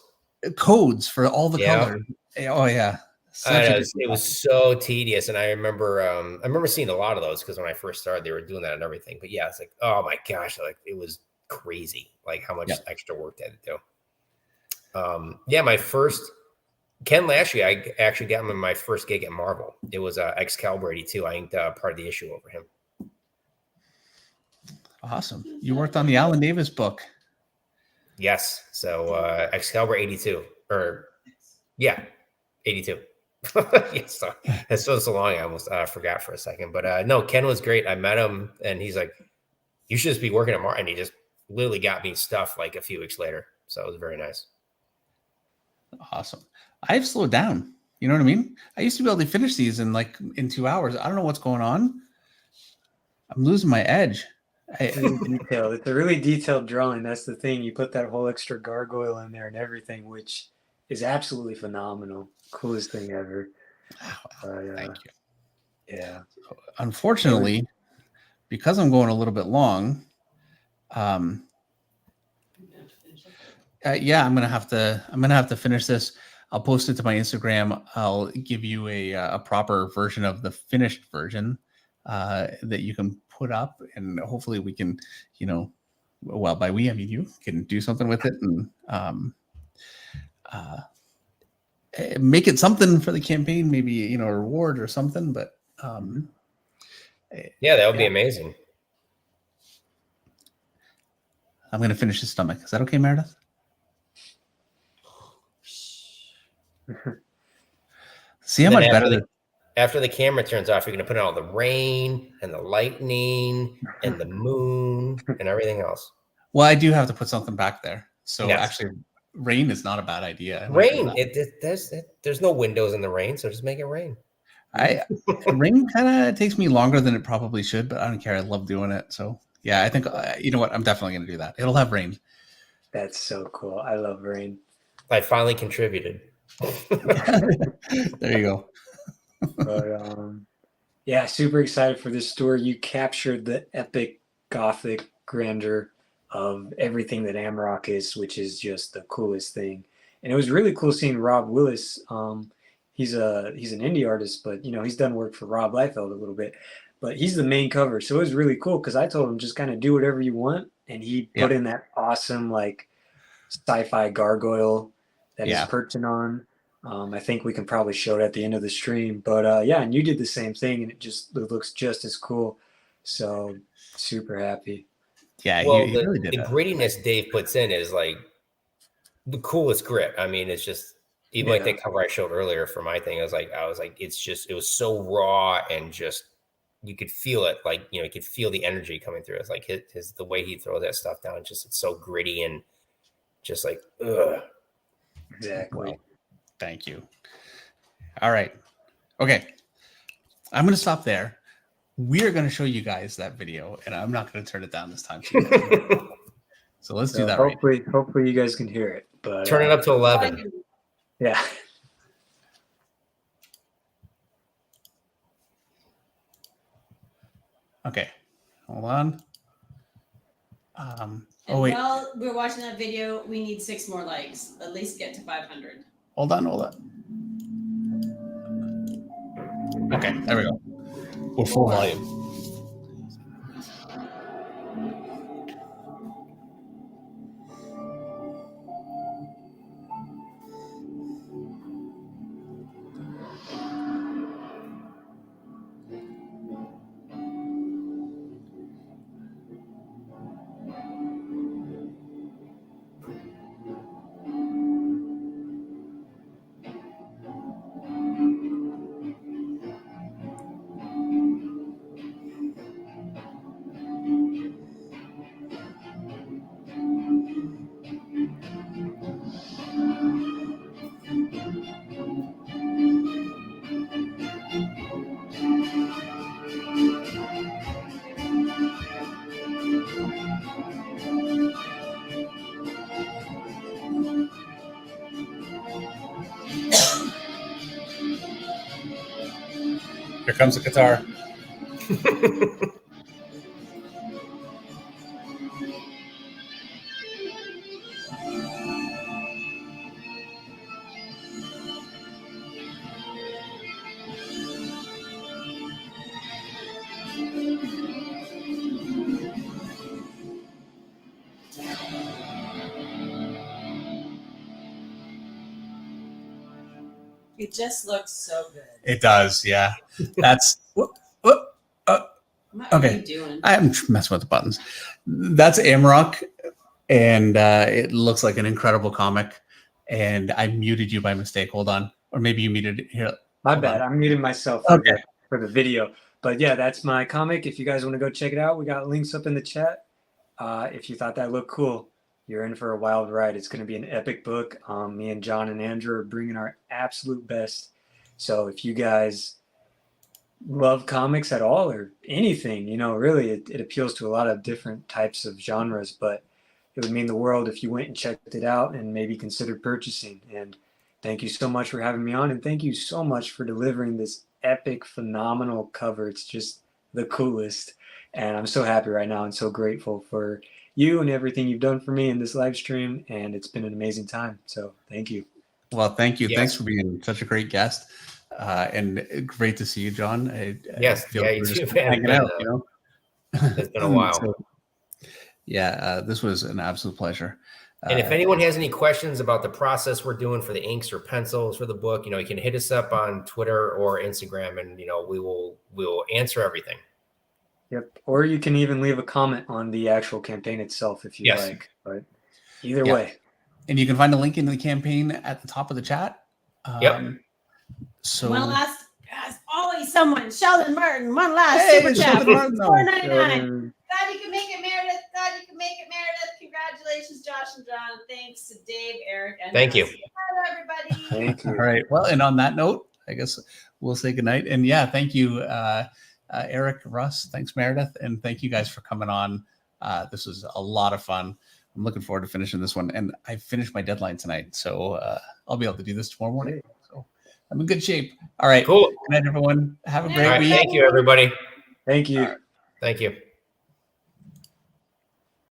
Speaker 1: for all the colors. Oh yeah.
Speaker 2: It was so tedious, and I remember seeing a lot of those because when I first started, they were doing that and everything. But yeah, it's like, oh my gosh, like it was crazy, like how much extra work they had to do. My first Ken Lashley, I actually got him in my first gig at Marvel. It was Excalibur '82. I inked part of the issue over him.
Speaker 1: Awesome. You worked on the Alan Davis book.
Speaker 2: Yes. So Excalibur '82, or 82. Yes, it's so long. I almost forgot for a second, but no, Ken was great. I met him, and he's like, "You should just be working at Martin." And he just literally got me stuff like a few weeks later, so it was very nice.
Speaker 1: Awesome. I've slowed down. You know what I mean? I used to be able to finish these in 2 hours. I don't know what's going on. I'm losing my edge.
Speaker 3: It's a really detailed drawing. That's the thing. You put that whole extra gargoyle in there and everything, which is absolutely phenomenal. Coolest thing ever.
Speaker 1: Thank you.
Speaker 3: Yeah.
Speaker 1: Unfortunately, because I'm going a little bit long, I'm gonna have to finish this. I'll post it to my Instagram. I'll give you a proper version of the finished version that you can put up, and hopefully we can, well, by we I mean you can do something with it and make it something for the campaign, maybe a reward or something. But
Speaker 2: that would be amazing.
Speaker 1: I'm gonna finish his stomach. Is that okay, Meredith? See how much better
Speaker 2: after the camera turns off, you're going to put in all the rain and the lightning and the moon and everything else.
Speaker 1: Well, I do have to put something back there. So actually, rain is not a bad idea.
Speaker 2: Rain. There's no windows in the rain, so just make it rain.
Speaker 1: Rain kind of takes me longer than it probably should, but I don't care. I love doing it. So yeah, I think you know what? I'm definitely going to do that. It'll have rain.
Speaker 3: That's so cool. I love rain.
Speaker 2: I finally contributed.
Speaker 1: There you go.
Speaker 3: But super excited for this story. You captured the epic gothic grandeur of everything that Amarok is, which is just the coolest thing. And it was really cool seeing Rob Willis. He's an indie artist, but he's done work for Rob Liefeld a little bit. But he's the main cover, so it was really cool because I told him just kind of do whatever you want, and he put in that awesome sci-fi gargoyle that he's perching on. I think we can probably show it at the end of the stream, but and you did the same thing, and it looks just as cool. So super happy.
Speaker 1: Yeah,
Speaker 2: well,
Speaker 1: he really did.
Speaker 2: The grittiness Dave puts in is like the coolest grit. I mean, it's just even like that cover I showed earlier for my thing. I was like, it was so raw and just you could feel it. Like you could feel the energy coming through. It's like his the way he throws that stuff down. It's so gritty and just like ugh.
Speaker 3: Exactly.
Speaker 1: Well, thank you. All right. Okay. I'm going to stop there. We're going to show you guys that video, and I'm not going to turn it down this time. So let's do that.
Speaker 3: Hopefully you guys can hear it. But
Speaker 2: turn it up to 11.
Speaker 3: Yeah.
Speaker 1: Okay. Hold on.
Speaker 4: While we're watching that video, we need 6 more likes. At least get to 500.
Speaker 1: Hold on. Okay, there we go. We're full volume. Here comes the guitar.
Speaker 4: It just looks so good.
Speaker 1: It does, yeah. That's
Speaker 4: What are
Speaker 1: okay.
Speaker 4: you doing?
Speaker 1: I'm messing with the buttons. That's Amarok, and it looks like an incredible comic. And I muted you by mistake. Hold on, or maybe you muted it here.
Speaker 3: My bad. I muted myself for the video. But yeah, that's my comic. If you guys want to go check it out, we got links up in the chat. If you thought that looked cool, you're in for a wild ride. It's going to be an epic book. Me and John and Andrew are bringing our absolute best. So if you guys love comics at all or anything, you know, really it appeals to a lot of different types of genres, but it would mean the world if you went and checked it out and maybe considered purchasing. And thank you so much for having me on. And thank you so much for delivering this epic, phenomenal cover. It's just the coolest. And I'm so happy right now and so grateful for you and everything you've done for me in this live stream. And it's been an amazing time. So thank you.
Speaker 1: Well, thank you.
Speaker 2: Yes.
Speaker 1: Thanks for being such a great guest. And great to see you, John.
Speaker 2: Yes.
Speaker 1: I feel
Speaker 2: Yeah,
Speaker 1: like
Speaker 2: you
Speaker 1: we're
Speaker 2: too,
Speaker 1: just
Speaker 2: man.
Speaker 1: hanging out, you know?
Speaker 2: It's been a while.
Speaker 1: So, yeah, this was an absolute pleasure.
Speaker 2: And if anyone has any questions about the process we're doing for the inks or pencils for the book, you know, you can hit us up on Twitter or Instagram, and you know, we will answer everything.
Speaker 3: Yep. Or you can even leave a comment on the actual campaign itself if you like. But either way.
Speaker 1: And you can find a link in the campaign at the top of the chat. So
Speaker 4: one last, as always, someone, Sheldon Martin, one last super chat. $4.99. Glad you can make it, Meredith. Glad you can make it, Meredith. Congratulations, Josh and John. Thanks to Dave, Eric, and
Speaker 2: thank you.
Speaker 4: Hello, everybody.
Speaker 3: Thank you.
Speaker 1: All right. Well, and on that note, I guess we'll say goodnight. And yeah, thank you, Eric, Russ. Thanks, Meredith. And thank you guys for coming on. This was a lot of fun. I'm looking forward to finishing this one. And I finished my deadline tonight. So I'll be able to do this tomorrow morning. So I'm in good shape. All right.
Speaker 2: Cool.
Speaker 1: Good night, everyone. Have a great week.
Speaker 2: Thank you, everybody.
Speaker 3: Thank you.
Speaker 2: Thank you.